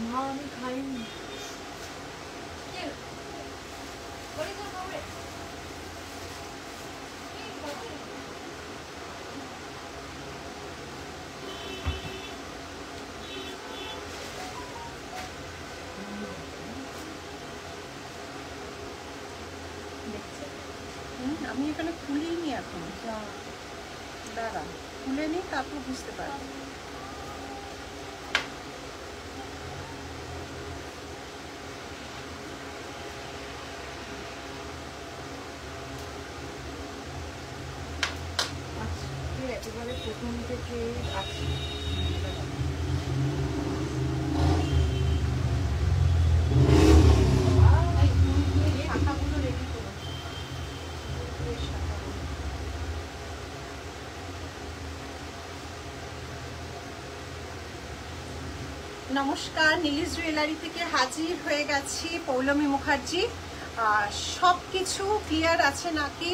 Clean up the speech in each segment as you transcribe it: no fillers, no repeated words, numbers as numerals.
না আমি খাইনি। আমি এখানে খুলিনি এখন, দাঁড়া খুলে নি তারপর বুঝতে পারবো। একেবারে প্রথম থেকে আছে। নমস্কার, নীলিশ জুয়েলারি থেকে হাজির হয়ে গেছি পৌলমী মুখার্জি। সব কিছু ক্লিয়ার আছে নাকি?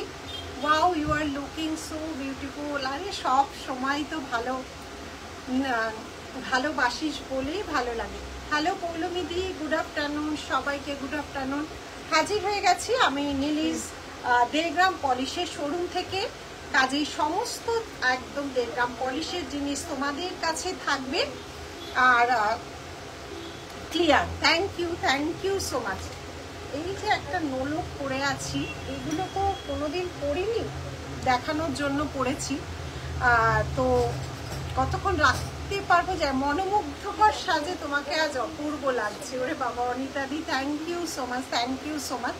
Wow, you are looking so beautiful. আরে সব সময় তো ভালোবাসিস বলেই ভালো লাগে। Hello Poulami di, good afternoon সবাইকে, গুড আফটারনুন। হাজির হয়ে গেছি আমি নীলিশ 1.5 গ্রাম পলিশের শোরুম থেকে। কাজেই সমস্ত একদম 1.5 গ্রাম পলিশের জিনিস তোমাদের কাছে থাকবে আর clear. Thank you so much. এই যে একটা নোলক পরে আছি, এগুলো তো কোনোদিন পরিনি, দেখানোর জন্য পরেছি। তো কতক্ষণ রাখতে পারবো, যে মনোমুগ্ধকর সাজে তোমাকে আজ অপূর্ব লাগছে। ওরে বাবা অনিতাদি, থ্যাংক ইউ সো মাচ।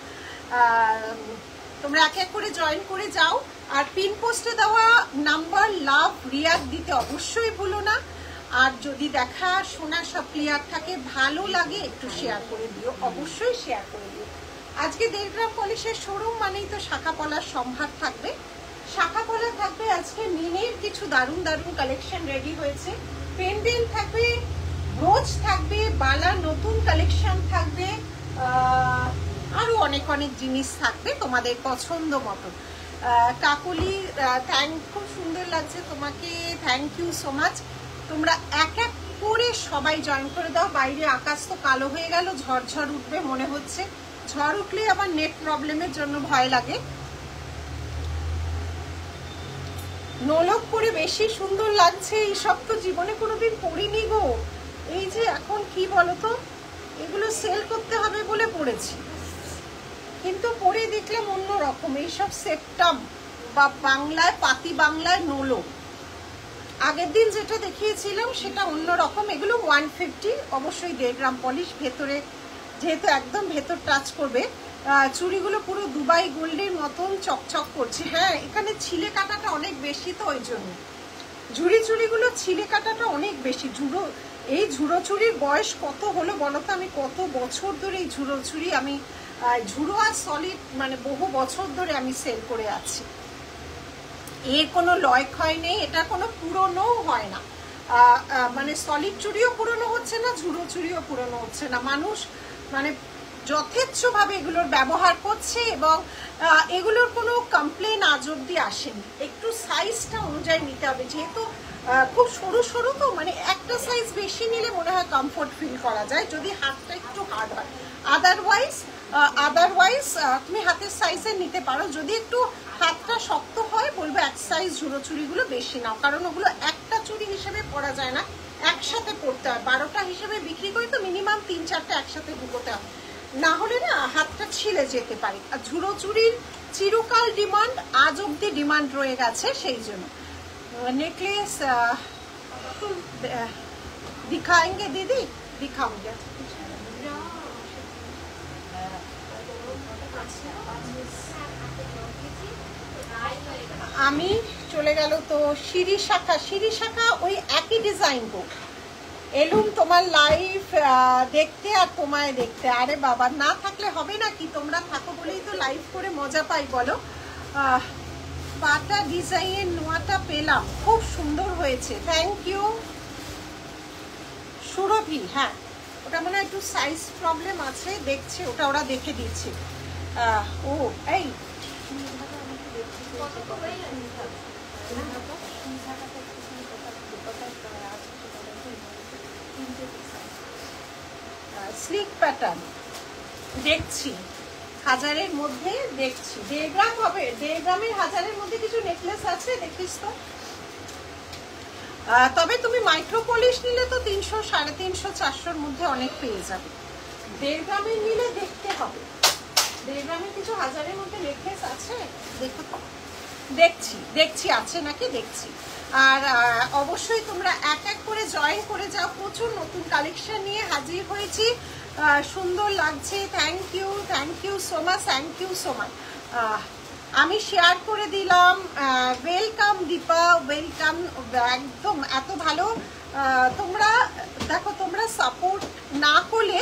তোমরা এক এক করে জয়েন করে যাও, আর পিন পোস্টে দেওয়া নাম্বার লাভ রিয়াক্ট দিতে অবশ্যই ভুলো না। আর যদি দেখা শোনা সব ক্লিয়ার থাকে, ভালো লাগে একটু শেয়ার করে দিও, অবশ্যই শেয়ার করে দিও। আজকে 1.5 গ্রাম পলিশের শোরুম মানেই তো শাখা পলার সম্ভার থাকবে। শাখা পলা থাকবে, আজকে মিনের কিছু দারুণ কালেকশন রেডি হয়েছে। পেন্ডেন্ট থাকবে, ব্রোচ থাকবে, বালা নতুন কালেকশন থাকবে, আরো অনেক জিনিস থাকবে তোমাদের পছন্দ মতো। কাকলি, খুব সুন্দর লাগছে তোমাকে, থ্যাংক ইউ সো মাচ। তোমরা এক এক করে সবাই জয়েন করে দাও। বাইরে আকাশ তো কালো হয়ে গেল, ঝড় উঠবে মনে হচ্ছে। ঝড় উঠলে আবার নেট প্রবলেমের জন্য ভয় লাগে। নোলক পরে বেশি সুন্দর লাগছে, এইসব তো জীবনে কোনোদিন পরিনি গো। এই যে এখন কি বলতো, এগুলো সেল করতে হবে বলে পড়েছি, কিন্তু পরে দেখলাম অন্যরকম। এইসব সেপ্টাম বা বাংলায় পাতি বাংলায় নোলক, আগের দিন যেটা দেখিয়েছিলাম সেটা অন্যরকম। এগুলো 150, অবশ্যই 1.5 গ্রাম পলিশ। ভেতরে যেহেতু একদম ভেতর টাচ করবে, চুড়িগুলো পুরো দুবাই গোল্ডের মতন চকচক করছে। হ্যাঁ, এখানে ছিলে কাটাটা অনেক বেশি, তো ওই জন্য চুড়িগুলো ছিলে কাটাটা অনেক বেশি। এই ঝুড়ো চুড়ির বয়স কত হলো বলো তো? আমি কত বছর ধরে এই ঝুড়ো চুড়ি, আমি ঝুড়ো আর সলিড মানে বহু বছর ধরে আমি সেল করে আছি। এর কোনো লয় ক্ষয় নেই, এটা কোনো পুরনো হয় না। মানে সলিড চুড়িও পুরনো হচ্ছে না, ঝুড়ো চুড়িও পুরনো হচ্ছে না। মানুষ মানে যথেচ্ছভাবে এগুলোর ব্যবহার করছে, এবং এগুলোর কোনো কমপ্লেন আজ অব্দি আসেনি। একটু সাইজটা অনুযায়ী নিতে হবে, যেহেতু খুব সরু তো, মানে একটা সাইজ বেশি নিলে মনে হয় কমফোর্ট ফিল করা যায়, যদি হাতটা একটু হার্ড হয়। আদারওয়াইজ তুমি হাতের সাইজে নিতে পারো। যদি একটু হাতটা শক্ত হয়, বলবো এক সাইজ ঝুড়ো চুড়িগুলো বেশি নাও, কারণ ওগুলো একটা চুড়ি হিসেবে পরা যায় না, একসাথে পরতে হয়। 12টা হিসেবে বিক্রি করি তো মিনিমাম 3-4টা একসাথে ঢুকোতে হয়, না হলে না হাতটা ছিলে যেতে পারে। আর ঝুড়ো চুড়ির চিরকাল ডিমান্ড, আজ অব্দি ডিমান্ড রয়ে গেছে, সেই জন্য। नेकलेस दिखाएंगे दीदी? दिखाऊंगे। আমি চলে গেল তো সিঁড়ি শাখা ওই একই ডিজাইন গো। এলুম তোমার লাইভ দেখতে আর তোমায় দেখতে। আরে বাবা, না থাকলে হবে না কি? তোমরা থাকো বলেই তো লাইভ করে মজা পাই বলো। পাটা ডিজাইনের নোয়াটা পেলাম, খুব সুন্দর হয়েছে, থ্যাংক ইউ সুরভি। হ্যাঁ, ওটা মনে হয় একটু সাইজ প্রবলেম আছে, দেখছে ওটা, ওরা দেখে দিচ্ছে। ও এই স্লিক প্যাটার্ন দেখছি, হাজারের মধ্যে দেখছি। 1.5 গ্রাম হবে, 1.5 গ্রামের হাজারের মধ্যে কিছু নেকলেস আছে, দেখিস তো। তবে তুমি মাইক্রো পলিশ নিলে তো 300, 350, 400-র মধ্যে অনেক পেয়ে যাবে। 1.5 গ্রামের নিলে দেখতে হবে। 1.5 গ্রামের কিছু হাজারের মধ্যে নেকলেস আছে, দেখো তো। দেখছি আছে নাকি দেখছি। আর অবশ্যই তোমরা এক এক করে জয়েন করে যাও। প্রচুর নতুন কালেকশন নিয়ে হাজির হয়েছি, সুন্দর লাগছে। Thank you so much. আমি শেয়ার করে দিলাম। Welcome Dipa, welcome. একদম এত ভালো। তোমরা দেখো, তোমরা সাপোর্ট না করলে,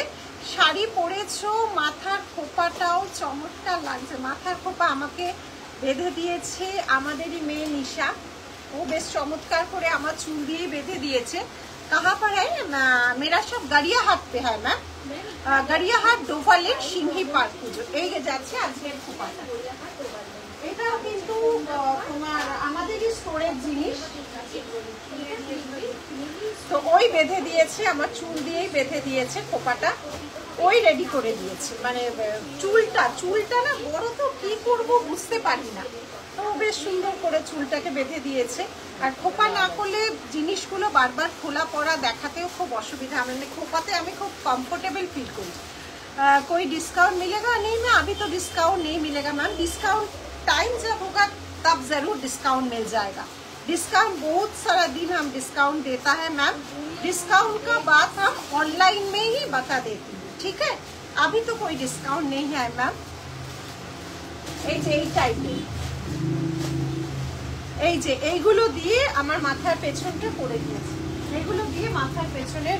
শাড়ি পরেছো, মাথার খোপাটাও চমৎকার লাগছে। মাথার খোপা আমাকে বেঁধে দিয়েছে আমাদেরই মেয়ে নিশা, ও বেশ চমৎকার করে আমার চুল দিয়ে বেঁধে দিয়েছে। কাহা पर है? मेरा सब গড়িয়াহাট पे है मैम। গড়িয়াহাট ডোভালের সিংহি পার্ক পুজো। এই যাচ্ছে আজকের খোপাটা। এটাও কিন্তু তোমার আমাদেরই স্টোরের জিনিস। তো ওই বেঁধে দিয়েছে, আমার চুল দিয়েই বেঁধে দিয়েছে খোপাটা, ওই রেডি করে দিয়েছে। মানে চুলটা না বড়, তো কি করব বুঝতে পারি না। তো বেশ সুন্দর করে চুলটাকে বেঁধে দিয়েছে। আর খোপা না করলে জিনিসগুলো বারবার খোলা পড়া দেখাতেও খুব অসুবিধা। মানে খোপাতে আমি খুব কम्फर्टेबल फील करी। कोई डिस्काउंट मिलेगा? नहीं मैम, अभी तो डिस्काउंट नहीं मिलेगा मैम। डिस्काउंट टाइम जब होगा तब जरूर डिस्काउंट मिल जाएगा। डिस्काउंट बहुत सारा दिन हम डिस्काउंट देता है मैम। डिस्काउंट का बात हम ऑनलाइन में ही बता देती हूँ, ठीक है? अभी तो कोई डिस्काउंट नहीं है मैम। এই টাইপের, এই যে এইগুলো দিয়ে আমার মাথার পেছনটা করে দিয়েছে, এইগুলো দিয়ে মাথার পেছনের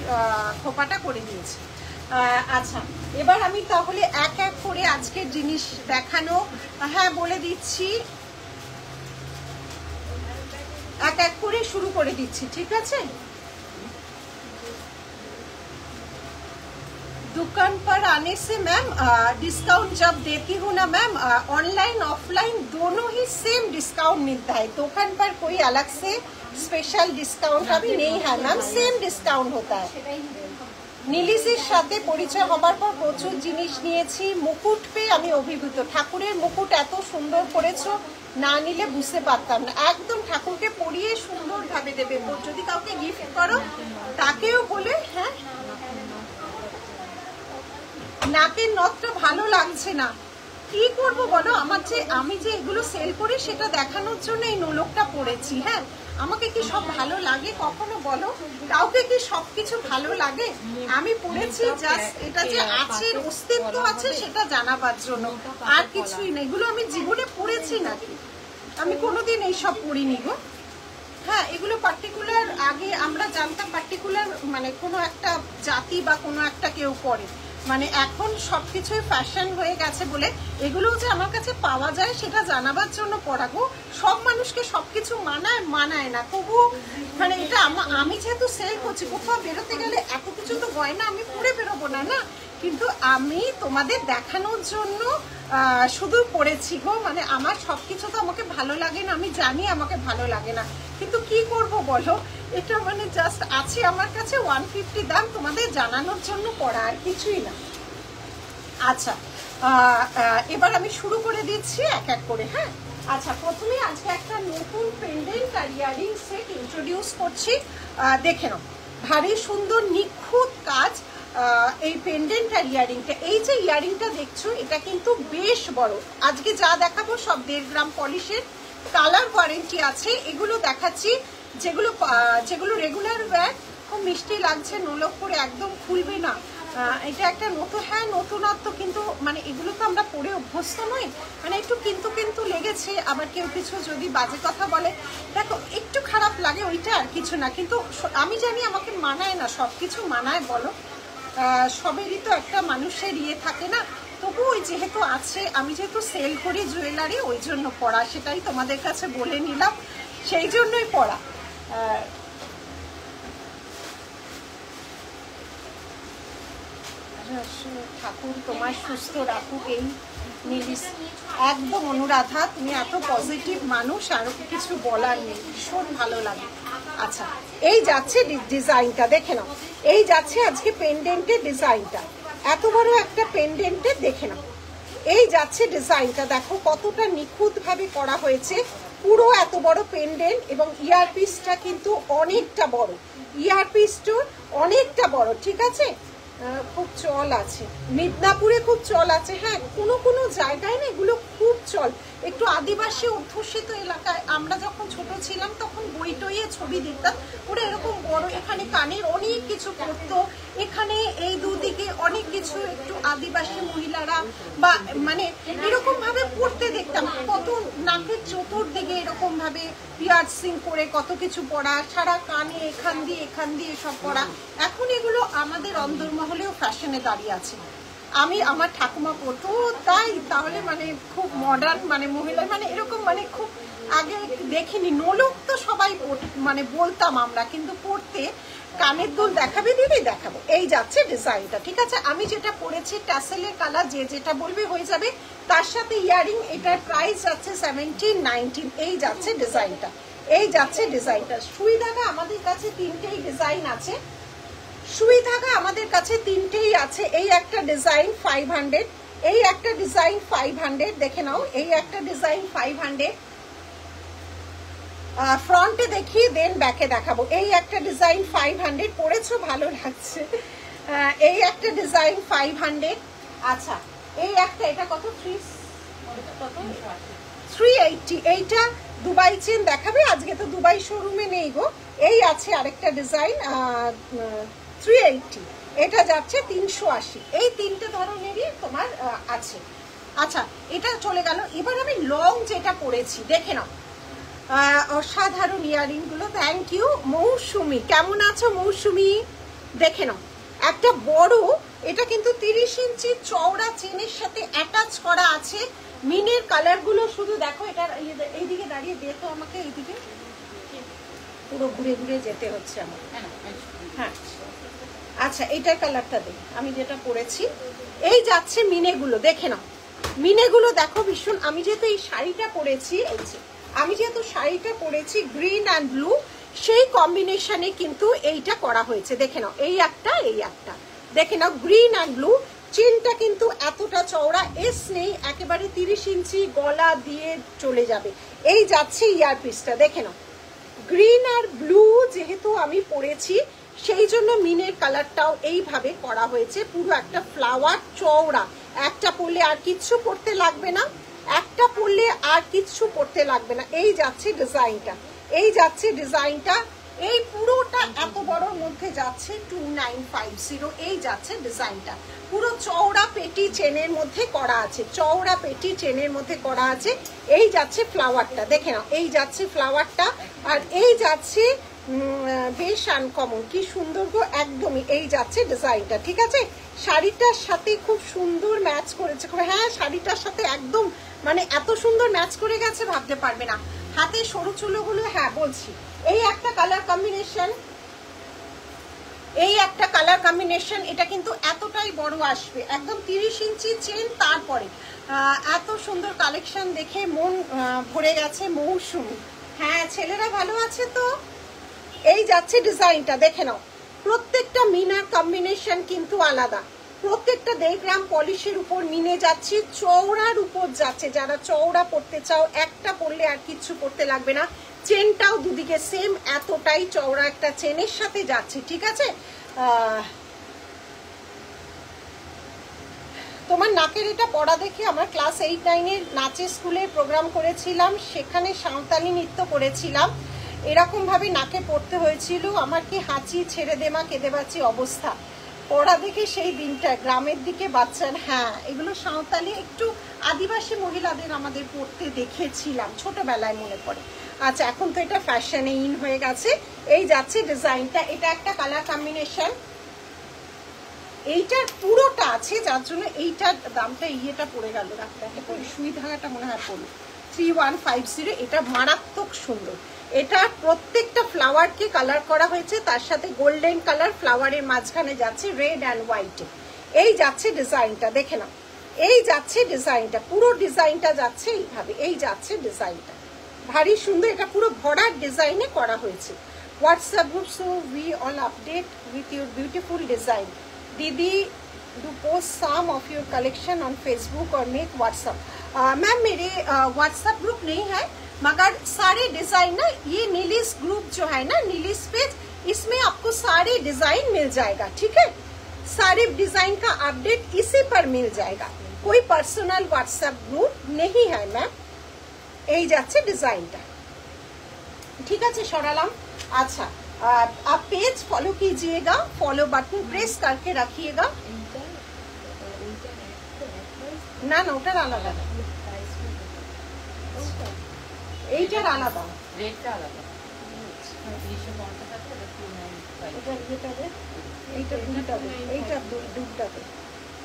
খোপাটা করে দিয়েছে। আচ্ছা, এবার আমি তাহলে এক এক করে আজকের জিনিস দেখানো, হ্যাঁ বলে দিচ্ছি, এক এক করে শুরু করে দিচ্ছি, ঠিক আছে? दुकान पर आने से मैम डिस्काउंट जब देती हूँ ना मैम, ऑनलाइन ऑफलाइन दोनों ही सेम डिस्काउंट मिलता है। दुकान पर कोई अलग से स्पेशल डिस्काउंट अभी नहीं है मैम, सेम डिस्काउंट होता है। নীলিজের সাথে পরিচয় হবার পর প্রচুর জিনিস নিয়েছি। মুকুট পেয়ে আমি অভিভূত। ঠাকুরের মুকুট এত সুন্দর করেছো, না নিলে বুঝতে পারতাম না। একদম ঠাকুরকে পরিয়ে সুন্দরভাবে দেবে। যদি কাউকে গিফট করো তাকেও বলে, হ্যাঁ নাকের নথটা ভালো লাগছে না, কি করব বলো? আমি যে এগুলো সেল করি সেটা দেখানোর জন্য এই নোলকটা পরেছি। হ্যাঁ, আমাকে কি সব ভালো লাগে কখনো বলো? কাউকে কি সবকিছু ভালো লাগে? আমি পরেছি জাস্ট এটা যে আছে, অস্তিত্ব আছে সেটা জানাবার জন্য, আর কিছুই না। এগুলো আমি জীবনে পরেছি নাকি? আমি কোনোদিন এইসব পরিনি গো। হ্যাঁ, এগুলো পার্টিকুলার, আগে আমরা জানতাম পার্টিকুলার মানে কোনো একটা জাতি বা কোনো একটা কেউ পরে, মানে এখন সবকিছুই ফ্যাশন হয়ে গেছে বলে এগুলো যে আমার কাছে পাওয়া যায় সেটা জানাবার জন্য পড়াবো। সব মানুষকে সবকিছু মানায় না, তবু মানে এটা আমি যেহেতু সেল করছি, কোথাও বেরোতে গেলে এত কিছু তো গয়না আমি পরে বেরোবো না, না। কিন্তু আমি তোমাদের দেখানোর জন্য শুধু পড়েছি গো। মানে আমার সবকিছু তো আমাকে ভালো লাগে না, আমি জানি আমাকে ভালো লাগে না, কিন্তু কি করব বলো? এটা মানে জাস্ট আছে আমার কাছে 150 দাম, তোমাদের জানানোর জন্য পড়া, আর কিছুই না। আচ্ছা, এবার আমি শুরু করে দিচ্ছি এক এক করে। হ্যাঁ, আচ্ছা, প্রথমে আজকে একটা নতুন পেন্ডেন্ট আর ইয়ারিং সেট ইন্ট্রোডিউস করছি, দেখে নাও। ভারী সুন্দর নিখুঁত কাজ এই পেন্ডেন্ট আর ইয়ারিংটা। এই যে ইয়ারিংটা দেখছো এটা কিন্তু বেশ বড়। আজকে যা দেখাবো সব 1.5 গ্রাম পলিশের, কালার ওয়ারেন্টি আছে। এগুলো দেখাচ্ছি যেগুলো রেগুলার ওয়্যার, খুব মিষ্টি লাগছে, নোলক করে একদম খুলবে না। এটা একটা নতুন, হ্যাঁ নতুনত্ব, কিন্তু মানে এগুলো তো আমরা পরে অভ্যস্ত নই, মানে একটু কিন্তু লেগেছে। আবার কেউ কিছু যদি বাজে কথা বলে, দেখো একটু খারাপ লাগে, ওইটা আর কিছু না। কিন্তু আমি জানি আমাকে মানায় না, সব কিছু মানায় বলো? সবেরই তো একটা মানুষের ইয়ে থাকে না। তবু ওই যেহেতু আছে, আমি যেহেতু সেল করি জুয়েলারি, ওই জন্য পড়া, সেটাই তোমাদের কাছে বলে নিলাম, সেই জন্যই পড়া। ঠাকুর তোমার সুস্থ রাখুক। এই নীলিশ একদম, অনুরাধা তুমি এত পজিটিভ মানুষ, আরো কিছু বলার নেই, ভীষণ ভালো লাগে। আচ্ছা, এই যাচ্ছে ডিজাইনটা দেখে নাও। এই যাচ্ছে আজকে পেন্ডেন্টের ডিজাইনটা, এত বড় একটা পেন্ডেন্টের, দেখে নাও। এই যাচ্ছে ডিজাইনটা, দেখো কতটা নিখুঁত ভাবে করা হয়েছে, পুরো এত বড় পেন্ডেন্ট, এবং ইয়ারপিসটা কিন্তু অনেকটা বড়, ইয়ারপিসটা অনেকটা বড়, ঠিক আছে। খুব চল আছে মিদনাপুরে, খুব চল আছে, হ্যাঁ কোনো কোনো জায়গায় না এগুলো খুব চল। একটু আদিবাসী অধ্যুষিত এলাকায় আমরা যখন ছোট ছিলাম তখন বই টইয়ে ছবি দেখতাম, ওরা এরকম বড় এখানে কানের অনেক কিছু করতো, এখানে এই দুদিকে অনেক কিছু একটু আদিবাসী মহিলারা বা মানে এরকম ভাবে পড়তে দেখতাম, কত নাকের চতুর্দিকে এরকম ভাবে পিয়ার্সিং করে কত কিছু পড়া, সারা কানে এখান দিয়ে সব পড়া। এখন এগুলো আমাদের অন্দরমহলেও ফ্যাশনে দাঁড়িয়ে আছে। আমি আমার ঠাকুমা পড়তো তাই, তাহলে মানে খুব মডার্ন মানে মহিলা মানে এরকম মানে খুব আগে দেখিনি, নোলক তো সবাই মানে বলতাম আমরা, কিন্তু পড়তে কানের দুল দেখাবে দিদি, দেখাবো। এই যাচ্ছে ডিজাইনটা, ঠিক আছে। আমি যেটা পরেছি ট্যাসেলের কালার, যে যেটা বলবে হয়ে যাবে, তার সাথে ইয়ারিং, এটার প্রাইস যাচ্ছে 17-19। এই যাচ্ছে ডিজাইনটা, এই যাচ্ছে ডিজাইনটা। সুই ধাগা আমাদের কাছে তিনটেই ডিজাইন আছে, সুই ধাগা আমাদের কাছে তিনটেই আছে। এই একটা ডিজাইন 500, এই একটা ডিজাইন 500, দেখে নাও। এই একটা ডিজাইন 500, ফ্রন্টে দেখি দেন ব্যাকে দেখাবো। এই একটা ডিজাইন 500, পরেছো ভালো লাগছে। এই একটা ডিজাইন 500, আচ্ছা এই একটা, এটা কত? 380। এইটা দুবাই চেন দেখাবে, আজকে তো দুবাই শোরুমে নেই গো। এই আছে আরেকটা ডিজাইন 380, এটা যাচ্ছে 380। এই তিনটে ধরনেরই তোমার আছে। আচ্ছা এটা চলে গেল, এবার আমি লং যেটা পরেছি দেখে নাও। অসাধারণ ইয়ারিং গুলো, থ্যাংক ইউ মৌসুমি। কেমন আছো মৌসুমি? দেখে নাও একটা বড়, এটা কিন্তু 30 ইঞ্চি চওড়া চেনের সাথে অ্যাটাচ করা আছে। মিনের কালার গুলো শুধু দেখো, এটা এইদিকে দাঁড়িয়ে দেখো আমাকে, এইদিকে পুরো ঘুরে ঘুরে যেতে হচ্ছে আমার, হ্যাঁ আচ্ছা এইটার কালারটা দেখ, আমি যেটা পরেছি। এই যাচ্ছে মিনেগুলো, দেখে নাও মিনেগুলো দেখো ভীষণ। আমি যেহেতু এই শাড়িটা পরেছি, আমি যেহেতু শাড়িটা পরেছি গ্রিন অ্যান্ড ব্লু, সেই কম্বিনেশনে কিন্তু এইটা করা হয়েছে, দেখে নাও। এই একটা, এই একটা, দেখে নাও গ্রিন অ্যান্ড ব্লু। চেনটা কিন্তু এতটা চওড়া, এস নেই, একেবারে 30 ইঞ্চি, গলা দিয়ে চলে যাবে। এই যাচ্ছে ইয়ারপিসটা, দেখে নাও গ্রিন আর ব্লু যেহেতু আমি পরেছি সেই জন্য মিনের কালারটাও এইভাবে করা হয়েছে, পুরো একটা ফ্লাওয়ার চওড়া। একটা পরলে আর কিচ্ছু পরতে লাগবে না, একটা পরলে আর কিচ্ছু পরতে লাগবে না। এই যাচ্ছে ডিজাইনটা, এই যাচ্ছে ডিজাইনটা, এই পুরোটা এত বড়র মধ্যে যাচ্ছে 2950। এই যাচ্ছে ডিজাইনটা, পুরো চওড়া পেটি চেনের মধ্যে করা আছে, চওড়া পেটি চেনের মধ্যে করা আছে। এই যাচ্ছে ফ্লাওয়ারটা, দেখে নাও এই যাচ্ছে ফ্লাওয়ারটা, আর এই যাচ্ছে বেশ আনকমন, কি সুন্দর গো, একদমই। এই যাচ্ছে ডিজাইনটা, ঠিক আছে। শাড়িটার সাথে খুব সুন্দর ম্যাচ করেছে, হ্যাঁ শাড়িটার সাথে একদম মানে এত সুন্দর ম্যাচ করে গেছে ভাবতে পারবে না। হাতে সরু চুলোগুলো, হ্যাঁ বলছি। এই একটা কালার কম্বিনেশন, এই একটা কালার কম্বিনেশন, এটা কিন্তু এতটাই বড় আসবে, একদম 30 ইঞ্চি চেন। তারপরে এত সুন্দর কালেকশন দেখে মন ভরে গেছে মৌসুমি। হ্যাঁ ছেলেরা ভালো আছে তো। এই যাচ্ছে ডিজাইনটা, দেখে নাও প্রত্যেকটা মিনার কম্বিনেশন কিন্তু আলাদা, প্রত্যেকটা 1.5 গ্রাম পলিশের উপর মিনে যাচ্ছে, চওড়ার উপর যাচ্ছে। যারা চওড়া পড়তে চাও, একটা পরলে আর কিচ্ছু পড়তে লাগবে না। চেনটাও দুদিকে সেম, এতটাই চওড়া একটা চেনের সাথে যাচ্ছে, ঠিক আছে। তোমার নাকের এটা পড়া দেখে আমরা ক্লাস 8-9-এর নাচের স্কুলে প্রোগ্রাম করেছিলাম, সেখানে সাঁওতালি নৃত্য করেছিলাম, এরকম ভাবে নাকে পড়তে হয়েছিল। আমার কি হাঁচি ছেড়ে দেমা কেঁদে বাঁচি অবস্থা, পড়া দেখে সেই দিনটা গ্রামের দিকে বাচ্চার। হ্যাঁ এগুলো সাঁওতালি একটু আদিবাসী মহিলাদের আমাদের পড়তে দেখেছিলাম ছোটবেলায়, মনে পড়ে। আচ্ছা এখন তো এটা ফ্যাশনে ইন হয়ে গেছে। এই যাচ্ছে ডিজাইনটা, এটা একটা কালার কম্বিনেশন, এইটার পুরোটা আছে, যার জন্য এইটার দামটা ইয়েটা পড়ে গেল, সুই ধাগাটা মনে হয় পড়লো 3150। এটা মারাত্মক সুন্দর, এটা প্রত্যেকটা ফ্লাওয়ারকে কালার করা হয়েছে, তার সাথে গোল্ডেন কালার, ফ্লাওয়ারের মাঝখানে যাচ্ছে রেড অ্যান্ড হোয়াইটে। এই যাচ্ছে ডিজাইনটা, দেখে নাও এই যাচ্ছে ডিজাইনটা, পুরো ডিজাইনটা যাচ্ছে এইভাবে। এই যাচ্ছে ডিজাইনটা ভারী সুন্দর, এটা পুরো ভরার ডিজাইনে করা হয়েছে, WhatsApp group, so we all update with your beautiful design. Didi, do post some of your collection on Facebook or make WhatsApp. Ma'am मेरे WhatsApp ग्रुप नहीं है, मगर सारे डिजाइन ना, ये नीलिस ग्रुप जो है ना, नीलिस पेज, इसमें आपको सारे डिजाइन मिल जाएगा, ठीक है। सारे डिजाइन का अपडेट इसी पर मिल जाएगा, कोई पर्सनल WhatsApp ग्रुप नहीं है मैम। এই যাচ্ছে ডিজাইনটা, ঠিক আছে সরালাম। আচ্ছা आप पेज फॉलो कीजिएगा, फॉलो बटन प्रेस करके रखिएगा। না না ওটার আলাদা, এইটার আলাদা, রেটটা আলাদা।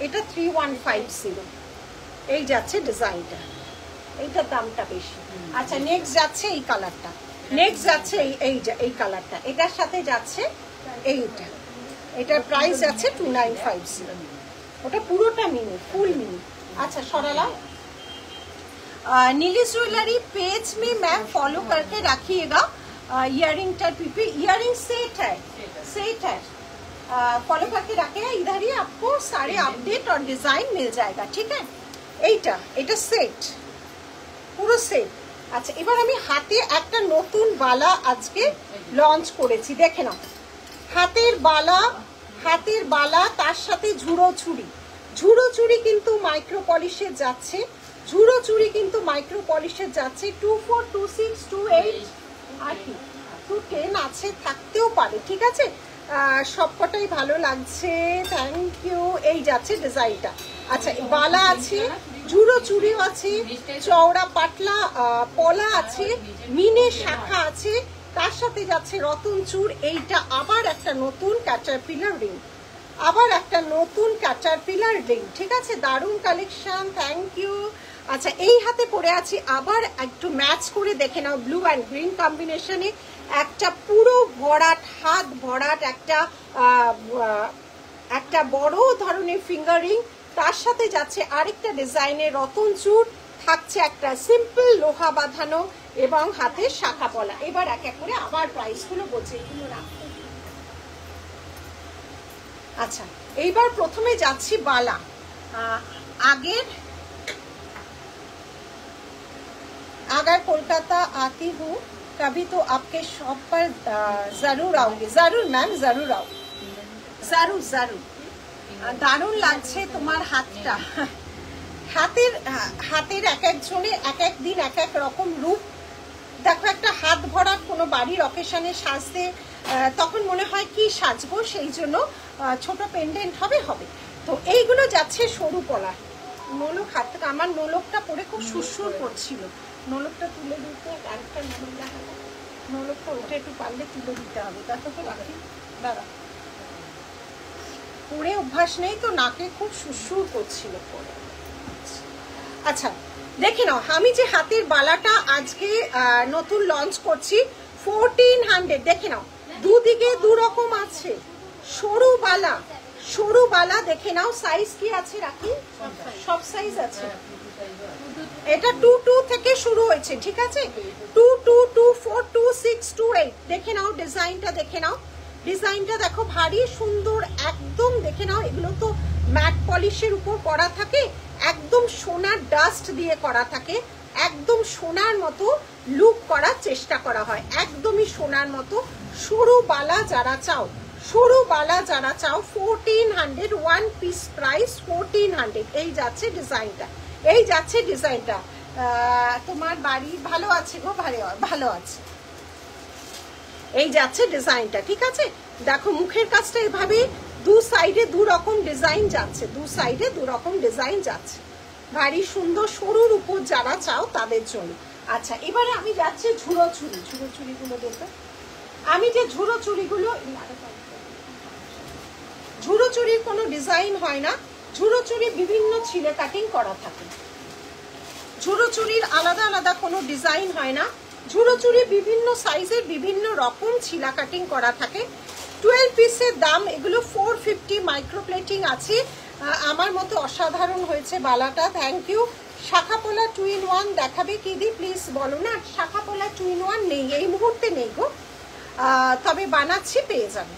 এটা 3150, এই যাচ্ছে ডিজাইনটা, এইটার দামটা বেশি। আচ্ছা নেক্সট যাচ্ছে এই কালারটা, নেক্সট যাচ্ছে এই কালারটা, এটার সাথে যাচ্ছে এইটা, এটার প্রাইস যাচ্ছে 2950, ওটা পুরোটা মিনি, ফুল মিনি। अच्छा सौराला, नीलिस ज्वेलरी पेज में मैम फॉलो करके रखिएगा। इयरिंग टाइप इयरिंग सेट है, सेट है, फॉलो करके रखिएगा। इधर ही आपको सारे अपडेट और डिजाइन मिल जाएगा, ठीक है। এইটা এটা সেট, পুরো সেট। আচ্ছা এবার আমি হাতে একটা নতুন বালা আজকে লঞ্চ করেছি, দেখে নাও। হাতের বালা তার সাথে ঝুড়ো ছুরি, ঝুড়ো চুড়ি কিন্তু মাইক্রো পলিশে যাচ্ছে, ঝুড়ো চুড়ি কিন্তু মাইক্রো পলিশে যাচ্ছে। 24, 26, 28 আর কি 210 আছে, থাকতেও পারে, ঠিক আছে। সবকটাই ভালো লাগছে, থ্যাংক ইউ। এই যাচ্ছে ডিজাইনটা। আচ্ছা বালা আছে, ঝুড়ো চুড়িও আছে, চওড়া পাতলা পলা আছে, মিনে শাখা আছে, তার সাথে যাচ্ছে রতন চূড়। এইটা আবার একটা নতুন ক্যাটারপিলার রিং, আবার একটা নতুন ক্যাটারপিলার রিং, ঠিক আছে। দারুণ কালেকশন, থ্যাংক ইউ। আচ্ছা এই হাতে পরে আছি, আবার একটু ম্যাচ করে দেখে নাও, ব্লু অ্যান্ড গ্রিন কম্বিনেশনে একটা পুরো ভরাট, হাত ভরাট একটা বড় ধরনের ফিঙ্গার রিং, তার সাথে যাচ্ছে আরেকটা ডিজাইনের রতন চূড়, থাকছে একটা সিম্পল লোহা বাঁধানো এবং হাতে শাখা পলা। এবার এক এক করে আবার প্রাইসগুলো বলছে, এগুলো রাখো। अच्छा এইবার প্রথমে যাচ্ছি বালা। अगर कोलकाता आती हूँ कभी तो आपके शॉप पर जरूर आऊंगी। जरूर मैम, जरूर आओ, जरूर जरूर। দারুণ লাগছে তোমার হাতটা, হাতের এক একজনে এক এক দিন এক এক রকম রূপ। দেখো একটা হাত ভরা কোনো বাড়ির অকেশনে সাজতে, তখন মনে হয় কি সাজবো, সেই জন্য ছোট পেন্ডেন্ট হবে। তো এইগুলো যাচ্ছে সরু পলা, নোলক হাত থেকে। আমার নোলকটা পরে খুব সুরসুর করছিল, নোলকটা তুলে দিতে, আরেকটা নোলক দেখাবো, নোলকটা ওটা একটু পারলে তুলে দিতে হবে। দেখো তো রাখি, দাঁড়া, পরে অভ্যাস নেই তো, নাকে খুব সুরসুর করছিল পরে। আচ্ছা দেখে নাও, আমি যে হাতের বালাটা আজকে নতুন লঞ্চ করছি 1400, দেখে নাও দুদিকে দু রকম আছে, সরু বালা দেখে নাও। সাইজ কি আছে রাখি, সব সাইজ আছে। এটা 22 থেকে শুরু হয়েছে, ঠিক আছে, 22, 24, 26, 28। দেখে নাও ডিজাইনটা, দেখে নাও ডিজাইনটা, দেখো ভারী সুন্দর একদম। দেখে নাও এগুলো তো ম্যাট পলিশের উপর করা থাকে, একদম সোনার ডাস্ট দিয়ে করা থাকে, একদম সোনার মতো লুক করার চেষ্টা করা হয়, একদমই সোনার মতো। সরু বালা যারা চাও, 1400, 1 পিস প্রাইস 1400। এই যাচ্ছে ডিজাইনটা, তোমার বাড়ি ভালো আছে গো, ভালো আছে। এই যাচ্ছে ডিজাইনটা, ঠিক আছে। দেখো মুখের কাজটা এভাবে দু সাইডে দু রকম ডিজাইন যাচ্ছে, ভারী সুন্দর। সরুর উপর যারা চাও তাদের জন্য। আচ্ছা এবারে আমি যাচ্ছি ঝুড়ো চুড়িগুলো দেখো। আমি যে ঝুড়ো চুড়ির কোনো ডিজাইন হয় না, ঝুড়ো চুড়ি বিভিন্ন ছিলে কাটিং করা থাকে, ঝুড়ো চুড়ির আলাদা আলাদা কোনো ডিজাইন হয় না। ঝুড়ো চুড়ি বিভিন্ন সাইজের বিভিন্ন রকম ছিলা কাটিং করা থাকে। 12 পিসের দাম এগুলো 450, মাইক্রো প্লেটিং আছে। আমার মতো অসাধারণ হয়েছে বালাটা, থ্যাংক ইউ। শাখা পোলা 2 in 1 দেখাবে কি দি, প্লিজ বলো না। শাখা পোলা 2 in 1 নেই, এই মুহূর্তে নেই গো। তবে বানাচ্ছি, পেয়ে যাবে,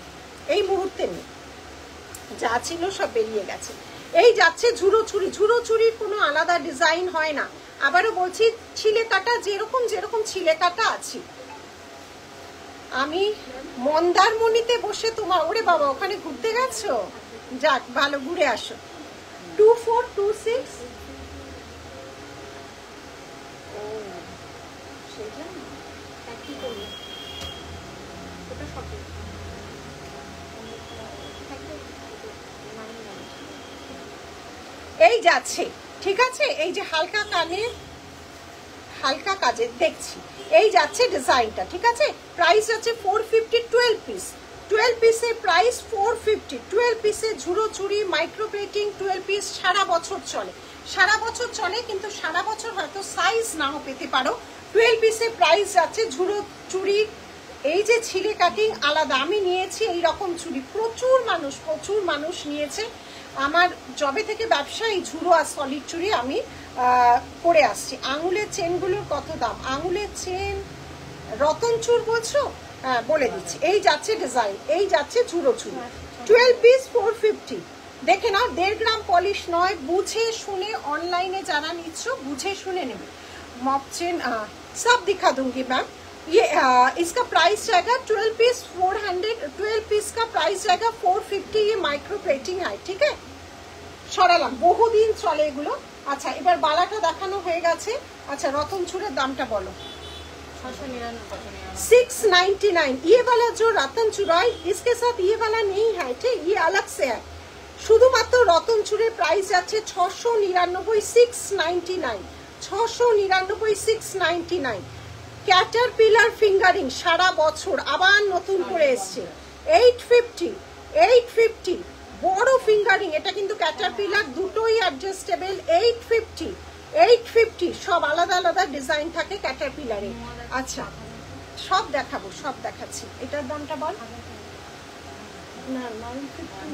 এই মুহূর্তে নেই, যা ছিল সব বেরিয়ে গেছে। এই যাচ্ছে ঝুড়ো চুড়ি। ঝুড়ো চুড়ির কোনো আলাদা ডিজাইন হয় না, আবারও বলছি ছিলে কাটা যেরকম যেরকম ছিলে কাটা আছে। আমি মন্দারমণিতে বসে তোমার, ওরে বাবা ওখানে ঘুরতে গেছো, যাক ভালো, ঘুরে আসো। 2426 ও সেটা কি করব, ওটা শপিং এই যাচ্ছে, ঠিক আছে। এই যে হালকা কানের, হালকা কাজের দেখছি, এই যাচ্ছে ডিজাইনটা, ঠিক আছে। প্রাইস আছে 450, 12 পিস। 12 পিসের প্রাইস 450। 12 পিসে ঝুড়ো চুড়ি মাইক্রো প্লেটিং 12 পিস সারা বছর চলে, সারা বছর চলে, কিন্তু সারা বছর হয়তো সাইজ নাও পেতে পারো। 12 পিসের প্রাইস যাচ্ছে ঝুড়ো চুড়ি। এই যে ছিলে কাটিং আলাদা, আমি নিয়েছি এই রকম চুড়ি, প্রচুর মানুষ নিয়েছে। আমার জবে থেকে ব্যবসা এই ঝুড়ো আর সলিড চুড়ি আমি করে আসছি। আঙুলের চেনগুলোর কত দাম? আঙুলের চেন রতন চুর বলছো? হ্যাঁ বলে দিচ্ছি। এই যাচ্ছে ডিজাইন, এই যাচ্ছে ঝুড়ো চুড়ি, 12 পিস 450। দেখে নাও, 1.5 গ্রাম পলিশ নয়, বুঝে শুনে, অনলাইনে যারা নিচ্ছ বুঝে শুনে নেবে। मॉप चेन सब दिखा दूंगी मैम। ये इसका प्राइस जाएगा 12 पीस 400, 12 पीस का प्राइस जाएगा 450। ये माइक्रो प्लेटिंग है, ठीक है। সরালাম, বহুদিন চলে এগুলো। আচ্ছা এবার বালাটা দেখানো হয়ে গেছে। আচ্ছা রতন চুরের দামটা বলো। 699। ये वाला जो रतन चूर है इसके साथ ये वाला नहीं है, ठीक, ये अलग से है। শুধুমাত্র রতন চুরের প্রাইস যাচ্ছে 699, 699, 699, 699। ক্যাটারপিলার ফিঙ্গারিং সারা বছর আবার নতুন করে এসছে, 850, 850। বড় ফিঙ্গারিং, এটা কিন্তু ক্যাটারপিলার, দুটোই অ্যাডজাস্টেবল, 850, 850। সব আলাদা আলাদা ডিজাইন থাকে ক্যাটারপিলারে। আচ্ছা সব দেখাবো, সব দেখাচ্ছি। এটার দামটা বল না, 950।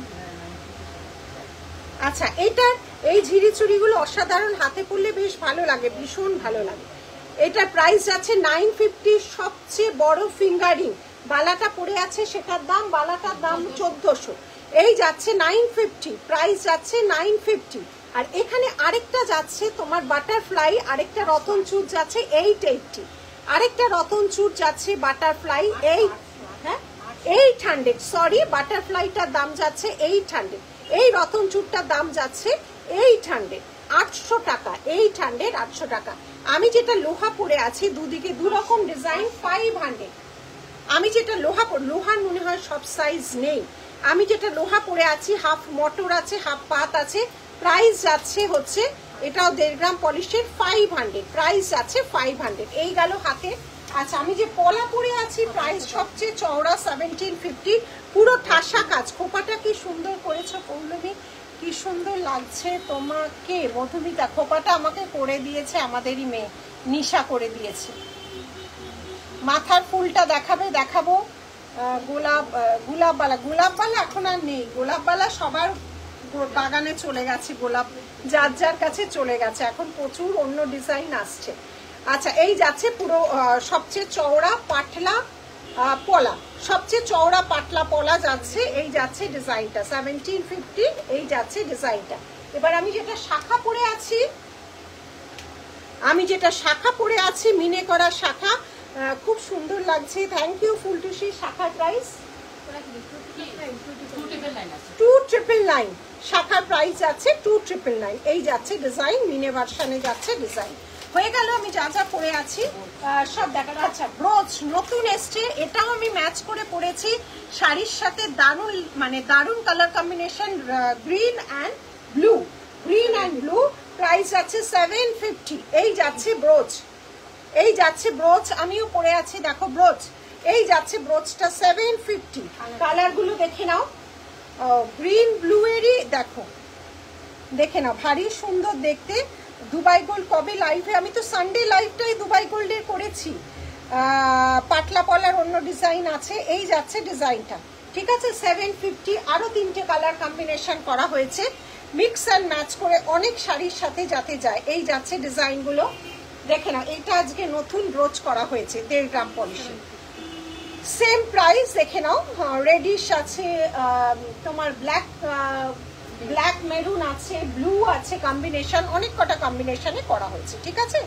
আচ্ছা এটার এই ঝিরি চুড়িগুলো অসাধারণ, হাতে পরলে বেশ ভালো লাগে, ভীষণ ভালো লাগে। এটার প্রাইস যাচ্ছে 950। সবচেয়ে বড় ফিঙ্গারিং বালাটা পড়ে আছে, সেটার দাম, বালাটার দাম 1400। এই যাচ্ছে 950, প্রাইস যাচ্ছে 950। আর এখানে আরেকটা যাচ্ছে তোমার বাটারফ্লাই, আরেকটা রতন চুর যাচ্ছে 880, আরেকটা রতন চুর যাচ্ছে বাটারফ্লাই 800, সরি বাটারফ্লাইটার দাম যাচ্ছে 800। এই রতন চুরটার দাম যাচ্ছে 800, 800 টাকা, 800, 800 টাকা। আমি যেটা লোহা পরে আছি, দুদিকে দু রকম ডিজাইন, 500। আমি যেটা লোহার মনে হয় সব সাইজ নেই, আমি যেটা লোহা পরে আছি, হাফ মোটর আছে, হাফ পাত আছে, প্রাইস যাচ্ছে হচ্ছে, এটাও 1.5 গ্রাম পলিশের, 500, প্রাইস যাচ্ছে 500। এই গেল হাতে। আচ্ছা আমি যে পলা পরে আছি, প্রাইস সবচেয়ে চওড়া 1750, পুরো ঠাসা কাজ। খোপাটা কি সুন্দর করেছো পৌলমী, কি সুন্দর লাগছে তোমাকে। মধুমিতা খোপাটা আমাকে করে দিয়েছে, আমাদেরই মেয়ে নিশা করে দিয়েছে। মাথার ফুলটা দেখাবো। গোলাপবালা এখন আর নেই, গোলাপবালা সবার বাগানে চলে গেছে, গোলাপ যার যার কাছে চলে গেছে, এখন প্রচুর অন্য ডিজাইন আসছে। আচ্ছা এই যাচ্ছে পুরো সবচেয়ে চওড়া পাতলা পলা, সবচেয়ে চওড়া পাতলা পলা যাচ্ছে, এই যাচ্ছে ডিজাইনটা 1750, এই যাচ্ছে ডিজাইনটা। এবার আমি যেটা শাখা পরে আছি, মিনে করা শাখা, খুব সুন্দর লাগছে। Thank you ফুলটুসি। শাখার প্রাইস 2999, শাখার প্রাইস যাচ্ছে 2999। এই যাচ্ছে ডিজাইন, মিনে ভার্সনে যাচ্ছে ডিজাইন। হয়ে গেল আমি যা যা পরে আছি সব দেখানো। আচ্ছা ব্রোচ নতুন এসছে, এটাও আমি ম্যাচ করে পরেছি শাড়ির সাথে, দারুণ colour combination, green and blue, price আছে 750। এই যাচ্ছে ব্রোচ, আমিও পরে আছি, দেখো ব্রোচ, এই যাচ্ছে ব্রোচটা 750। কালার গুলো দেখে নাও, গ্রিন ব্লু এরই দেখে নাও, ভারী সুন্দর দেখতে। দুবাই গোল্ড কবে লাইভে, আমি তো সানডে লাইভটাই দুবাই গোল্ডের করেছি। পাতলা পলার অন্য ডিজাইন আছে, এই যাচ্ছে ডিজাইনটা, ঠিক আছে 750। আরো 3টে কালার কম্বিনেশন করা হয়েছে, মিক্স অ্যান্ড ম্যাচ করে অনেক শাড়ির সাথে যাতে যায়। এই যাচ্ছে ডিজাইনগুলো দেখে নাও। এটা আজকে নতুন ব্রোচ করা হয়েছে 1.5 গ্রাম পলিশে, সেম প্রাইস দেখে নাও। রেডিশ আছে, তোমার ব্ল্যাক মেরুন আছে, ব্লু আছে, কম্বিনেশন অনেক কটা কম্বিনেশনে করা হয়েছে, ঠিক আছে।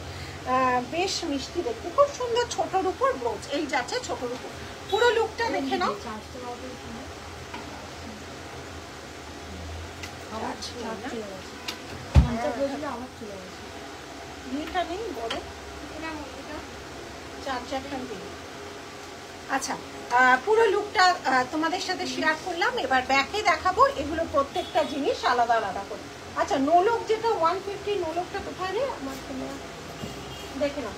বেশ মিষ্টি দেখতে, খুব সুন্দর, ছোটর উপর ব্রোচ, এই যাচ্ছে ছোটর উপর। পুরো লুকটা দেখে নাও। আচ্ছা, পুরো লুকটা তোমাদের সাথে শেয়ার করলাম। এবার ব্যাকে দেখাবো, এগুলো প্রত্যেকটা জিনিস আলাদা আলাদা করে। আচ্ছা, নোলক যেটা 150, নোলকটা কোথায় রে আমার, দেখে নাও।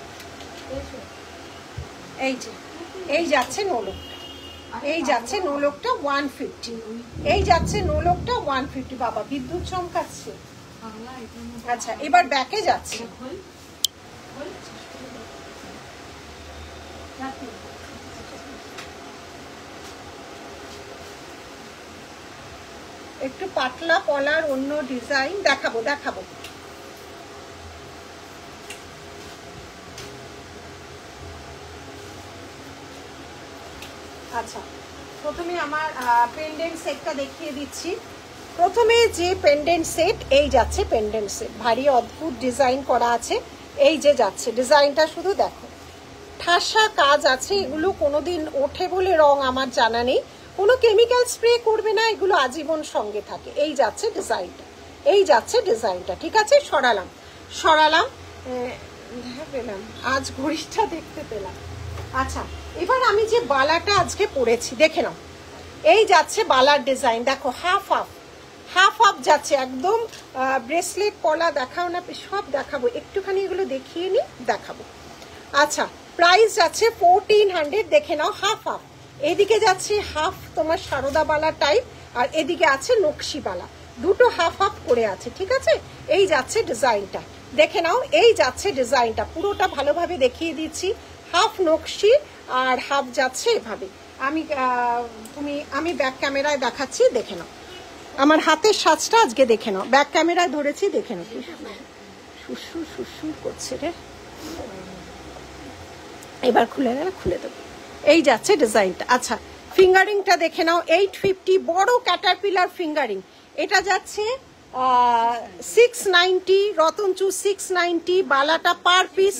এই যে এই যাচ্ছে নোলকটা, এই যাচ্ছে নোলকটা 150, এই যাচ্ছে নোলকটা 150। বাবা বিদ্যুৎ চমকাচ্ছে। আচ্ছা, এবার ব্যাকে যাচ্ছে। একটু পাতলা পলার অন্য ডিজাইন দেখাবো। আচ্ছা, প্রথমে আমার পেন্ডেন্ট সেটটা দেখিয়ে দিচ্ছি। প্রথমে যে পেন্ডেন্ট সেট, এই যাচ্ছে পেন্ডেন্ট সেট, ভারী অদ্ভুত ডিজাইন করা আছে। এই যে যাচ্ছে ডিজাইনটা, শুধু দেখো, ঠাসা কাজ আছে। এগুলো কোনোদিন ওঠে বলে রং আমার জানা নেই, কোনো কেমিক্যাল স্প্রে করবে না, এগুলো আজীবন সঙ্গে থাকে। এই যাচ্ছে ডিজাইনটা, এই যাচ্ছে ডিজাইনটা, ঠিক আছে। সরালাম পেলাম, আজ ঘড়িটা দেখতে পেলাম। আচ্ছা, এবার আমি যে বালাটা আজকে পরেছি দেখে নাও। এই যাচ্ছে বালার ডিজাইন, দেখো হাফ হাফ যাচ্ছে একদম। ব্রেসলেট পলা দেখাও না, সব দেখাবো, একটুখানি এগুলো দেখিয়ে নি, দেখাবো। আচ্ছা, প্রাইস যাচ্ছে 1400, দেখে নাও। হাফ এদিকে যাচ্ছে হাফ তোমার সারদা বালা টাইপ, আর এদিকে আছে নকশি বালা, দুটো হাফ করে আছে, ঠিক আছে। এই যাচ্ছে ডিজাইনটা, দেখে নাও। এই যাচ্ছে ডিজাইনটা, পুরোটা ভালোভাবে দেখিয়ে দিচ্ছি। হাফ নকশি আর হাফ যাচ্ছে এভাবে। আমি ব্যাক ক্যামেরায় দেখাচ্ছি, দেখে নাও। আমার হাতের সাজটা আজকে দেখে নাও, ব্যাক ক্যামেরায় ধরেছি, দেখে নাও। সুসুর করছে রে, এবার খুলে দেবো। এই যাচ্ছে ডিজাইনটা। আচ্ছা, ফিঙ্গারিংটা দেখে নাও। 850, বড় ক্যাটারপিলার ফিঙ্গারিং। এটা যাচ্ছে 690, রতনচু 690, বালাটা পার পিস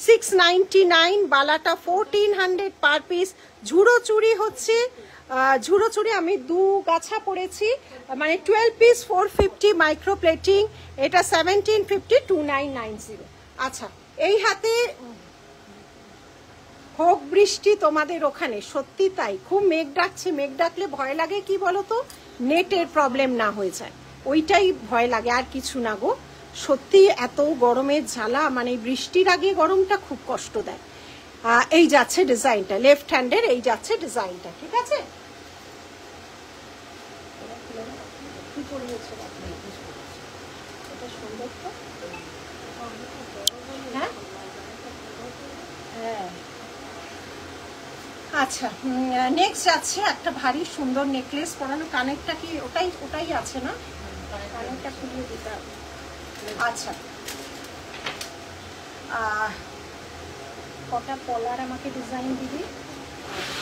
699, বালাটা 1400 পার পিস। ঝুড়ো চুড়ি হচ্ছে, ঝুড়ো চুড়ি আমি 2 গাছা পড়েছি, মানে 12 পিস 450 মাইক্রো প্লেটিং। এটা 1750, 2990। আচ্ছা, এই হাতে হোক বৃষ্টি তোমাদের ওখানে, সত্যি তাই, খুব মেঘ ডাকছে। মেঘ ডাকলে ভয় লাগে কি বলতো, নেটের প্রবলেম না হয়ে যায়, ওইটাই ভয় লাগে, আর কিছু না গো। সত্যি এত গরমের ঝালা, মানে বৃষ্টির আগে গরমটা খুব কষ্ট দেয়। এই যাচ্ছে ডিজাইনটা, লেফট হ্যান্ডের এই যাচ্ছে ডিজাইনটা, ঠিক আছে। আচ্ছা, নেক্সট যাচ্ছে একটা ভারী সুন্দর নেকলেস পরানো। কানেরটা কি ওটাই আছে না, কানেরটা খুলিয়ে দিতে হবে। আচ্ছা, কটা পলার আমাকে ডিজাইন দিবি,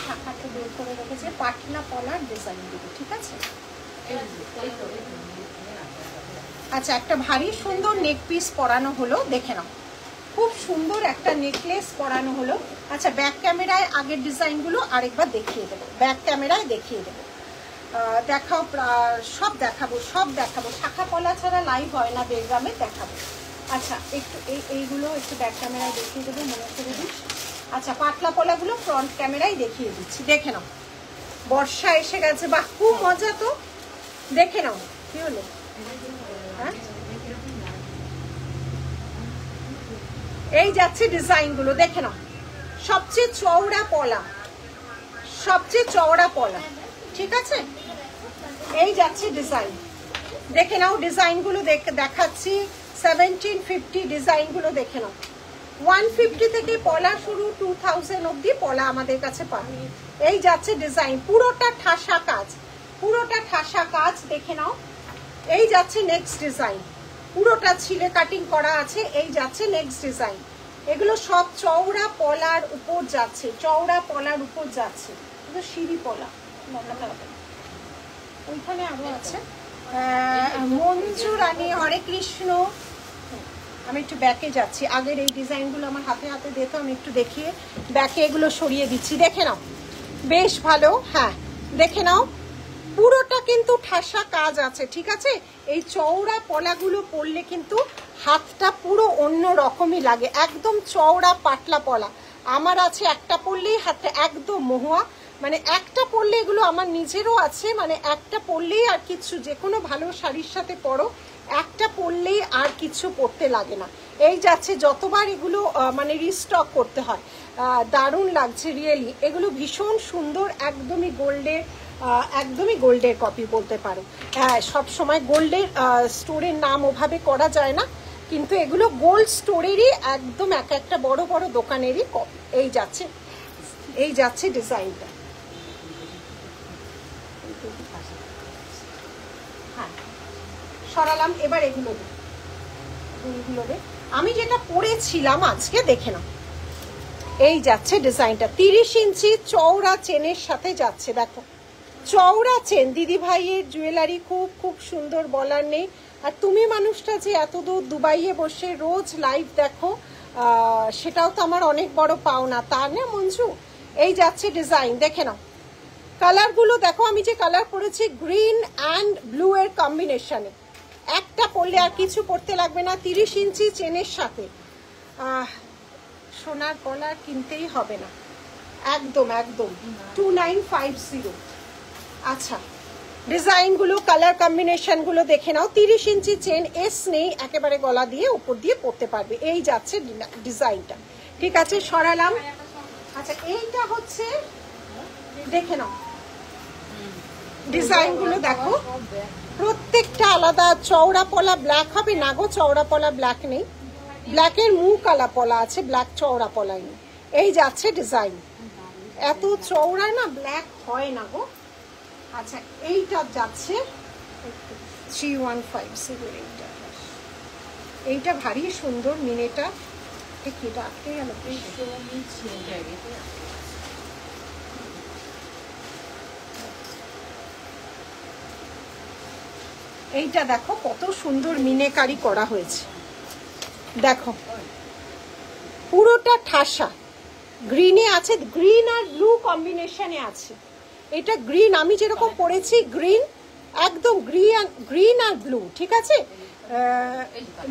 শাখাটা বের করে রেখেছে, পাটলা পলার ডিজাইন দিবি, ঠিক আছে। আচ্ছা, একটা ভারী সুন্দর নেক পিস পরানো হলো, দেখে নাও, খুব সুন্দর একটা নেকলেস পরানো হলো। আচ্ছা, ব্যাক ক্যামেরায় আগের ডিজাইনগুলো আরেকবার দেখিয়ে দেবো, ব্যাক ক্যামেরায় দেখিয়ে দেবো, দেখাও, সব দেখাবো। শাখা পলা ছাড়া লাইভ হয় না বেলগ্রামে, দেখাবো। আচ্ছা, একটু এইগুলো একটু ব্যাক ক্যামেরায় দেখিয়ে দেবো, মনে করে দিস। আচ্ছা, পাতলা পলাগুলো ফ্রন্ট ক্যামেরায় দেখিয়ে দিচ্ছি, দেখে নাও। বর্ষা এসে গেছে, বাহ খুব মজা তো, দেখে নাও। কি হলো, হ্যাঁ, এই যাচ্ছে ডিজাইনগুলো, দেখে নাও। সবচেয়ে চওড়া পলা, ঠিক আছে। এই যাচ্ছে ডিজাইন, দেখে নাও। ডিজাইনগুলো দেখাচ্ছি, 1750 ডিজাইনগুলো দেখে নাও। 150 থেকে পলা শুরু, 2000 অব্দি পলা আমাদের কাছে পাবে। এই যাচ্ছে ডিজাইন, পুরোটা ঠাসা কাজ, দেখে নাও। এই যাচ্ছে নেক্সট ডিজাইন, পুরোটা ছিলে কাটিং করা আছে। এই যাচ্ছে নেক্সট ডিজাইন, এগুলো সব চওড়া পলার উপর যাচ্ছে, চওড়া পলার উপর যাচ্ছে, এগুলো সিঁড়ি পলা। ওইখানে আরো আছে মঞ্জু রানী, হরে কৃষ্ণ। আমি একটু ব্যাকে যাচ্ছি, আগের এই ডিজাইনগুলো আমার হাতে হাতে দিত, আমি একটু দেখিয়ে ব্যাকে এগুলো সরিয়ে দিচ্ছি, দেখে নাও বেশ ভালো। হ্যাঁ দেখে নাও, পুরোটা কিন্তু ঠাসা কাজ আছে, ঠিক আছে। এই চওড়া পলাগুলো পরলে কিন্তু হাতটা পুরো অন্য রকমই লাগে, একদম চওড়া পাতলা পলা। আমার আছে একটা পরলেই হাতটা একদম মহুয়া, মানে একটা পরলে, এগুলো আমার নিজেরও আছে, মানে একটা পরলেই আর কিছু, যে কোনো ভালো শাড়ির সাথে পরো, একটা পরলেই আর কিছু পরতে লাগে না। এই যাচ্ছে, যতবার এগুলো মানে রিস্টক করতে হয়। দারুণ লাগছে রিয়েলি, এগুলো ভীষণ সুন্দর, একদমই গোল্ডের, একদমই গোল্ডের কপি বলতে পারো। হ্যাঁ, সবসময় গোল্ডের স্টোরের নাম ওভাবে করা যায় না, কিন্তু এগুলো গোল্ড স্টোরেরই একদম এক একটা বড় বড় দোকানেরই কপি। এই যাচ্ছে ডিজাইনটা। হ্যাঁ সরালাম, এবার এগুলো আমি যেটা পরেছিলাম আজকে দেখে নাও। এই যাচ্ছে ডিজাইনটা, 30 ইঞ্চি চওড়া চেনের সাথে যাচ্ছে, দেখো চওড়া চেন। দিদি ভাইয়ের জুয়েলারি খুব খুব সুন্দর, বলার নেই। আর তুমি মানুষটা যে এত দূর দুবাইয়ে বসে রোজ লাইভ দেখো, সেটাও তো আমার অনেক বড় পাওনা, তা না মঞ্জু? এই যাচ্ছে ডিজাইন, দেখে নাও কালারগুলো, দেখো আমি যে কালার পরেছি গ্রিন অ্যান্ড ব্লু এর কম্বিনেশনে, একটা পরলে আর কিছু পরতে লাগবে না। 30 ইঞ্চি চেনের সাথে সোনার কলার কিনতেই হবে না, একদম একদম 2950। আচ্ছা ডিজাইনগুলো, কালার কম্বিনেশনগুলো দেখে নাও। 30 ইঞ্চি চেন, এস নেই, একেবারে গলা দিয়ে উপর দিয়ে পরতে পারবে। এই যাচ্ছে ডিজাইনটা, ঠিক আছে সরালাম। আচ্ছা এইটা হচ্ছে, দেখে নাও ডিজাইনগুলো, দেখো প্রত্যেকটা আলাদা। চওড়া পলা ব্ল্যাক হবে না গো, চওড়া পলা ব্ল্যাক নেই, ব্ল্যাকের মুখ আলা পলা আছে, ব্ল্যাক চওড়া পলাই নেই। এই যাচ্ছে ডিজাইন, এত চওড়া না ব্ল্যাক হয় না গো। আচ্ছা এইটা যাচ্ছে 3150, এইটা ভারী সুন্দর মিনেটা, ঠিক এটা আটকে গেল। এইটা দেখো কত সুন্দর মিনেকারি করা হয়েছে, দেখো পুরোটা ঠাসা, গ্রিনে আছে, গ্রিন আর ব্লু কম্বিনেশনে আছে। এটা গ্রিন, আমি যেরকম পরেছি গ্রিন, একদম গ্রিন আর ব্লু, ঠিক আছে।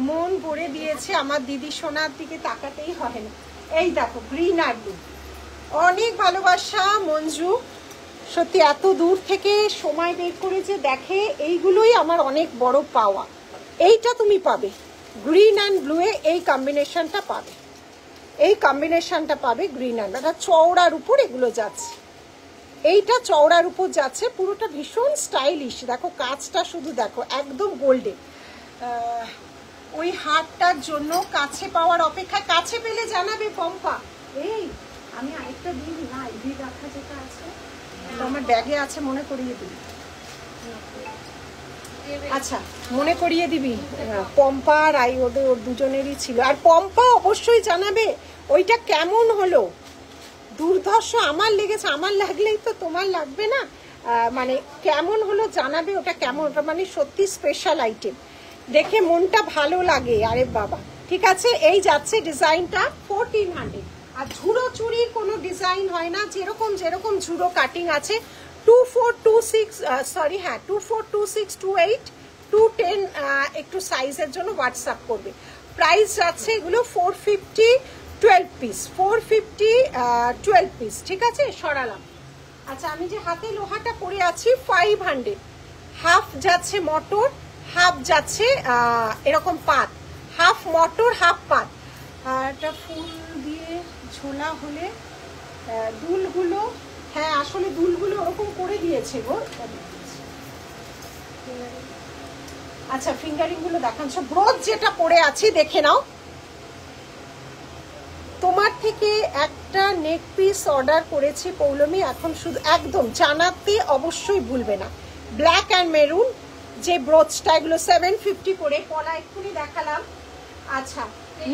মন ভরে দিয়েছে আমার দিদি সোনার দিকে তাকাতেই হয় না। এই দেখো গ্রিন আর ব্লু, অনেক ভালোবাসা মঞ্জু, সত্যি এত দূর থেকে সময় বের করে যে দেখে, এইগুলোই আমার অনেক বড় পাওয়া। এইটা তুমি পাবে গ্রিন অ্যান্ড ব্লু এ, এই কম্বিনেশনটা পাবে, এই কম্বিনেশনটা পাবে গ্রিন অ্যান্ড, এটা চওড়ার উপর এগুলো যাচ্ছে, এইটা চওড়ার উপর যাচ্ছে, পুরোটা ভীষণ স্টাইলিশ। দেখো কাজটা শুধু দেখো, একদম গোল্ডে। ওই হারটার জন্য কাছে পাওয়ার অপেক্ষা, কাছে পেলে জানাবে পম্পা। এই আমি আরেকটা দিই না, এই রাখা যেটা আছে আমার ব্যাগে আছে, মনে করিয়ে দিবি। আচ্ছা মনে করিয়ে দিবি, পম্পা আর ওর দুজনেরই ছিল। আর পম্পা অবশ্যই জানাবে ওইটা কেমন হলো, দুর্ধর্ষ আমার লেগেছে, আমার লাগলেই তো তোমার লাগবে না, মানে কেমন হলো জানাবে, ওটা কেমন, ওটা মানে সত্যি স্পেশাল আইটেম, দেখে মনটা ভালো লাগে। আরে বাবা, ঠিক আছে। এই যাচ্ছে ডিজাইনটা 1400। আর ঝুড়ো চুরির কোনো ডিজাইন হয় না, যেরকম যেরকম ঝুড়ো কাটিং আছে। 2426 সরি হ্যাঁ 242628 210 একটু সাইজের জন্য হোয়াটসঅ্যাপ করবে। প্রাইস যাচ্ছে এগুলো 450 12 পিস, 450 12 পিস, ঠিক আছে সরালাম। আচ্ছা আমি যে হাতে লোহাটা পরে আছি 500, হাফ যাচ্ছে মটর, হাফ যাচ্ছে এরকম পাত, হাফ মটর হাফ পাত। একটা ফুল দিয়ে ঝোলা হলে দুলগুলো, হ্যাঁ আসলে দুলগুলো ওরকম করে দিয়েছে গো। আচ্ছা ফিঙ্গারিং গুলো দেখাচ্ছ, ব্রোচ যেটা পরে আছি দেখে নাও। তোমার থেকে একটা নেক পিস অর্ডার করেছি পৌলমি, এখন শুধু একদম জানাতে অবশ্যই ভুলবে না। ব্ল্যাক অ্যান্ড মেরুন যে ব্রোচটা, এগুলো 750 করে, পলা এক্ষুনি দেখালাম। আচ্ছা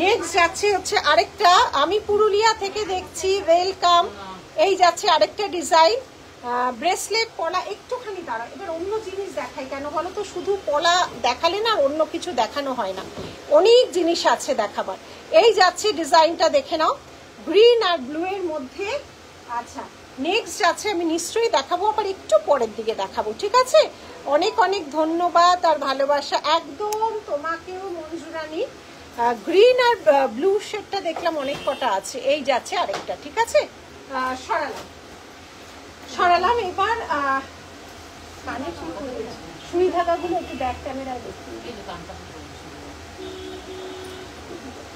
নেক্সট যাচ্ছে হচ্ছে আরেকটা, আমি পুরুলিয়া থেকে দেখছি, ওয়েলকাম। এই যাচ্ছে আরেকটা ডিজাইন, ব্রেসলেট পলা। একটুখানি দাঁড়া, এবার অন্য জিনিস দেখাই কেন বলো তো, শুধু পলা দেখালে না অন্য কিছু দেখানো হয় না, অনেক জিনিস আছে দেখাবার। এই যাচ্ছে ডিজাইনটা দেখে নাও, গ্রিন আর ব্লু এর মধ্যে। আচ্ছা নেক্সট যাচ্ছে, আমি নিশ্চয়ই দেখাবো, আবার একটু পরের দিকে দেখাবো, ঠিক আছে? অনেক অনেক ধন্যবাদ আর ভালোবাসা একদম তোমাকেও মঞ্জুরানি। গ্রিন আর ব্লু শেডটা দেখলাম অনেক কটা আছে। এই যাচ্ছে আরেকটা, ঠিক আছে? সরালাম এবার কানে সুই ধাগাগুলো একটু ব্যাক ক্যামেরায় দেখি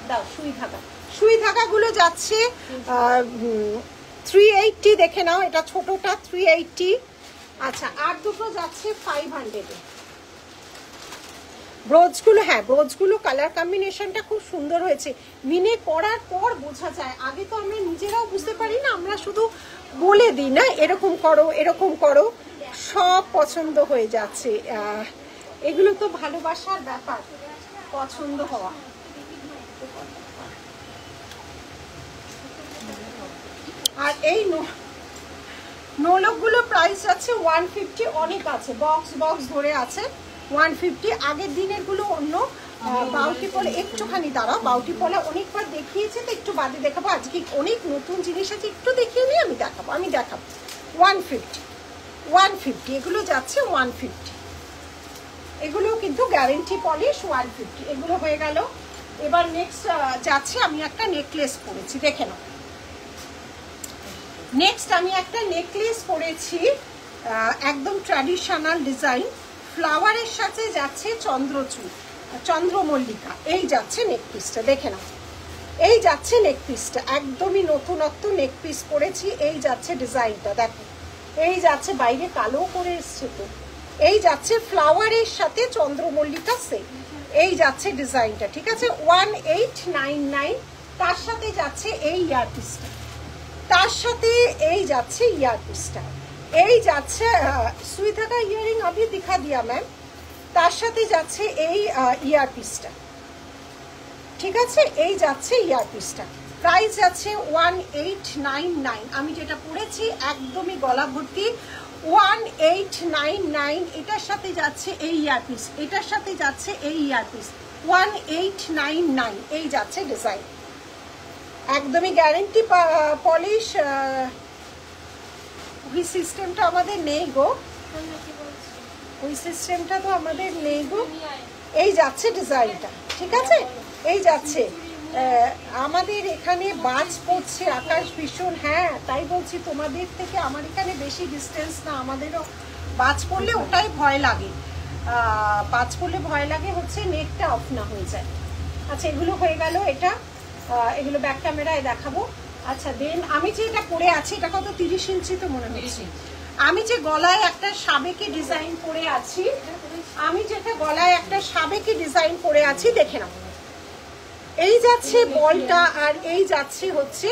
দাও। সুই ধাগাগুলো যাচ্ছে 380, দেখে নাও, এটা ছোটটা 380। আচ্ছা আর দুটো যাচ্ছে 500 এ। ব্রোচগুলো, হ্যাঁ ব্রোচগুলো কালার কম্বিনেশনটা খুব সুন্দর হয়েছে, মিনে পরার পর বোঝা যায়। আগে তো আমরা নিজেরাও বুঝতে পারি না, আমরা শুধু বলে দিই না এরকম করো এরকম করো, সব পছন্দ হয়ে যাচ্ছে। এগুলো তো ভালোবাসার ব্যাপার, পছন্দ হওয়া। আর এই নোলকগুলো প্রাইস আছে 150, অনেক আছে, বক্স বক্স ধরে আছে 150। আগের দিনের গুলো অন্য। বাউটি পলা একটুখানি দাঁড়াও, বাউটি পলা অনেকবার দেখিয়েছে তো একটু বাদে দেখাবো, আজকে অনেক নতুন জিনিস আছে, একটু দেখিয়ে নিয়ে আমি দেখাবো 150 এগুলো যাচ্ছে 150। এগুলো কিন্তু গ্যারেন্টি পলিশ 150। এগুলো হয়ে গেল। এবার নেক্সট যাচ্ছে, আমি একটা নেকলেস পরেছি, দেখে নাও। নেক্সট আমি একটা নেকলেস পরেছি, একদম ট্র্যাডিশনাল ডিজাইন, ফ্লাওয়ারের সাথে যাচ্ছে চন্দ্রমল্লিকা। এই যাচ্ছে নেকপিসটা, দেখে নাও। এই যাচ্ছে নেকপিসটা, একদমই নতুনত্ব নেকপিস পরেছি। এই যাচ্ছে ডিজাইনটা দেখো, এই যাচ্ছে বাইরে কালো করে এসছে তো। এই যাচ্ছে ফ্লাওয়ারের সাথে চন্দ্রমল্লিকা সেট। এই যাচ্ছে ডিজাইনটা, ঠিক আছে? 1899। তার সাথে যাচ্ছে এই ইয়ারপিসটা, তার সাথে এই যাচ্ছে ইয়ারপিসটা, এই যাচ্ছে সুই ধাগা ইয়ারিং अभी दिखा दिया मैम। তার সাথে যাচ্ছে এই ইয়ারপিসটা, ঠিক আছে? এই যাচ্ছে ইয়ারপিসটা, প্রাইস যাচ্ছে 1899। আমি যেটা পরেছি একদমই গলা ভর্তি 1899। এটার সাথে যাচ্ছে এই ইয়ারপিস, এটার সাথে যাচ্ছে এই ইয়ারপিস 1899। এই যাচ্ছে ডিজাইন, একদমই গ্যারেন্টি পলিশ। ওই সিস্টেমটা আমাদের নেই গো, ওই সিস্টেমটা তো আমাদের নেই গো। এই যাচ্ছে ডিজাইনটা, ঠিক আছে? এই যাচ্ছে, আমাদের এখানে বাজ পড়ছে, আকাশ ভীষণ, হ্যাঁ তাই বলছি, তোমাদের থেকে আমার এখানে বেশি ডিস্টেন্স না, আমাদেরও বাজ পড়লে ওটাই ভয় লাগে। বাজ পড়লে ভয় লাগে হচ্ছে নেটটা অফ না হয়ে যায়। আচ্ছা এগুলো হয়ে গেল, এটা এগুলো ব্যাক ক্যামেরায় দেখাবো। আচ্ছা দেন আমি যে এটা পরে আছি, এটা কত 30 ইঞ্চি তো মনে হচ্ছে। আমি যে গলায় একটা সাবেকি ডিজাইন করে আছি, দেখে নাও। এই যাচ্ছে বলটা, আর এই যাচ্ছে হচ্ছে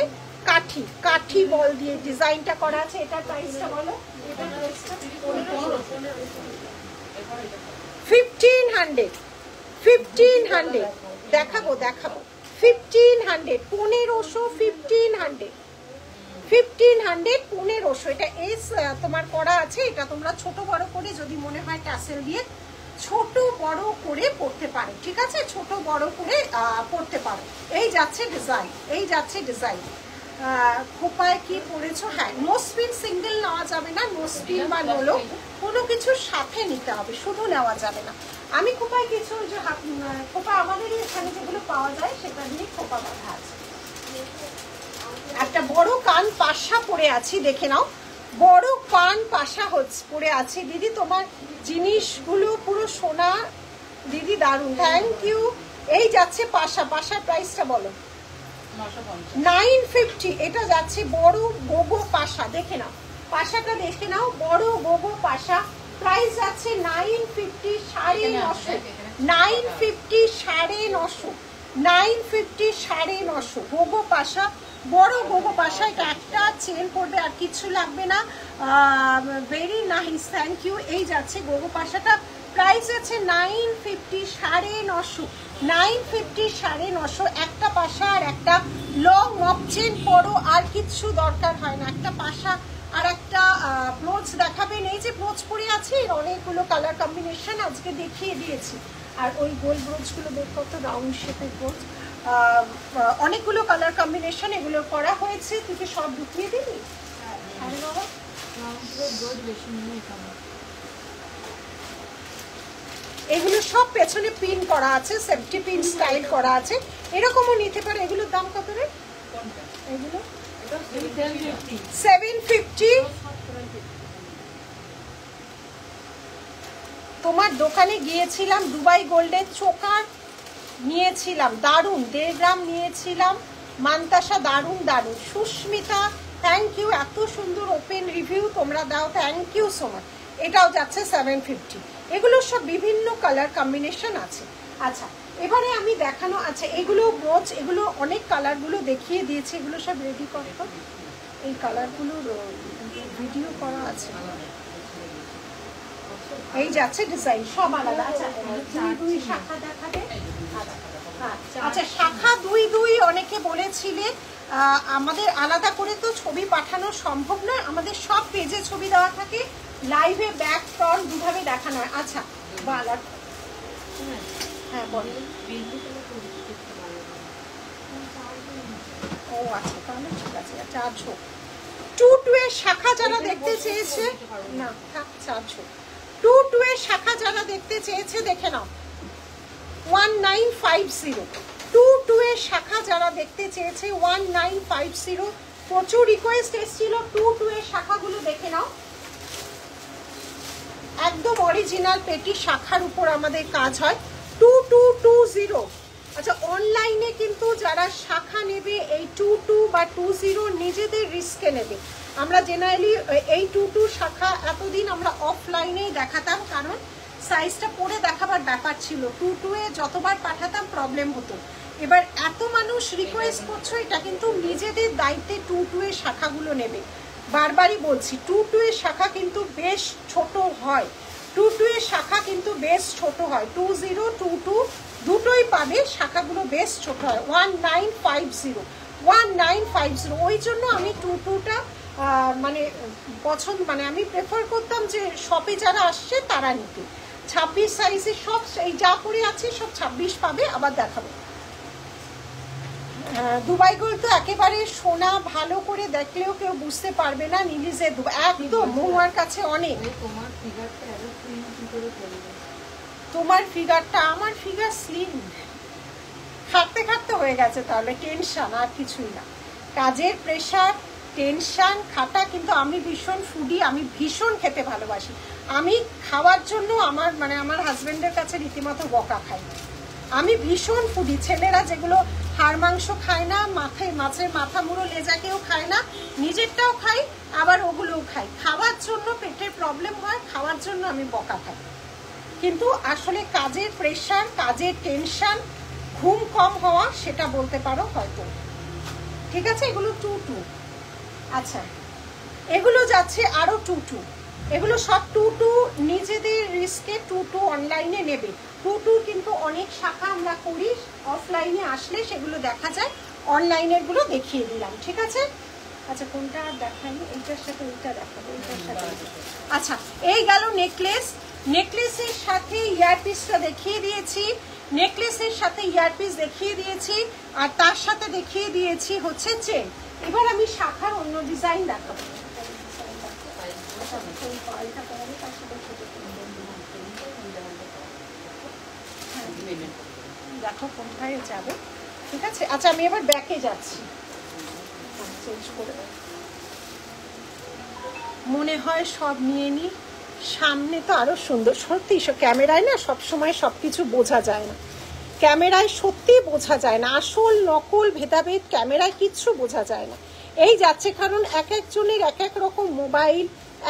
কাঠি বল দিয়ে ডিজাইনটা করা আছে। এটার প্রাইসটা বলো, এটার প্রাইসটা 1500 দেখাবো 1500 1500 এটা এস তোমার করা আছে। এটা তোমরা ছোট বড় করে যদি মনে হয় ট্যাসেল দিয়ে ছোট বড় করে পড়তে পারো, ঠিক আছে? ছোট বড় করে পড়তে পারো। এই যাচ্ছে ডিজাইন, খোপায় কি পড়েছো? হ্যাঁ, নো স্পিন সিঙ্গেল নেওয়া যাবে না, নো স্পিন বা নোলো কোনো কিছুর সাথে নিতে হবে, শুধু নেওয়া যাবে না। আমি খোপায় কিছু যে খোপা আমাদেরই এখানে যেগুলো পাওয়া যায় সেটা দিয়ে খোপা বাঁধা আছে। একটা বড় কান পাশা পরে আছি, দেখে নাও, বড় কান পাশা পরে আছে। দিদি তোমার জিনিসগুলো পুরো সোনা দিদি, দারুণ, থ্যাংক ইউ। এই যাচ্ছে পাশার প্রাইসটা বলো। 950। এটা যাচ্ছে বড় গোগো পাশা, দেখে নাও, পাশাটা দেখে নাও, বড় গোগো পাশা, প্রাইস যাচ্ছে 950, 950 গোগো পাশা, বড় গোগো পাশা। এটা একটা চেন পড়বে আর কিছু লাগবে না। Very nice, thank you. এই যাচ্ছে গোগো পাশাটা, প্রাইস আছে 950, 950, 950, 950। একটা পাশা আর একটা লং মপ চেন পরো, আর কিচ্ছু দরকার হয় না। একটা পাশা আর একটা ব্লোজ দেখাবেন। এই যে ব্লোজ পরে আছে, এর অনেকগুলো কালার কম্বিনেশন আজকে দেখিয়ে দিয়েছি। আর ওই গোল ব্লোজগুলো বের করতে, রাউন্ড শেপের ব্লোজ, অনেকগুলো কালার কম্বিনেশন এগুলো করা হয়েছে। তুই কি সব ঢুকিয়ে দিবি? আরে বাবা, এগুলো সব পেছনে পিন করা আছে, সেফটি পিন স্টাইল করা আছে, এরকমও নিতে পারে। এগুলোর দাম কত রে? এগুলো 750। তোমার দোকানে গিয়েছিলাম, দুবাই গোল্ডের চোকার নিয়েছিলাম, দারুণ। 1.5 গ্রাম নিয়েছিলাম, মান্তাসা দারুণ দারুণ। সুস্মিতা থ্যাংক ইউ, এত সুন্দর ওপেন রিভিউ তোমরা দাও, থ্যাংক ইউ সো মাচ। এটাও যাচ্ছে 750। এগুলো সব বিভিন্ন কালার কম্বিনেশন আছে। আচ্ছা, এবারে আমি দেখানো, আচ্ছা এগুলো ব্রোচ, এগুলো অনেক কালারগুলো দেখিয়ে দিয়েছি, এগুলো সব রেডি করো। এই কালারগুলোর ভিডিও করা আছে, এই যাচ্ছে ডিজাইন সব আলাদা। দুই শাখা দেখাবে। আচ্ছা, শাখা 2 অনেকে বলেছিলে, আমাদের আলাদা করে তো ছবি পাঠানো সম্ভব নয়, আমাদের সব পেজে ছবি দেওয়া থাকে, লাইভে ব্যাক ফ্রন্ট দুভাবে দেখানো হয়। আচ্ছা বালার, হ্যাঁ বল। ও আচ্ছা, তাহলে ঠিক আছে, 400। 2 এর শাখা যারা দেখতে চেয়েছে, না থাক 400। 2 এর শাখা যারা দেখতে চেয়েছে দেখে নাও, 1950। 2 এর শাখা যারা দেখতে চেয়েছে 1950। প্রচুর রিকোয়েস্ট এসেছিল 2 এর শাখাগুলো দেখে নাও। একদম অরিজিনাল পেটি শাখার উপর আমাদের কাজ হয়। 2220। আচ্ছা, অনলাইনে কিন্তু যারা শাখা নেবে এই 22 বা 20 নিজেদের রিস্কে নেবে। আমরা জেনারেলি এই 22 শাখা এতদিন আমরা অফলাইনেই দেখাতাম, কারণ সাইজটা পরে দেখাবার ব্যাপার ছিল। 22 যতবার পাঠাতাম প্রবলেম হতো। এবার এত মানুষ রিকোয়েস্ট করছো, এটা কিন্তু নিজেদের দায়িত্বে 22 এর শাখাগুলো নেবে। বারবারই বলছি, 22 এর শাখা কিন্তু বেশ ছোট হয়। 22 এর শাখা কিন্তু বেশ ছোট হয়। 20, 22 দুটোই পাবে, শাখাগুলো বেশ ছোট হয়। 1950, 1950। ওই জন্য আমি 22টা মানে পছন্দ, মানে আমি প্রেফার করতাম যে শপে যারা আসছে তারা নিতে। 26 সাইজে সব, এই যা পরে আছে সব 26 পাবে। আবার দেখাবো, দুবাই গোল্ড তো একেবারে সোনা, ভালো করে দেখলেও কেউ বুঝতে পারবে না। নিলিজের একদম মহুয়ার কাছে অনেক। তোমার ফিগারটা, আমার ফিগার স্লিম, খাটতে খাটতে হয়ে গেছে, তাহলে টেনশন আর কিছুই না। কাজের প্রেশার, টেনশন, খাটা। কিন্তু আমি ভীষণ ফুডি, আমি ভীষণ খেতে ভালোবাসি। আমি খাওয়ার জন্য আমার হাজবেন্ডের কাছে রীতিমতো বকা খাই। আমি ভীষণ ফুডি। ছেলেরা যেগুলো হাড় মাংস খায় না, মাছের মাথা মুড়ো লেজা কেউ খায় না, নিজেরটাও খাই, আবার ওগুলোও খাই। খাওয়ার জন্য পেটের প্রবলেম হয়, খাওয়ার জন্য আমি বকা খাই। কিন্তু আসলে কাজের প্রেশার, কাজের টেনশন, ঘুম কম হওয়া, সেটা বলতে পারো হয়তো। ঠিক আছে, এগুলো 22। আচ্ছা, এগুলো যাচ্ছে আরো 22। এগুলো সব 22 নিজেদের রিস্কে 22 অনলাইনে নেবে। 22 কিন্তু অনেক শাখা আমরা করি, অফলাইনে আসলে সেগুলো দেখা যায়। অনলাইনের গুলো দেখিয়ে দিলাম, ঠিক আছে। আচ্ছা, কোনটা আর দেখাইনি, এইটার সাথে এইটা দেখাবো, এইটার সাথে। আচ্ছা, এই গেল নেকলেস। নেকলেসের সাথে ইয়ারপিসটা দেখিয়ে দিয়েছি, নেকলেসের সাথে ইয়ারপিস দেখিয়ে দিয়েছি, আর তার সাথে দেখিয়ে দিয়েছি হচ্ছে চেন। এবার আমি শাখার অন্য ডিজাইন দেখাবো। দেখো কোনটায় যাবে, ঠিক আছে। আচ্ছা, আমি এবার ব্যাকে যাচ্ছি, চেঞ্জ করে। মনে হয় সব নিয়ে নি, সামনে তো আরো সুন্দর। সত্যি ক্যামেরায় না সবসময় সবকিছু বোঝা যায় না, ক্যামেরায় সত্যি বোঝা যায় না, আসল নকল ভেদাভেদ ক্যামেরায় কিচ্ছু বোঝা যায় না। এই যাচ্ছে, কারণ এক একজনের এক এক রকম মোবাইল,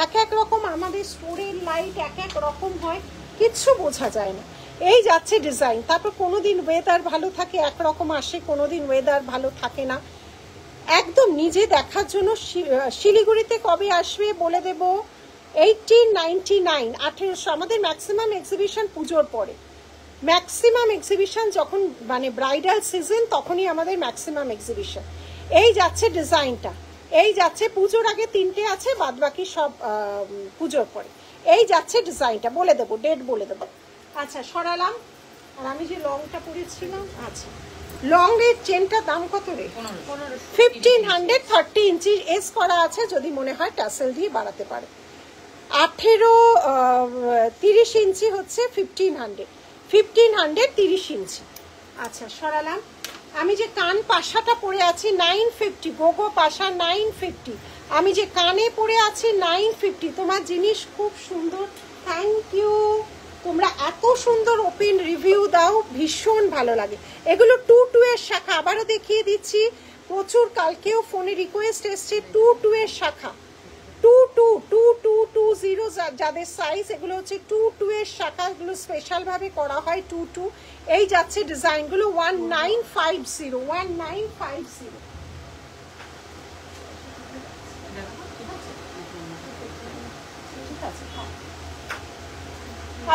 এক এক রকম আমাদের স্টোরের লাইট এক এক রকম হয়, কিচ্ছু বোঝা যায় না। এই যাচ্ছে ডিজাইন। তারপর কোনোদিন ওয়েদার ভালো থাকে একরকম আসে, কোনোদিন ওয়েদার ভালো থাকে না। একদম নিজে দেখার জন্য শিলিগুড়িতে কবে আসবে বলে দেব, 1899, 1800। আমাদের ম্যাক্সিমাম এক্সিবিশন পুজোর পরে, ম্যাক্সিমাম এক্সিবিশন যখন মানে ব্রাইডাল সিজন তখনই আমাদের ম্যাক্সিমাম এক্সিবিশন। এই যাচ্ছে ডিজাইনটা, এই যাচ্ছে পুজোর আগে 3টে আছে, বাদ বাকি সব পুজোর পরে। এই যাচ্ছে ডিজাইনটা, বলে দেবো, ডেট বলে দেবো। আচ্ছা সরালাম। আর আমি যে লংটা পরেছিলাম, আচ্ছা লং এর চেনটার দাম কত রে? 1500, 30 ইঞ্চি এস করা আছে, যদি মনে হয় টাসেল দিয়ে বাড়াতে পারে। 30 ইঞ্চি হচ্ছে 1500, 30 ইঞ্চি। আচ্ছা সরালাম। আমি যে কান পাশাটা পরে আছি 950, গোগো পাশা 950। আমি যে কানে পরে আছি 950। তোমার জিনিস খুব সুন্দর, থ্যাংক ইউ। তোমরা এত সুন্দর ওপেন রিভিউ দাও, ভীষণ ভালো লাগে। এগুলো 2 এর শাখা, আবারও দেখিয়ে দিচ্ছি। প্রচুর কালকেও ফোনে রিকোয়েস্ট এসছে 2 এর শাখা, 2220 যাদের সাইজ, এগুলো হচ্ছে 2 এর শাখা, এগুলো স্পেশাল ভাবে করা হয় 2। এই যাচ্ছে ডিজাইনগুলো 1950, 1950।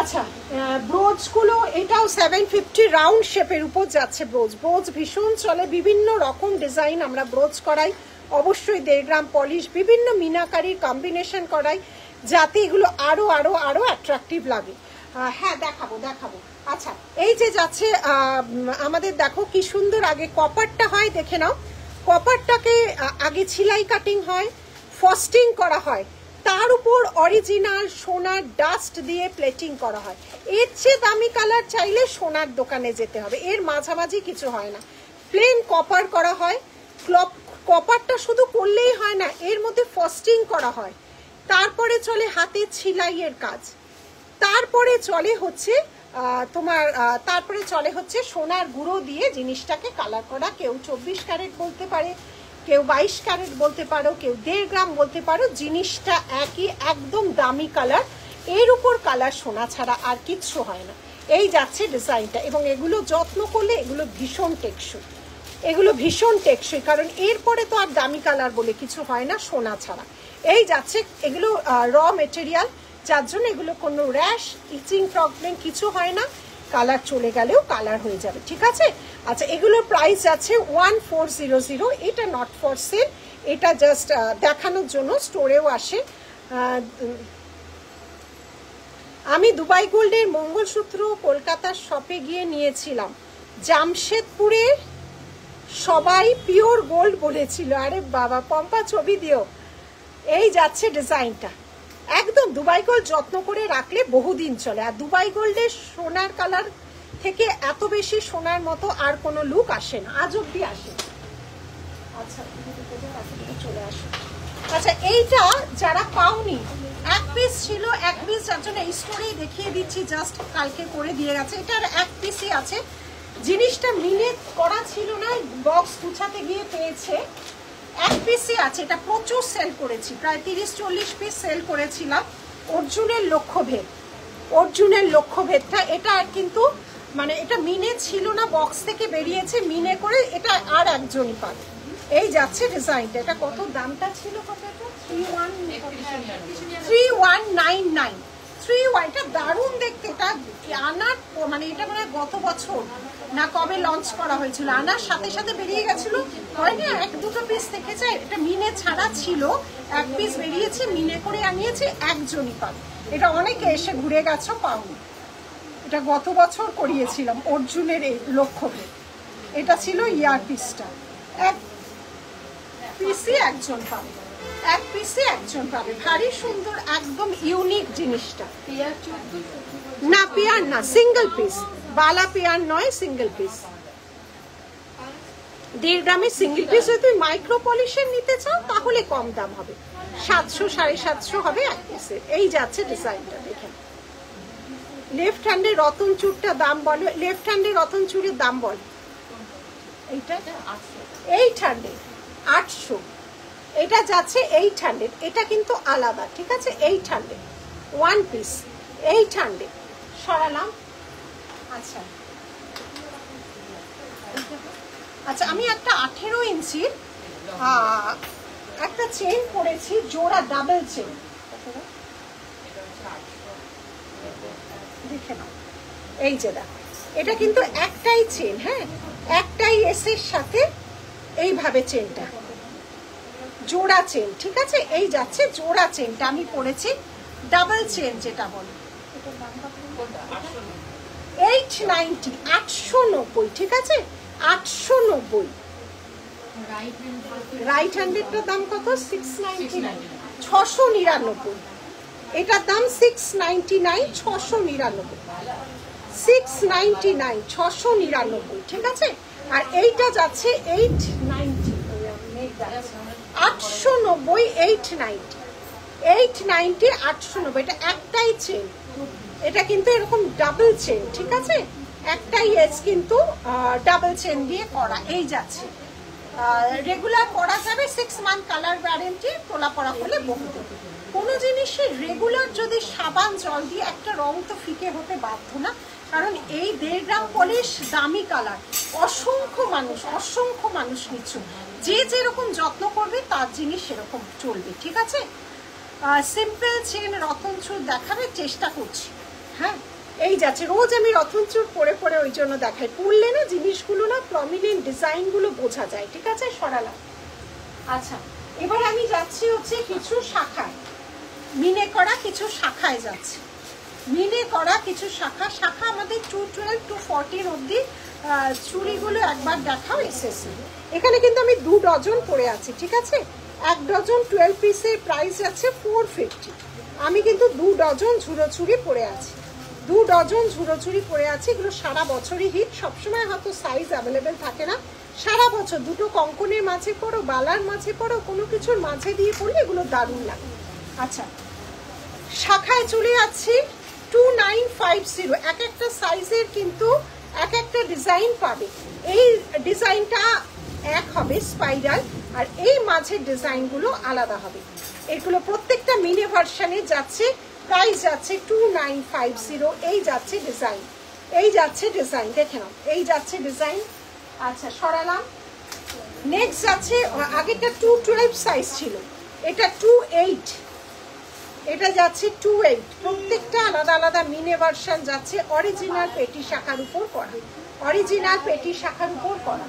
আচ্ছা ব্রোজগুলো, এটাও 750 রাউন্ড শেপের উপর যাচ্ছে ব্রোজ। ব্রোজ ভীষণ চলে, বিভিন্ন রকম ডিজাইন আমরা ব্রোজ করাই, অবশ্যই 1.5 গ্রাম পলিশ, বিভিন্ন মিনাকারির কম্বিনেশন করাই, যাতে এগুলো আরো আরো আরো অ্যাট্রাকটিভ লাগে। হ্যাঁ দেখাবো। আচ্ছা এই যে যাচ্ছে আমাদের, দেখো কি সুন্দর আগে কপারটা হয়, দেখে নাও। কপারটাকে আগে ছিলাই কাটিং হয়, ফস্টিং করা হয়, তার উপর অরিজিনাল সোনার ডাস্ট দিয়ে প্লেটিং করা হয়। এর চেয়ে দামি কালার চাইলে সোনার দোকানে যেতে হবে, এর মাঝামাঝি কিছু হয় না। প্লেন কপার করা হয়। কপারটা শুধু করলেই হয় না, এর মধ্যে ফস্টিং করা হয়, তারপরে চলে হাতে ছিলাইয়ের কাজ, তারপরে চলে হচ্ছে সোনার গুঁড়ো দিয়ে জিনিসটাকে কালার করা। কেউ 24 ক্যারেট বলতে পারে, কেউ 22 ক্যারেট বলতে পারো, কেউ 1.5 গ্রাম বলতে পারো, জিনিসটা একই, একদম দামি কালার। এর উপর কালার সোনা ছাড়া আর কিচ্ছু হয় না। এই যাচ্ছে ডিজাইনটা, এবং এগুলো যত্ন করলে এগুলো ভীষণ টেকসই, কারণ এরপরে তো আর দামি কালার বলে কিছু হয় না সোনা ছাড়া। এই যাচ্ছে, এগুলো র মেটেরিয়াল, যার জন্য এগুলো কোনো র্যাশ, ইচিং প্রবলেম কিছু হয় না, কালার চলে গেলেও কালার হয়ে যাবে, ঠিক আছে। আচ্ছা এগুলোর প্রাইস আছে 1400। এটা নট ফর সেল, এটা জাস্ট দেখানোর জন্য, স্টোরেও আসে। আমি দুবাই গোল্ডের মঙ্গলসূত্র কলকাতার শপে গিয়ে নিয়েছিলাম, জামশেদপুরে সবাই পিওর গোল্ড বলেছিল। আরে বাবা, পম্পা ছবি দিও। এই যাচ্ছে ডিজাইনটা, একদম দুবাই গোল্ড যত্ন করে রাখলে বহুদিন চলে। আর দুবাই গোল্ডের সোনার কালার থেকে এত বেশি সোনার মতো আর কোনো লুক আসে না, আজ অব্দি আসে। আচ্ছা চলে আসো। আচ্ছা এইটা যারা পাওনি, 1 পিস ছিল, 1 পিস, যার জন্য এই স্টোরেই দেখিয়ে দিচ্ছি, জাস্ট কালকে করে দিয়ে গেছে। এটার 1 পিসই আছে, জিনিসটা মিলে করা ছিল না, বক্স গুছাতে গিয়ে পেয়েছে। 1 পিসই আছে, এটা প্রচুর সেল করেছি, প্রায় 30-40 পিস সেল করেছিলাম। অর্জুনের লক্ষ্যভেদটা এটা কিন্তু মানে এটা মিনে ছিল না, বক্স থেকে বেরিয়েছে মিনে করে, এটা আর একজনই পাবে। এই যাচ্ছে ডিজাইনটা, এটা কত দামটা ছিল, কত? 3199। এটা দারুণ দেখতে, এটা আনার মানে এটা মানে গত বছর না কবে লঞ্চ করা হয়েছিল, আনার সাথে সাথে বেরিয়ে গেছিল, হয় না 1-2 পিস থেকে যায়। এটা মিনে ছাড়া ছিল, 1 পিস বেরিয়েছে, মিনে করে আনিয়েছে, একজনই পাবে। এটা অনেকে এসে ঘুরে গেছো পাওনি, এটা গত বছর করিয়েছিলাম অর্জুনের এই লক্ষ্যভেদ। এটা ছিল ইয়ার পিসটা, 1 পিসই একজন পাবে, 1 পিসে একজন পাবে। ভারী সুন্দর, একদম ইউনিক জিনিসটা। না পেয়ার না, সিঙ্গেল পিস, বালা পেয়ার নয়, সিঙ্গেল পিস। 1.5 গ্রামের সিঙ্গেল পিস। যদি তুমি মাইক্রো পলিশের নিতে চাও তাহলে কম দাম হবে, 700-750 হবে 1 পিসের। এই যাচ্ছে ডিজাইনটা, দেখেন। লেফট হ্যান্ডের রতন চুরটা দাম বলো, লেফট হ্যান্ডের রতন চুরের দাম বলো। এইটা 800, 800। এটা যাচ্ছে 800, এটা কিন্তু আলাদা, ঠিক আছে। 800 1 পিস, 800 সরালাম। আচ্ছা আমি একটা 18 ইঞ্চির একটা চেন পরেছি, জোড়া ডাবল চেন, এই যে দেখো, এটা কিন্তু একটাই চেন, হ্যাঁ একটাই এসের সাথে এইভাবে চেনটা জোড়া চেন, ঠিক আছে। এই যাচ্ছে জোড়া চেনটা, আমি পড়েছি ডাবল চেন যেটা বলে, 890, 890, ঠিক আছে 890। রাইট হ্যান্ডেডটার দাম কত? 699, 699। এটার দাম 699, 699, 699, 699, ঠিক আছে। আর এইটা যাচ্ছে 890, 890, 890, 890, 890। এটা একটাই চেন, এটা কিন্তু এরকম ডাবল চেন, ঠিক আছে। একটাই এজ কিন্তু ডাবল চেন দিয়ে করা। এই যাচ্ছে রেগুলার পরা যাবে, 6 মান্থ কালার গ্যারেন্টি, তোলা পরা হলে বহুত। কোনো জিনিসের রেগুলার যদি সাবান জল দিয়ে, একটা রং তো ফিকে হতে বাধ্য না, কারণ এই 1.5 গ্রাম পলিশ দামি কালার, অসংখ্য মানুষ নিচ্ছ, যে যেরকম যত্ন করবে তার জিনিস সেরকম চলবে, ঠিক আছে। সিম্পল চেন রতন চুর দেখাবে চেষ্টা করছি, হ্যাঁ এই যাচ্ছে। রোজ আমি রতন চুর পরে পরে ওই জন্য দেখাই, পরলে না জিনিসগুলো না প্রমিনেন্ট ডিজাইনগুলো বোঝা যায়, ঠিক আছে। সরালাম। আচ্ছা এবার আমি যাচ্ছি হচ্ছে কিছু শাখায়, মিনে করা কিছু শাখায় যাচ্ছে, মিনে করা কিছু শাখা। শাখা আমাদের 212, 214 অব্দি চুড়িগুলো একবার দেখাও এসেছে। এখানে কিন্তু আমি 2 ডজন পরে আছি, ঠিক আছে। 1 ডজন 12 পিসের প্রাইস আছে 450। আমি কিন্তু 2 ডজন ঝুড়ো চুড়ি পরে আছি, 2 ডজন ঝুড়ো চুড়ি পরে আছি। এগুলো সারা বছরই হিট, সবসময় হয়তো সাইজ অ্যাভেলেবেল থাকে না, সারা বছর দুটো কঙ্কনের মাঝে পড়ো, বালার মাঝে পড়ো, কোনো কিছুর মাঝে দিয়ে পড়লে এগুলো দারুণ লাগে। আচ্ছা শাখায় চলে যাচ্ছি 2950। এক একটা সাইজের কিন্তু এক একটা ডিজাইন পাবে। এই ডিজাইনটা এক হবে স্পাইরাল, আর এই মাঝের ডিজাইনগুলো আলাদা হবে। এগুলো প্রত্যেকটা মিনি ভার্সনে যাচ্ছে, প্রাইস যাচ্ছে 2950। এই যাচ্ছে ডিজাইন, এই যাচ্ছে ডিজাইন, দেখে নাও এই যাচ্ছে ডিজাইন। আচ্ছা সরালাম। নেক্সট যাচ্ছে, আগেটা 212 সাইজ ছিল, এটা 28, এটা যাচ্ছে 28। প্রত্যেকটা আলাদা আলাদা মিনি ভার্সন যাচ্ছে, অরিজিনাল পেটি শাখার উপর করা, অরিজিনাল পেটি শাখার উপর করা।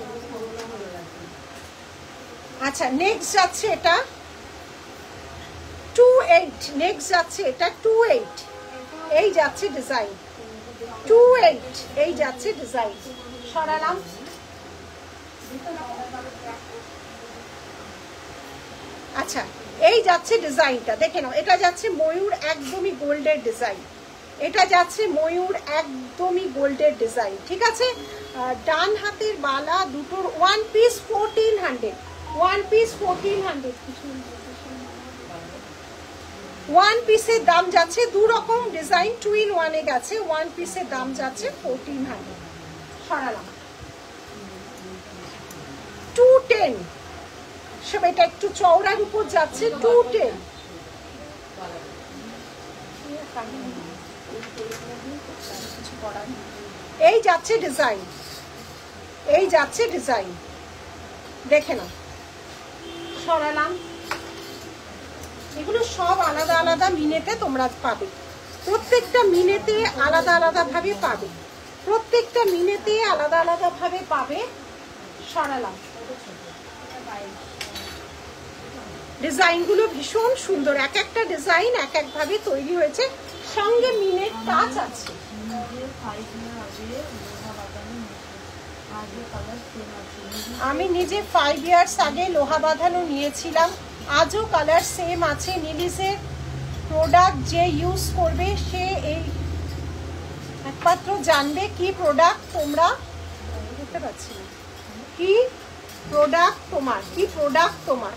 আচ্ছা নেক্সট যাচ্ছে এটা 28, নেক্সট যাচ্ছে এটা 28। এই যাচ্ছে ডিজাইন 28, এই যাচ্ছে ডিজাইন। সরালাম। আচ্ছা এই যাচ্ছে ডিজাইনটা, দেখে নাও। এটা যাচ্ছে ময়ূর একদমই গোল্ডের ডিজাইন, এটা যাচ্ছে ময়ূর একদমই গোল্ডের ডিজাইন, ঠিক আছে। ডান হাতের বালা দুটোর 1 পিস 1400, 1 পিস 1400। 1 পিসের দাম যাচ্ছে, 2 রকম ডিজাইন 2 in 1 এ গেছে। 1 পিসের দাম যাচ্ছে 1400। সরালাম। 210, সব এটা একটু চওড়ার উপর যাচ্ছে 210। এই যাচ্ছে ডিজাইন, এই যাচ্ছে ডিজাইন, দেখে নাও। সরালাম। এগুলো সব আলাদা আলাদা মিনেতে তোমরা পাবে, প্রত্যেকটা মিনেতে আলাদা আলাদা ভাবে পাবে, প্রত্যেকটা মিনেতে আলাদা আলাদা ভাবে পাবে। সরালাম। ডিজাইনগুলো ভীষণ সুন্দর, এক একটা ডিজাইন এক এক ভাবে তৈরি হয়েছে, সঙ্গে মিনের কাজ আছে। আমি নিজে 5 ইয়ার্স আগে লোহা বাঁধানো নিয়েছিলাম, আজও কালার সেম আছে। নিলিসের প্রোডাক্ট যে ইউজ করবে সে এই একমাত্র জানবে কি প্রোডাক্ট তোমরা, বুঝতে পারছি না কি প্রোডাক্ট তোমার, কি প্রোডাক্ট তোমার।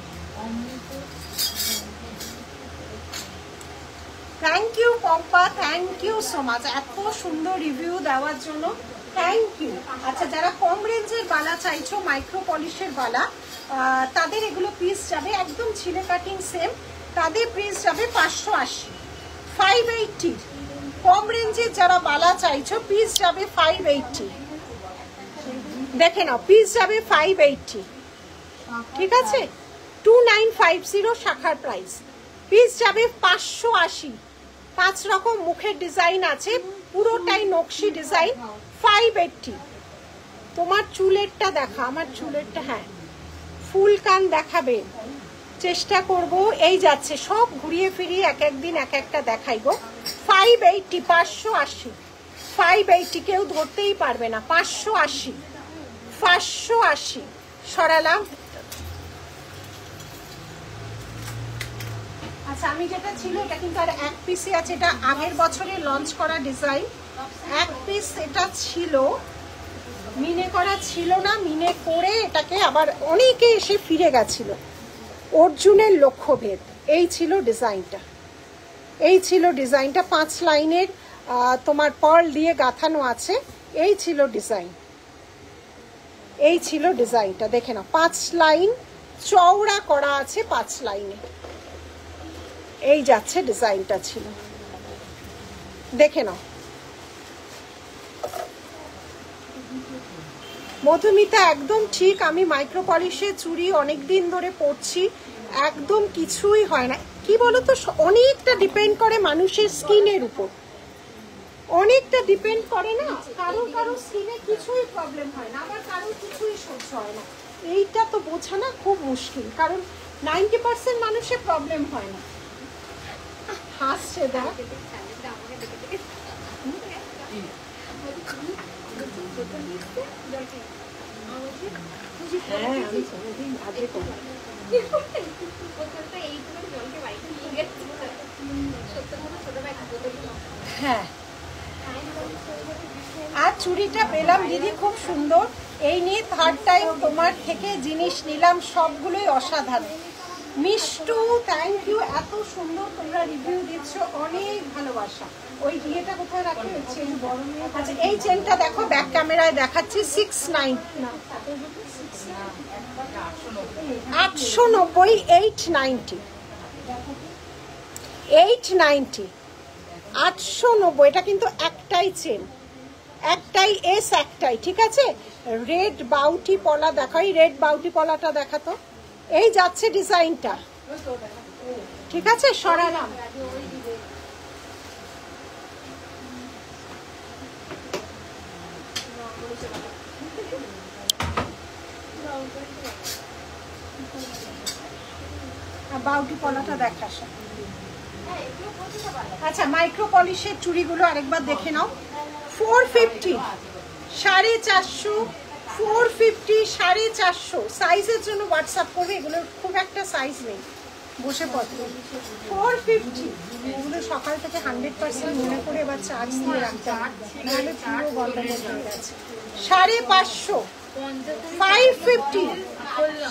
Thank you Pompa, thank you so much এত সুন্দর রিভিউ দেওয়ার জন্য, থ্যাংক ইউ। আচ্ছা যারা কম রেঞ্জের বালা চাইছো, মাইক্রো পলিশের বালা, তাদের এগুলো পিস যাবে একদম ছিলে কাটিং সেম, তাদের পিস যাবে 580, 580। কম রেঞ্জের যারা বালা চাইছো পিস যাবে 580, দেখে নাও পিস যাবে 580, ঠিক আছে। 2950 শাখার প্রাইস, পিস যাবে 580, 5 রকম মুখের ডিজাইন আছে, পুরোটাই নকশি ডিজাইন। 580। তোমার চুলেরটা দেখা, আমার চুলেরটা, হ্যাঁ ফুল কান দেখাবে, চেষ্টা করব। এই যাচ্ছে সব ঘুরিয়ে ফিরিয়ে এক একদিন এক একটা দেখাই গো। 580, 580, 580 কেউ ধরতেই পারবে না। 580, 580 সরালাম। আচ্ছা, আমি যেটা ছিল এটা কিন্তু আর এক পিসই আছে, এটা আগের বছরে লঞ্চ করা ডিজাইন। এক পিস এটা ছিল, মিনে করা ছিল না, মিনে করে এটাকে আবার অনেকে এসে ফিরে গেছিল। অর্জুনের লক্ষ্যভেদ, এই ছিল ডিজাইনটা, এই ছিল ডিজাইনটা। 5 লাইনের তোমার পার্ল দিয়ে গাঁথানো আছে। এই ছিল ডিজাইন, এই ছিল ডিজাইনটা, দেখে নাও। 5 লাইন চওড়া করা আছে, 5 লাইনে এই যাচ্ছে ডিজাইনটা ছিল, দেখে নাও। মধুমিতা একদম ঠিক, আমি মাইক্রো পলিশে চুড়ি অনেকদিন ধরে পরছি, একদম কিছুই হয় না। কি বলতো, অনেকটা ডিপেন্ড করে মানুষের স্কিনের উপর, অনেকটা ডিপেন্ড করে না। কারো স্কিনে কিছুই প্রবলেম হয় না, আবার কারো কিছুই সহ্য হয় না। এইটা তো বোঝানো খুব মুশকিল, কারণ 90% মানুষের প্রবলেম হয় না। হাসছে দেখ, হ্যাঁ। আর চুড়িটা পেলাম দিদি খুব সুন্দর, এই নিয়ে 3rd টাইম তোমার থেকে জিনিস নিলাম, সবগুলোই অসাধারণ। মিষ্টু থ্যাংক ইউ, এত সুন্দর তোমরা রিভিউ দিচ্ছ, অনেক ভালোবাসা। ওই ইয়েটা কোথায় রাখি, চেন বড় মেয়ে। আচ্ছা, এই চেনটা দেখো, ব্যাক ক্যামেরায় দেখাচ্ছি, 690, 890, 890, 890, 890। এটা কিন্তু একটাই চেন, একটাই এস, একটাই, ঠিক আছে। রেড বাউটি পলা দেখাই, রেড বাউটি পলাটা দেখাতো। এই যাচ্ছে ডিজাইনটা, ঠিক আছে, সরালাম। বাউটি পলাটা দেখা। আচ্ছা, মাইক্রো পলিশের চুড়িগুলো আরেকবার দেখে নাও। 450, 450, 450, 450। সাইজের জন্য হোয়াটসঅ্যাপ করবে, এগুলোর খুব একটা সাইজ নেই, বসে পড়বে। 450, এগুলো সকাল থেকে 100% মনে করে এবার চার্জ দিয়ে রাখতে হবে, নাহলে পুরো গন্ডগোল হয়ে গেছে। 550, 550,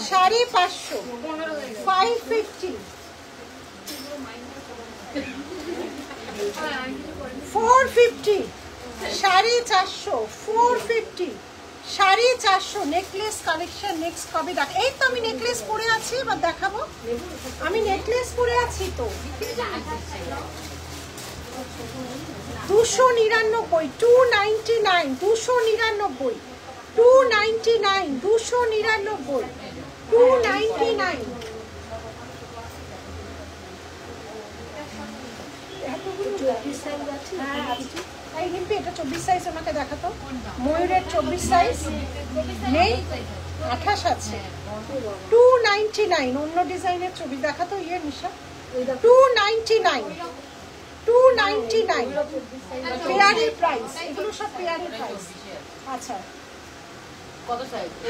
550, 550, 450, 450, 450, 450। নেকলেস কালেকশন নেক্সট কবে দেখ? এই তো আমি নেকলেস পরে আছি, এবার দেখাবো। আমি নেকলেস পরে আছি তো। 299, 299, 299, 299, 299, 299। এই রিম্পি, এটা 24 সাইজ আমাকে দেখাতো। ময়ূরের 24 সাইজ নেই, 28 আছে। 299, অন্য ডিজাইনের ছবি দেখাতো। ইয়ে নিশা, 299, 299 পেয়ারের প্রাইস, এগুলো সব পেয়ারের প্রাইস। আচ্ছা,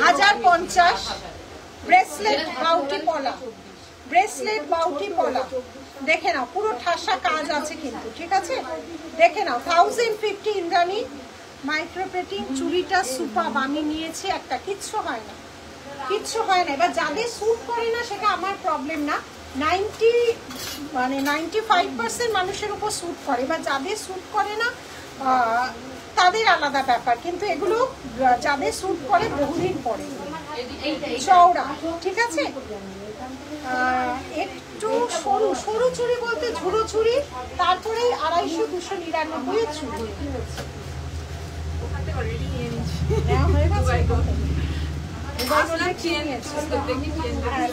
1050। ব্রেসলেট বাউটি পলা, ব্রেসলেট বাউটি পলা, দেখে নাও, পুরো ঠাসা কাজ আছে কিন্তু, ঠিক আছে, দেখে নাও। 1050 ইন্দ্রাণী। মাইক্রোপ্লেটিং চুড়িটা সুপার, আমি নিয়েছি একটা, কিচ্ছু হয় না, কিচ্ছু হয় না। এবার যাদের স্যুট করে না সেটা আমার প্রবলেম না, 95% মানুষের উপর স্যুট করে। এবার যাদের স্যুট করে না তাদের আলাদা ব্যাপার, কিন্তু এগুলো যাদের স্যুট করে বহুদিন পরে, চওড়া, ঠিক আছে। একটু সরু সরু চুড়ি বলতে ঝুড়ো চুড়ি, তারপরে 250, 299 চুড়ি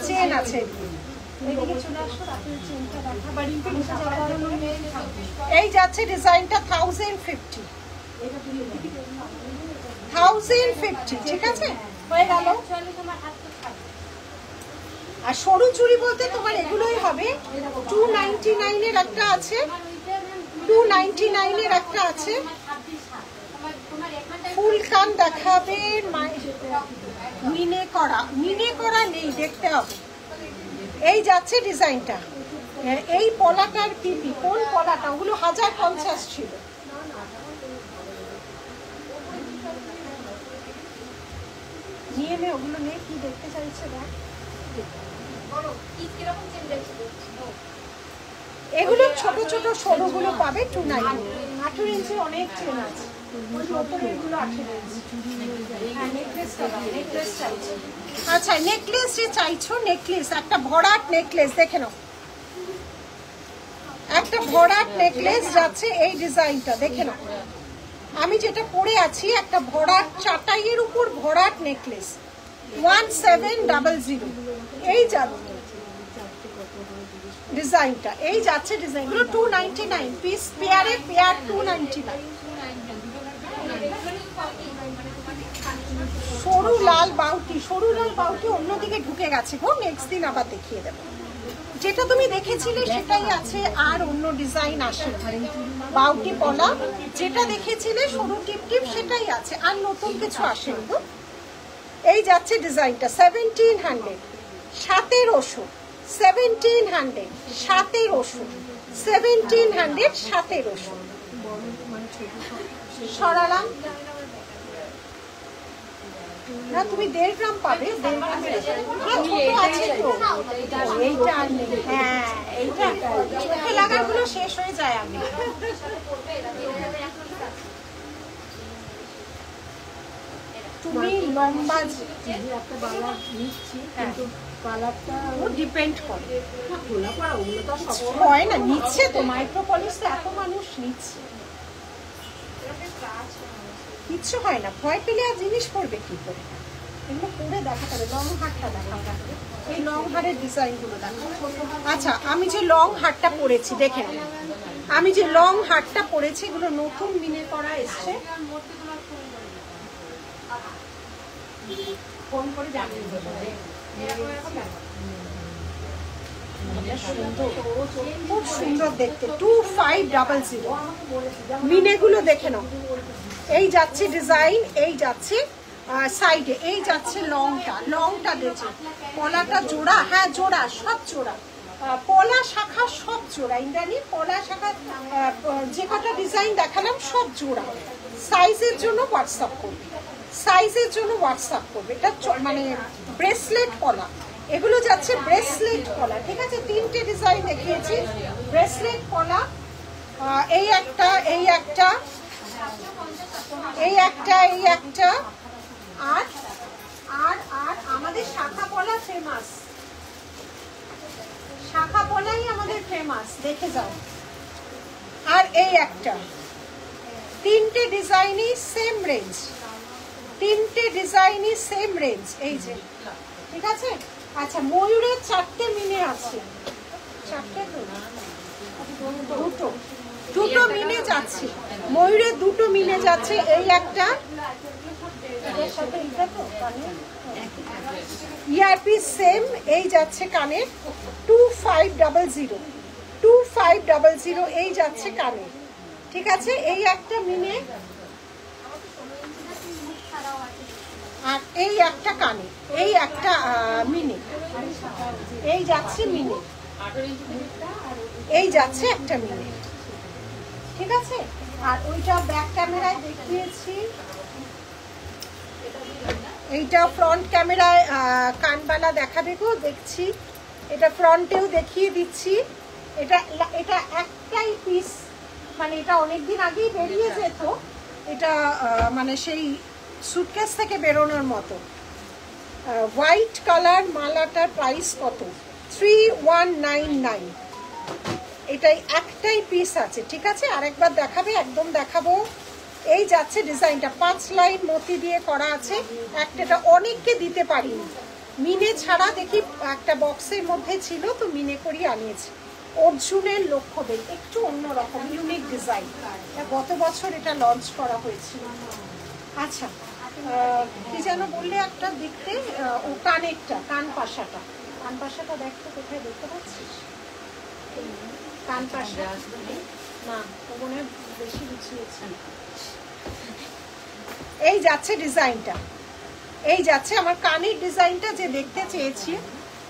চেন আছে। এদিকে চলে আসো, রাতের চেনটা দেখা বা রিম্পল নিচে যাওয়ার জন্য এই যাচ্ছে ডিজাইনটা 1050 1050, ঠিক আছে হয়ে গেল। আর সরু চুড়ি বলতে তোমার এগুলোই হবে। 299 এর একটা আছে, 299 এর একটা আছে। ফুল কান দেখাবে, মিনে করা নেই, দেখতে হবে। এই যাচ্ছে ডিজাইনটা, এই পলাটার পিপি, কোন পলাটা, ওগুলো 1050 ছিল। নিয়ে নে ওগুলো, নিয়ে কি দেখতে চাইছে দেখ। এগুলো ছোট ছোট সরুগুলো পাবে 290। 18 ইঞ্চি অনেক চেন আছে, আচ্ছা নেকলেস যে চাইছো, নেকলেস একটা ভরাট নেকলেস দেখে নাও, একটা ভরাট নেকলেস যাচ্ছে। এই ডিজাইনটা দেখে নাও, আমি যেটা পরে আছি একটা ভরাট চাটাইয়ের উপর ভরাট নেকলেস 1700। এই যাবে ডিজাইনটা, এই যাচ্ছে ডিজাইনগুলো 299 পিস, পেয়ারে পেয়ার 299। সরু লাল বাউটি, সরু লাল বাউটি অন্যদিকে ঢুকে গেছে গো, নেক্সট দিন আবার দেখিয়ে দেবো। যেটা তুমি দেখেছিলে সেটাই আছে, আর অন্য ডিজাইন আসে। বাউটি পলা যেটা দেখেছিলে সরু টিপ টিপ সেটাই আছে, আর নতুন কিছু আসেনি গো। এই যাচ্ছে ডিজাইনটা 1700, 1700, 1700, 1700, 1700, 1700 সরালাম না, তুমি 1.5 গ্রাম পাবে, 1.5 গ্রামের আছে তো। এইটা আর নেই, হ্যাঁ এইটা চোখে লাগাগুলো শেষ হয়ে যায়। আমি তুমি লম্বা একটা বালা নিচ্ছি, কিন্তু কালারটা ডিপেন্ড করে, হয় না নিচ্ছে তো, মাইক্রোপলিস তো এত মানুষ নিচ্ছে, কিচ্ছু হয় না। ভয় পেলে আর জিনিস পড়বে কি করে, এগুলো পরে দেখাতে হবে। লং হারটা দেখাতে হবে, এই লং হারের ডিজাইনগুলো দেখো। আচ্ছা আমি যে লং হারটা পরেছি দেখে নিন, আমি যে লং হারটা পরেছি এগুলো নতুন মিনে করা এসছে, ফোন করে জানিয়ে দেবো। খুব সুন্দর দেখতে, 2500 মিনেগুলো দেখে নাও। এই যাচ্ছে ডিজাইন, এই যাচ্ছে সাইডে, এই যাচ্ছে লংটা দেখছে, পলাটা জোড়া, হ্যাঁ জোড়া, সব জোড়া, পলা শাখা সব জোড়া, ইন্দ্রাণী পলা শাখা যে কটা ডিজাইন দেখালাম সব জোড়া। সাইজের জন্য হোয়াটসঅ্যাপ করবে, সাইজের জন্য হোয়াটসঅ্যাপ করবে। এটা মানে ব্রেসলেট পলা, এগুলো যাচ্ছে ব্রেসলেট পলা, ঠিক আছে। 3টে ডিজাইন দেখিয়েছি, ব্রেসলেট পলা, এই একটা, এই একটা, এই একটা, এই একটা, আর আর আর আমাদের শাখা পলা ফেমাস, শাখা পলাই আমাদের ফেমাস, দেখে যাও। আর এই একটা, 3টে ডিজাইনই সেম রেঞ্জ, 3টে ডিজাইনই সেম রেঞ্জ, এই যে, ঠিক আছে। আচ্ছা ময়ূরের 4টে মিনে আছে, 4টে তো দুটো মিনে যাচ্ছে, ময়ূরের 2টো মিনে যাচ্ছে। এই একটা ইয়ারপিস সেম, এই যাচ্ছে কানের 2500, 2500, এই যাচ্ছে কানের, ঠিক আছে। এই একটা মিনে, আর এই একটা কানে, এই একটা মিনে, এই যাচ্ছে মিনে, এই যাচ্ছে একটা মিনে, ঠিক আছে। আর ওইটা ব্যাক ক্যামেরায় দেখিয়েছি, এইটা ফ্রন্ট ক্যামেরায় কানবালা দেখাবে গো, দেখছি। এটা ফ্রন্টেও দেখিয়ে দিচ্ছি। এটা এটা একটাই পিস, মানে এটা অনেকদিন আগেই বেরিয়ে যেত, এটা মানে সেই সুটকেস থেকে বেরোনোর মতো। হোয়াইট কালার মালাটার প্রাইস কত? 3199। এটাই একটাই পিস আছে, ঠিক আছে। আরেকবার দেখাবে, একদম দেখাবো। এই যাচ্ছে ডিজাইনটা 5 লাইন মতি দিয়ে করা আছে, একটা অনেককে দিতে পারিনি, মিনে ছাড়া দেখি একটা বক্সের মধ্যে ছিল, তো মিনে করিয়ে আনিয়েছি। অর্জুনের লক্ষ্যবেল একটু অন্যরকম ইউনিক ডিজাইন, গত বছর এটা লঞ্চ করা হয়েছিল। আচ্ছা, কি যেন বললে একটা দেখতে, ও কানেরটা, কান পাশাটা দেখতে কোথায় দেখতে পাচ্ছিস? কান পাশা না, ও মনে হয় বেশি গুছিয়েছে। এই যাচ্ছে ডিজাইনটা, এই যাচ্ছে আমার কানের ডিজাইনটা যে দেখতে চেয়েছি,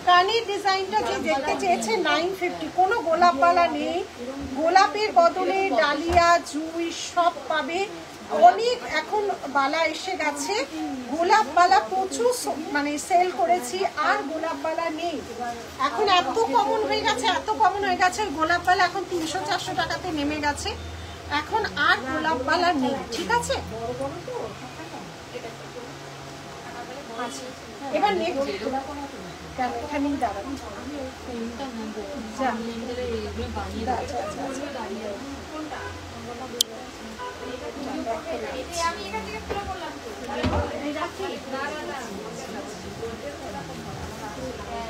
কানের ডিজাইনটা যে দেখতে চেয়েছে 950। কোনো গোলাপ বালা নেই, গোলাপের বদলে ডালিয়া, জুই সব পাবে। অনেক এখন বালা এসে গেছে, গোলাপ বালা প্রচুর মানে সেল করেছি, আর গোলাপ বালা নেই এখন। এত কমন হয়ে গেছে, গোলাপ বালা এখন 300-400 টাকাতে নেমে গেছে, এখন আর গোলাপ বালা নেই। ঠিক আছে, আচ্ছা এবার এখানেই দাঁড়াবো।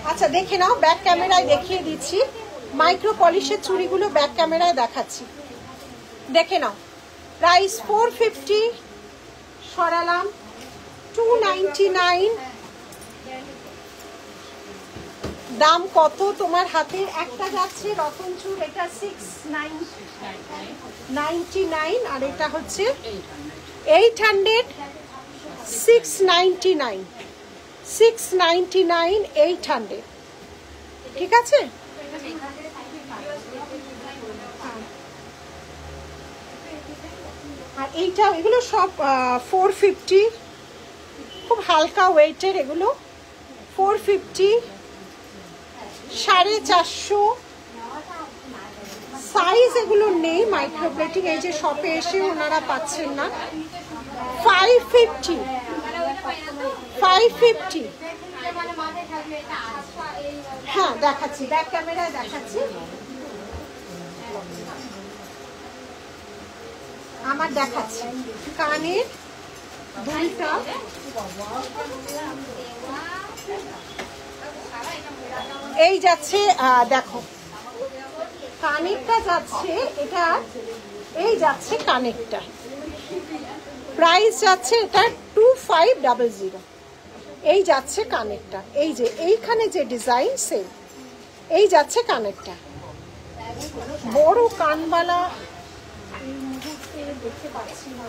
আচ্ছা দেখে নাও, ব্যাক ক্যামেরায় দেখিয়ে দিচ্ছি। মাইক্রো পলিশের চুড়িগুলো ব্যাক ক্যামেরায় দেখাচ্ছি, দেখে নাও। প্রাইস 450, সরালাম 299। দাম কত তোমার হাতের? একটা যাচ্ছে রতনচুর, এটা 699, আর এটা হচ্ছে 800, 699, 800। ঠিক আছে, আর এইটা, এগুলো সব 450, খুব হালকা ওয়েটের এগুলো। 450, 450, সাইজ এগুলো নেই মাইক্রোপ্লেটিং, এই যে শপে এসে ওনারা পাচ্ছেন না। 550, 550। হ্যাঁ দেখাচ্ছি, ব্যাক ক্যামেরায় দেখাচ্ছি। আমার দেখাচ্ছি কানের দুইটা, এই যাচ্ছে, দেখো কানেরটা যাচ্ছে, এটা এই যাচ্ছে কানেরটা, প্রাইস যাচ্ছে এটা 2500। এই যাচ্ছে কানেরটা, এই যে এইখানে যে ডিজাইন সেম, এই যাচ্ছে কানেরটা। বড় কানবালা এই মুহূর্তে দেখতে পাচ্ছি না,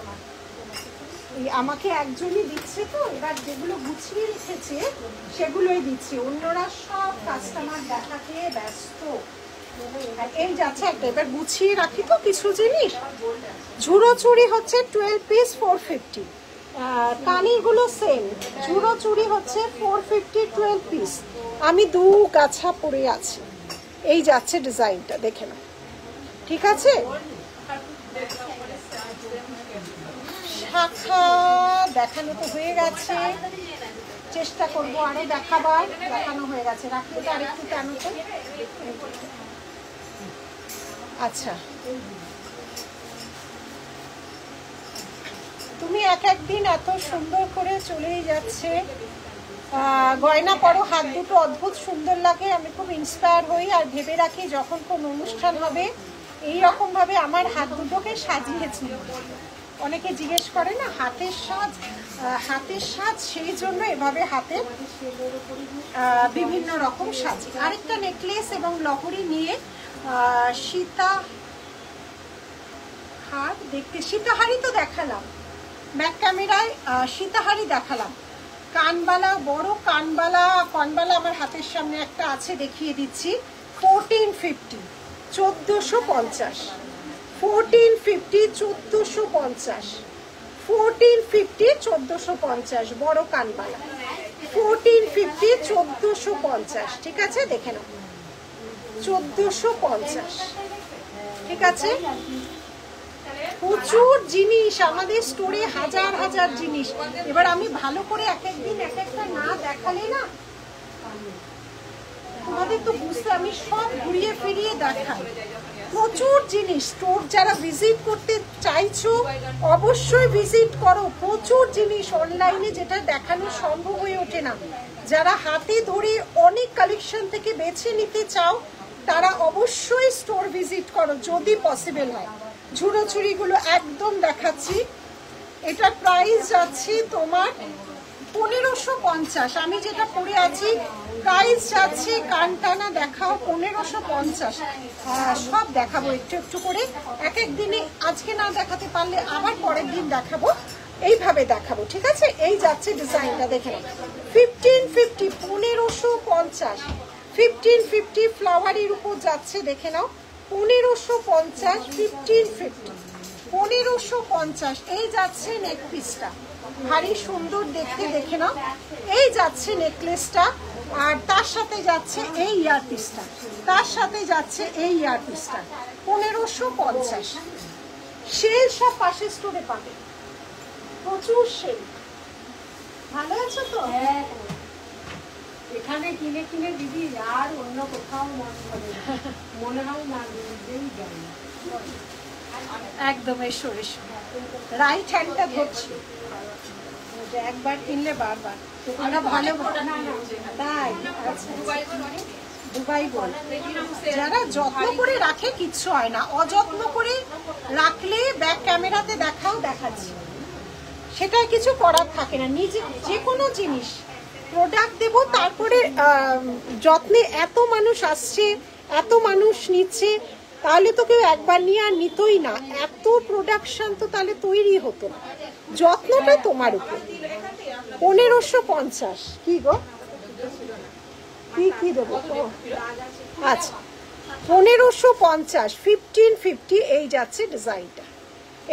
এই আমাকে একজনই দিচ্ছে, তো এবার যেগুলো গুছিয়ে রেখেছে সেগুলোই দিচ্ছি, অন্যরা সব কাস্টমার দেখাতে ব্যস্ত। এই যাচ্ছে একটা, এবার গুছিয়ে রাখি তো কিছু জিনিস। ঝুড়ো চুড়ি হচ্ছে 12 পিস 450, কানিগুলো সেম। ঝুড়ো চুড়ি হচ্ছে 450, 12 পিস। আমি 2 গাছা পরে আছি। এই যাচ্ছে ডিজাইনটা, দেখে না। ঠিক আছে, শাখা দেখানো তো হয়ে গেছে, চেষ্টা করবো আরো দেখাবার। দেখানো হয়ে গেছে, রাখলে তো আরেকটু কেন তো। আচ্ছা, তুমি এক একদিন এত সুন্দর করে চলেই যাচ্ছে, গয়না পরো, হাত দুটো অদ্ভুত সুন্দর লাগে। আমি খুব ইন্সপায়ার হই, আর ভেবে রাখি যখন কোন অনুষ্ঠান হবে এইরকম ভাবে আমার হাত দুটোকে সাজিয়েছি। অনেকে জিজ্ঞেস করে না হাতের সাজ, সেই জন্য এভাবে হাতে বিভিন্ন রকম সাজি। আরেকটা নেকলেস এবং লহরি নিয়ে সীতাহার দেখতে, সীতাহারি তো দেখালাম ব্যাক ক্যামেরায়, সীতাহারি দেখালাম। কানবালা, বড় কানবালা আমার হাতের সামনে একটা আছে, দেখিয়ে দিচ্ছি। 1450, 1450, 1450, 1450, 1450, 1450, বড় কানবালা 1450, 1450। ঠিক আছে, দেখে নাও 1450। ঠিক আছে, প্রচুর জিনিস আমাদের স্টোরে, হাজার হাজার জিনিস। এবার আমি ভালো করে এক একদিন এক একটা না দেখালে না তোমাদের তো বুঝতে, আমি সব ঘুরিয়ে ফিরিয়ে দেখাই। প্রচুর জিনিস। স্টোর যারা ভিজিট করতে চাইছো অবশ্যই ভিজিট করো, প্রচুর জিনিস অনলাইনে যেটা দেখানো সম্ভব হয়ে ওঠে না। যারা হাতে ধরে অনেক কালেকশন থেকে বেছে নিতে চাও তারা অবশ্যই স্টোর ভিজিট করো যদি পসিবল হয়। ঝুড়ো চুড়িগুলো একদম দেখাচ্ছি, এটার প্রাইস যাচ্ছে তোমার 1550। আমি যেটা পরে আছি প্রাইস যাচ্ছে, কানটানা দেখাও 1550। সব দেখাবো একটু একটু করে, এক এক দিনে আজকে না দেখাতে পারলে আবার পরের দিন দেখাবো, এইভাবে দেখাবো, ঠিক আছে? এই যাচ্ছে ডিজাইনটা দেখে নাও, 1550, 1550, 1550 ফ্লাওয়ারের উপর যাচ্ছে, দেখে নাও 1550, 1550, 1550। এই যাচ্ছে নেক পিসটা, ভারী সুন্দর দেখতে, দেখে নাও। এই যাচ্ছে নেকলেসটা, আর তার সাথে যাচ্ছে এই ইয়ার পিসটা, তার সাথে যাচ্ছে এই ইয়ার পিসটা, 1550। সেল সব পাশে স্টোরে পাবে, প্রচুর সেল। ভালো আছো তো? এখানে কিনে কিনে দিদি আর অন্য কোথাও মনে হয় না নিজেই যাই। একদম এসো এসো, রাইট হ্যান্ডটা ধরছি, একবার কিনলে বারবার। আমরা ভালো তাই, আচ্ছা দুবাই গোল্ড যারা যত্ন করে রাখে কিচ্ছু হয় না, অযত্ন করে রাখলে ব্যাক ক্যামেরাতে দেখাও দেখাচ্ছি, সেটা কিছু করার থাকে না। নিজে যে কোনো জিনিস প্রোডাক্ট দেবো, তারপরে যত্নে এত মানুষ আসছে, এত মানুষ নিচ্ছে, তাহলে তো কেউ একবার নিয়ে আর নিতই না, এত প্রোডাকশন তো তাহলে তৈরি হতো না। যত্নটা তোমার উপর। 1550 কি গো, কি দেবো? আচ্ছা 1550, 1550। এই যাচ্ছে ডিজাইনটা,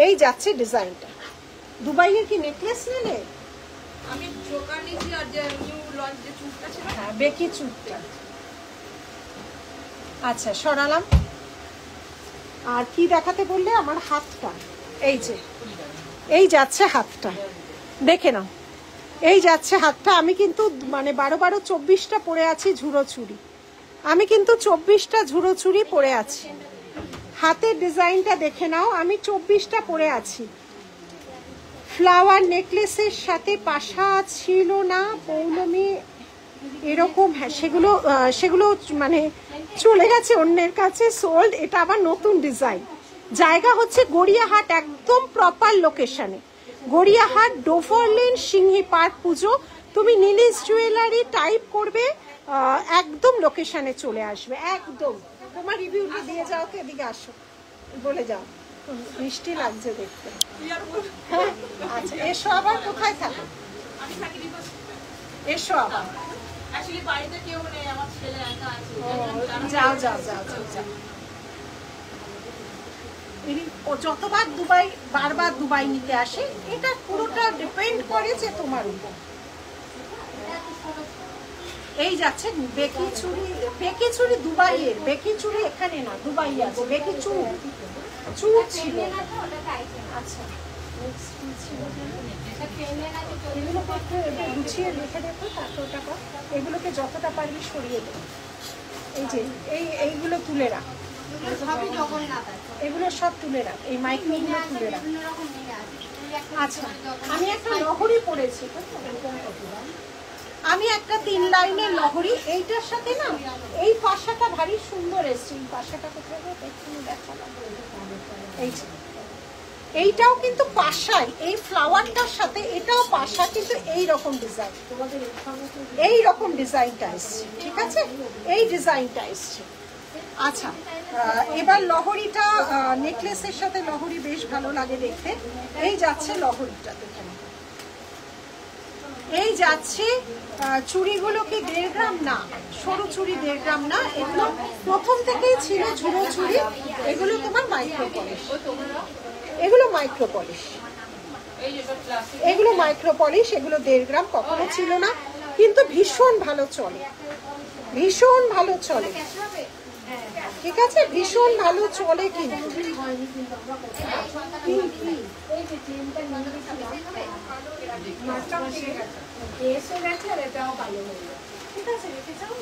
এই যাচ্ছে ডিজাইনটা। দুবাইয়ের কি নেকলেস নিলে? আমি চোকা নিয়েছি আর যে নিউ লঞ্চ যে চুটটা ছিল, হ্যাঁ বেকি চুটটা। আচ্ছা সরালাম। আর কি দেখাতে বললে? আমার হাতটা, এই যে এই যাচ্ছে হাতটা, দেখে নাও, এই যাচ্ছে হাতটা। আমি কিন্তু মানে 12 24টা পরে আছি ঝুড়ো চুড়ি, আমি কিন্তু 24টা ঝুড়ো চুড়ি পরে আছি। হাতের ডিজাইনটা দেখে নাও, আমি 24টা পরে আছি। ফ্লাওয়ার নেকলেসের সাথে পাশা ছিল না পৌলমী এরকম, হ্যাঁ সেগুলো মানে চলে গেছে অন্যের কাছে, সোল্ড। এটা আবার নতুন ডিজাইন। জায়গা হচ্ছে গড়িয়াহাট, একদম প্রপার লোকেশনে, গড়িয়াহাট ডোফারলেন সিংহি পার্ক পুজো। তুমি নীলিশ জুয়েলারি টাইপ করবে, একদম লোকেশনে চলে আসবে, একদম। তোমার রিভিউটা দিয়ে যাও তো, এদিকে আসো, বলে যাও, মিষ্টি লাগছে দেখতে। হ্যাঁ আচ্ছা, এসো আবার, কোথায় থাকো? এসো আবার, যাও যাও যাও যাও। ও যতবার দুবাই, বারবার দুবাই নিতে আসে, এটা পুরোটা ডিপেন্ড করে যে তোমার উপর। এই যাচ্ছে বেকি চুড়ি, বেকি চুড়ি দুবাইয়ের, বেকি চুড়ি এখানে না, দুবাই আছে বেকি চুড়, চুড় ছিল। আচ্ছা এগুলোকে একটু গুছিয়ে রেখে দেখো, তারপরটা কর, এগুলোকে যতটা পারবি সরিয়ে দেবো। এই যে এইগুলো তুলে রাখ, এগুলো সব তুলে রাখ, এই মাইক্রোগুলো তুলে রাখ। আচ্ছা আমি একটা লহরি পরেছি, আমি একটা 3 লাইনের লহরি, এইটার সাথে না এই পাশাটা ভারী সুন্দর এসছে। এই পাশাটা কোথায় দেখালাম, এই এইটাও কিন্তু পাশাই, এই ফ্লাওয়ারটার সাথে এটাও পাশা, কিন্তু এই রকম ডিজাইন, এই রকম ডিজাইনটা এসছে, ঠিক আছে? এই ডিজাইনটা এসছে। আচ্ছা এবার লহরিটা, নেকলেসের সাথে লহরি বেশ ভালো লাগে দেখতে। এই যাচ্ছে লহরিটা, দেখে নাও। এই যাচ্ছে চুড়িগুলো কি 1.5 গ্রাম না, সরু চুড়ি 1.5 গ্রাম না, এগুলো প্রথম থেকেই ছিল ঝুড়ো চুড়ি। এগুলো তোমার মাইক্রো পলিশ, এগুলো মাইক্রো পলিশ, এগুলো মাইক্রো পলিশ, এগুলো 1.5 গ্রাম কখনো ছিল না, কিন্তু ভীষণ ভালো চলে, ভীষণ ভালো চলে, ঠিক আছে? ভীষণ ভালো চলে কিন্তু। ঠিক আছে, রেখে যাও,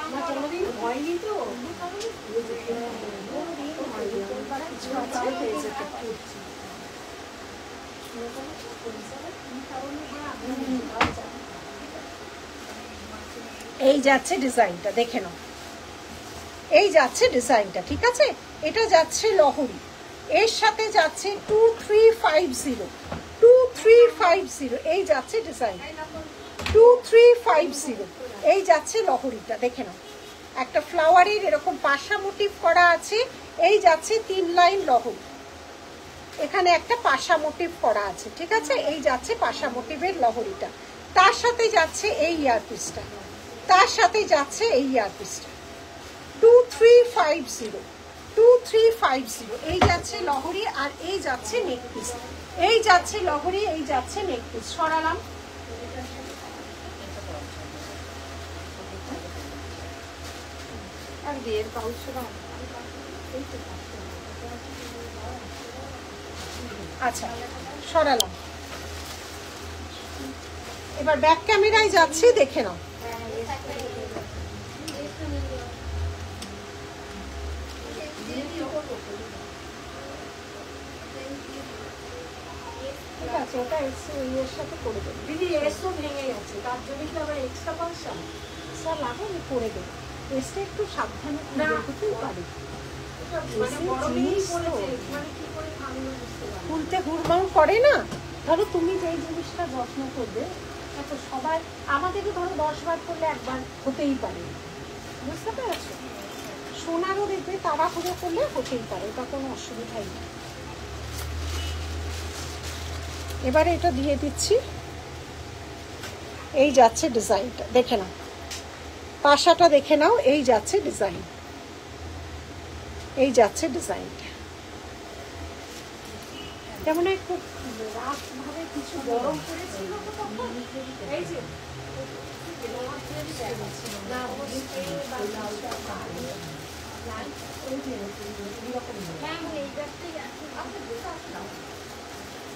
আমার কোনোদিন হয়নি তো এই যাচ্ছে ডিজাইনটা, দেখে নাও। এই যাচ্ছে ডিজাইনটা, ঠিক আছে। এটা যাচ্ছে লহরি, এর সাথে যাচ্ছে 2350 2350, এই যাচ্ছে ডিজাইন 2350, এই যাচ্ছে লহরিটা, দেখে নাও। একটা ফ্লাওয়ারের এরকম পাশা মোটিভ করা আছে, এই যাচ্ছে 3 লাইন লহরি, এখানে একটা পাশা মোটিভ করা আছে, ঠিক আছে। এই যাচ্ছে পাশা মোটিভের লহরিটা, তার সাথে যাচ্ছে এই ইয়ারপিসটা, তার সাথে যাচ্ছে এই ইয়ারপিসটা 2350 2350, এই যাচ্ছে লহরি আর এই যাচ্ছে নেক পিস, এই যাচ্ছে লহরি, এই যাচ্ছে নেক পিস। সরালাম, আর বিয়ের পাউচ আচ্ছা সরালাম। এবার ব্যাক ক্যামেরায় যাচ্ছি, দেখে নাও। ঠিক আছে, ওটা এর সাথে করে দেবো। দিদি এসও ভেঙে গেছে, তার জন্য কি আবার এক্সট্রা পয়সা? স্যার লাগে আমি করে দেবো, এসে একটু সাবধানে করতেই পারি। মানে বড় মেয়েই করেছে, মানে কি করে ভাঙলো বুঝতে পারি। খুলতে হুড়বাউড় করে না। ধরো তুমি যেই জিনিসটা যত্ন করবে, এত সবাই আমাদেরও ধরো 10 বার করলে একবার হতেই পারে, বুঝতে পেরেছো। সোনারও দেখবে তাড়াহুড়ো করলে হতেই পারে, এটা কোনো অসুবিধাই নেই। এবারে এটা দিয়ে দিচ্ছি, এই যাচ্ছে ডিজাইনটা, দেখে নাও। পাশাটা দেখে নাও, এই যাচ্ছে ডিজাইন, এই যাচ্ছে ডিজাইনটা। যেমন একটু রাত ভাবে কিছু গরম করেছিল তো তখন, এই যে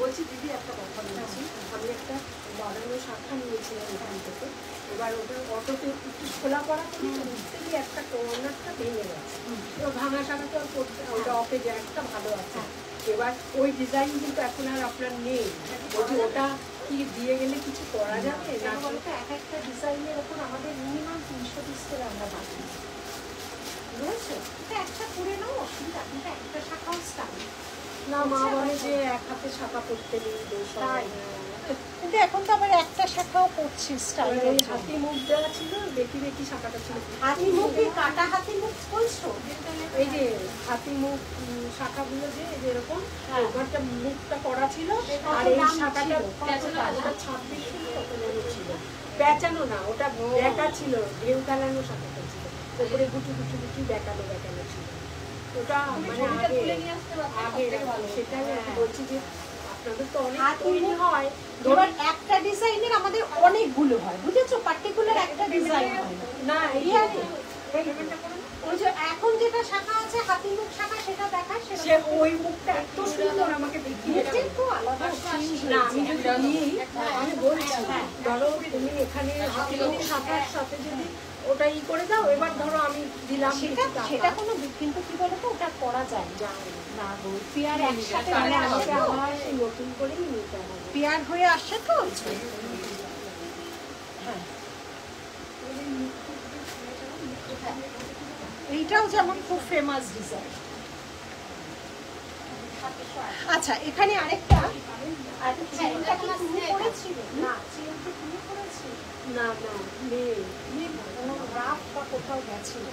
বলছি দিদি একটা কথা বলছি, আমি একটা বাগানো শাখা নিয়েছিলাম এখান থেকে, এবার ওটা অটোতে একটু খোলা পড়া করি, বুঝতে গিয়ে একটা কর্নারটা ভেঙে গেছে। এবার ভাঙা শাখাটা করতে ওটা অফে যে একটা ভালো আছে, এবার ওই ডিজাইন কিন্তু এখন আর আপনার নেই। বলছি ওটা কি দিয়ে গেলে কিছু করা যাবে না? বলতে এক একটা ডিজাইনের ওপর আমাদের মিনিমাম 300 পিস করে আমরা বাকি, বুঝেছো। এটা একটা করে নাও, অসুবিধা নেই, একটা শাখাও স্টাইল না, মা বলে যে এক হাতে শাখা করতে নেই দোষ হয়। কিন্তু এখন তো আবার একটা শাখাও করছি স্টাইল। ওই হাতি মুখ দেওয়া ছিল, বেটি বেটি শাখাটা ছিল। হাতি মুখে কাটা হাতি মুখ বলছো? এই যে হাতি মুখ শাখাগুলো যে এরকম ওখানটা মুখটা করা ছিল, আর এই শাখাটা ওটা 26 কত যেন ছিল। বেচানো না, ওটা বেঁকা ছিল, ঢেউ খেলানো শাখাটা ছিল, ওপরে গুটি গুটি গুটি বেঁকানো বেঁকানো ছিল। ওটা মানে আগে সেটাই আমি বলছি যে আপনাদের তো অনেক তৈরি হয়, এবার একটা ডিজাইনের আমাদের অনেকগুলো হয়, বুঝেছো। পার্টিকুলার একটা ডিজাইন হয় না। এই ওই যে এখন যেটা শাখা আছে হাতি মুখ শাখা, সেটা দেখায়, সে ওই মুখটা এত সুন্দর আমাকে দেখিয়ে দেবে। একটু আলাদা না, আমি যদি নিই, আমি বলছি ধরো তুমি এখানে হাতি মুখ শাখার সাথে যদি ওটা ই করে দাও, এবার ধরো আমি দিলাম সেটা কোনো কিন্তু কি বলতো, ওটা করা যায় না গো। পেয়ার একসাথে তাহলে আমাকে আবার সেই নতুন করেই নিতে হবে। পেয়ার হয়ে আসছে তো। হ্যাঁ, এইটাও যেমন খুব ফেমাস ডিজাইন। আচ্ছা, এখানে আরেকটা চেনটা কি তুমি করেছিলে? না, চেন কি তুমি করেছিলে? না না, নেই। কোনো রাফ বা কোথাও গেছিল,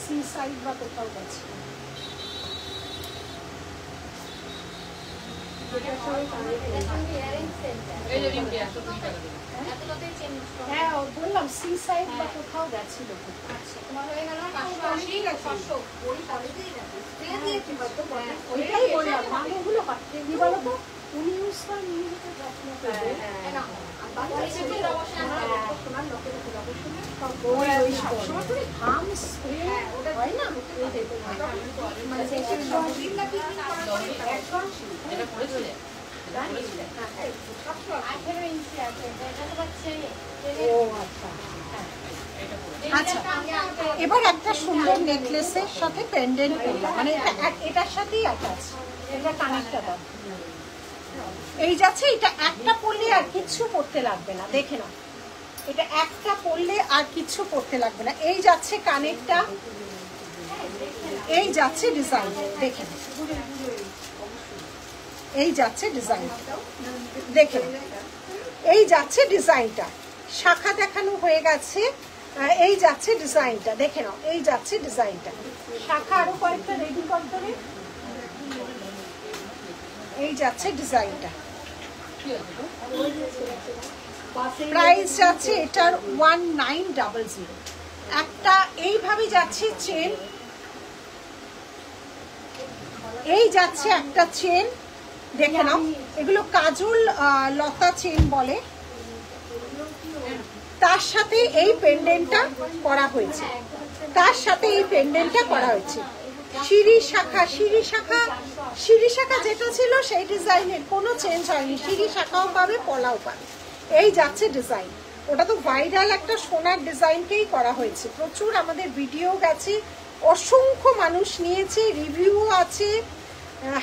সি সাইড বা কোথাও গেছিল। হ্যাঁ, বললাম সি সাইড বা কোথাও গেছিল। ওইটাই বললাম, মানেগুলো কাটতে কি বলতো, উনি ইউজ করেন, উনি যেটা যত্ন করবেন। সোনার লোকের সবসময় করে ঘাম স্প্রে হয় না, ও আচ্ছা, আচ্ছা, এবার একটা সুন্দর নেকলেসের সাথে পেন্ডেন্ট করলাম, মানে এটার সাথেই অ্যাটাচ, এটা কানেক্টটা দাও। এই যাচ্ছে, এটা একটা পরলে আর কিচ্ছু পরতে লাগবে না, দেখে নাও, এটা একটা পরলে আর কিচ্ছু পরতে লাগবে না। এই যাচ্ছে কানেক্টটা, এই যাচ্ছে ডিজাইন, দেখে নাও, এই যাচ্ছে ডিজাইন, দেখে নাও, এই যাচ্ছে ডিজাইনটা, শাখা দেখানো হয়ে গেছে, এই যাচ্ছে ডিজাইনটা, দেখে নাও, এই যাচ্ছে ডিজাইনটা, শাখা আরো কয়েকটা রেডি করতে হবে, এই যাচ্ছে ডিজাইনটা। প্রাইস যাচ্ছে এটার 1900। একটা এইভাবে যাচ্ছে চেন, এই যাচ্ছে একটা চেন, দেখে নাও, এগুলো কাজল লতা চেন বলে, তার সাথে এই পেন্ডেন্টটা করা হয়েছে, তার সাথে এই পেন্ডেন্টটা করা হয়েছে। সিঁড়ি শাখা, সিঁড়ি শাখা, সিঁড়ি শাখা যেটা ছিল সেই ডিজাইনের কোনো চেঞ্জ হয়নি, সিঁড়ি শাখাও পাবে, পলাও পাবে। এই যাচ্ছে ডিজাইন, ওটা তো ভাইরাল একটা সোনার ডিজাইনকেই করা হয়েছে, প্রচুর আমাদের ভিডিও গেছে, অসংখ্য মানুষ নিয়েছে, রিভিউ আছে।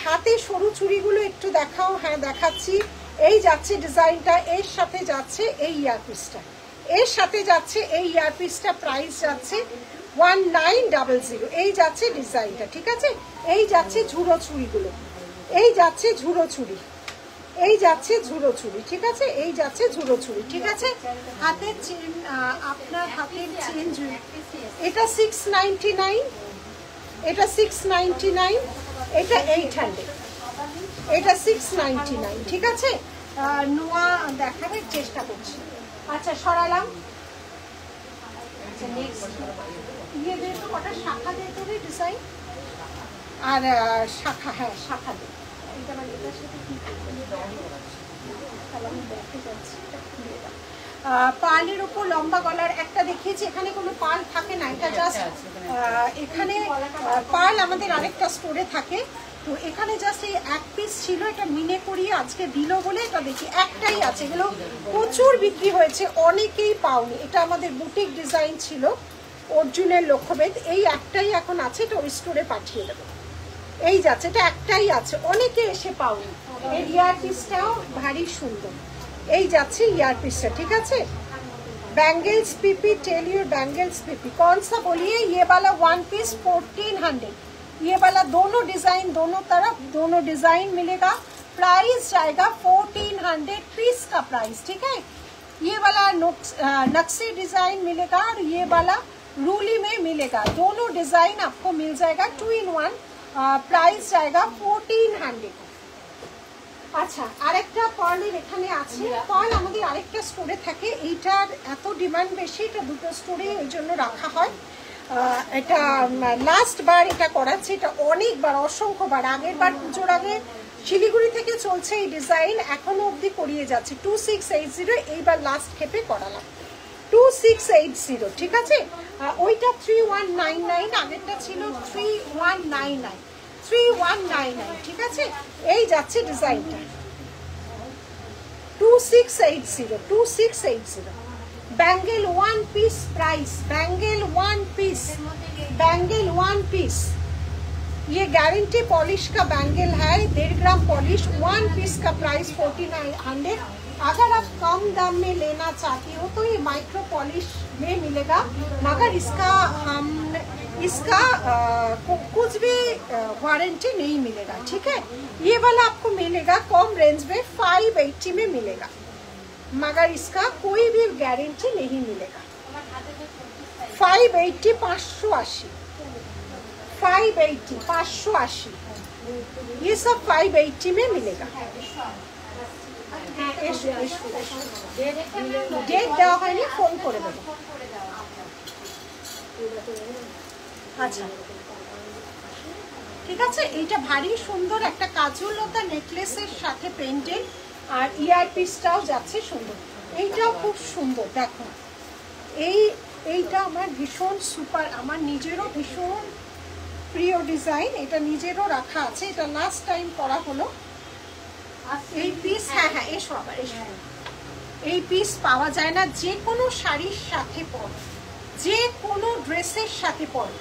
হাতে সরু চুড়িগুলো একটু দেখাও, হ্যাঁ দেখাচ্ছি। এই যাচ্ছে ডিজাইনটা, এর সাথে যাচ্ছে এই ইয়ারপিসটা, এর সাথে যাচ্ছে এই ইয়ারপিসটা, প্রাইস যাচ্ছে 1900। এই যাচ্ছে ডিজাইনটা, ঠিক আছে। এই যাচ্ছে ঝুড়ো চুড়িগুলো, এই যাচ্ছে ঝুড়ো চুড়ি, এই যাচ্ছে ঝুড়ো চুড়ি, ঠিক আছে, এই যাচ্ছে ঝুড়ো চুড়ি, ঠিক আছে। হাতের চেন, আপনার হাতের চেন, এটা 699, এটা 699, এটা 800, এটা 699, ঠিক আছে। নোয়া দেখানোর চেষ্টা করছি। আচ্ছা, সরালাম। আচ্ছা, নেক্সট ইয়ে দিয়ে তো কটা শাখা দিয়ে তো ডিজাইন, আর শাখা, হ্যাঁ শাখা দিয়ে, এটা মানে এটার সাথে কি আমি দেখতে যাচ্ছি, পার্লের উপর লম্বা গলার একটা দেখিয়েছি, এখানে কোনো পার্ল থাকে না, এটা জাস্ট এখানে পার্ল আমাদের আরেকটা স্টোরে থাকে, তো এখানে জাস্ট এই এক পিস ছিল, এটা মিনে করিয়ে আজকে দিল বলে এটা দেখি, একটাই আছে, এগুলো প্রচুর বিক্রি হয়েছে, অনেকেই পাওনি, এটা আমাদের বুটিক ডিজাইন ছিল, অর্জুনের লক্ষ্যভেদ, এই একটাই এখন আছে, এটা ওই স্টোরে পাঠিয়ে দেবো। এই যাচ্ছে, এটা একটাই আছে, অনেকে এসে পাওনি। এর ইয়ারপিসটাও ভারী সুন্দর, এই যাচ্ছে ইয়ারপিসটা, ঠিক আছে। Bangles PP, tell you bangles PP कौन सा बोलिए, ये वाला 1 पीस 1400, ये वाला दोनों डिजाइन, दोनों तरफ दोनों डिजाइन मिलेगा, प्राइस जाएगा 1400 पीस का प्राइस, ठीक है। ये वाला नक्शे डिजाइन मिलेगा और ये वाला रूली में मिलेगा, दोनों डिजाइन आपको मिल जाएगा 2 in 1, प्राइस जाएगा 1400। আচ্ছা, আরেকটা পার্লের এখানে আছে, পার্ল আমাদের আরেকটা স্টোরে থাকে, এইটার এত ডিমান্ড বেশি, এটা দুটো স্টোরে ওই জন্য রাখা হয়। এটা লাস্ট বার এটা করাচ্ছে, এটা অনেকবার, অসংখ্যবার, আগের বার পুজোর আগে শিলিগুড়ি থেকে চলছে এই ডিজাইন, এখনো অবধি করিয়ে যাচ্ছে। 2680, এইবার লাস্ট ক্ষেপে করালাম 2680, ঠিক আছে। ওইটা 3199, আগেরটা ছিল 3199, 3199, ঠিক আছে। এই যাচ্ছে ডিজাইনটা 2680, 2680। Bangle 1 piece price, bangle 1 piece, bangle 1 piece, ये गारंटी पॉलिश का बैंगल है, 1.5 ग्राम पॉलिश, 1 पीस का प्राइस 4900। अगर आप कम दाम में लेना चाहती हो तो ये माइक्रो पॉलिश में मिलेगा, मगर इसका कुछ भी वारंटी नहीं मिलेगा, ठीक है। ये वाला आपको मिलेगा कम रेंज में 580 में मिलेगा, मगर इसका कोई भी गारंटी नहीं मिलेगा। 580, 580, 580, 580, ये सब 580 में मिलेगा। डेट দেওয়া হয়নি, ফোন করে দেবো। আচ্ছা, ঠিক আছে। এইটা ভারী সুন্দর একটা কাজলতা নেকলেসের সাথে পেন্ডেন্ট, আর ইয়ারপিসটাও যাচ্ছে সুন্দর, এইটাও খুব সুন্দর, দেখো এইটা আমার ভীষণ সুপার, আমার নিজেরও ভীষণ প্রিয় ডিজাইন, এটা নিজেরও রাখা আছে, এটা লাস্ট টাইম করা হলো। এই এসো আবার এসো। এই পিস পাওয়া যায় না, যে কোনো শাড়ির সাথে পরো, যে কোনো ड्रेसेस साथे परो।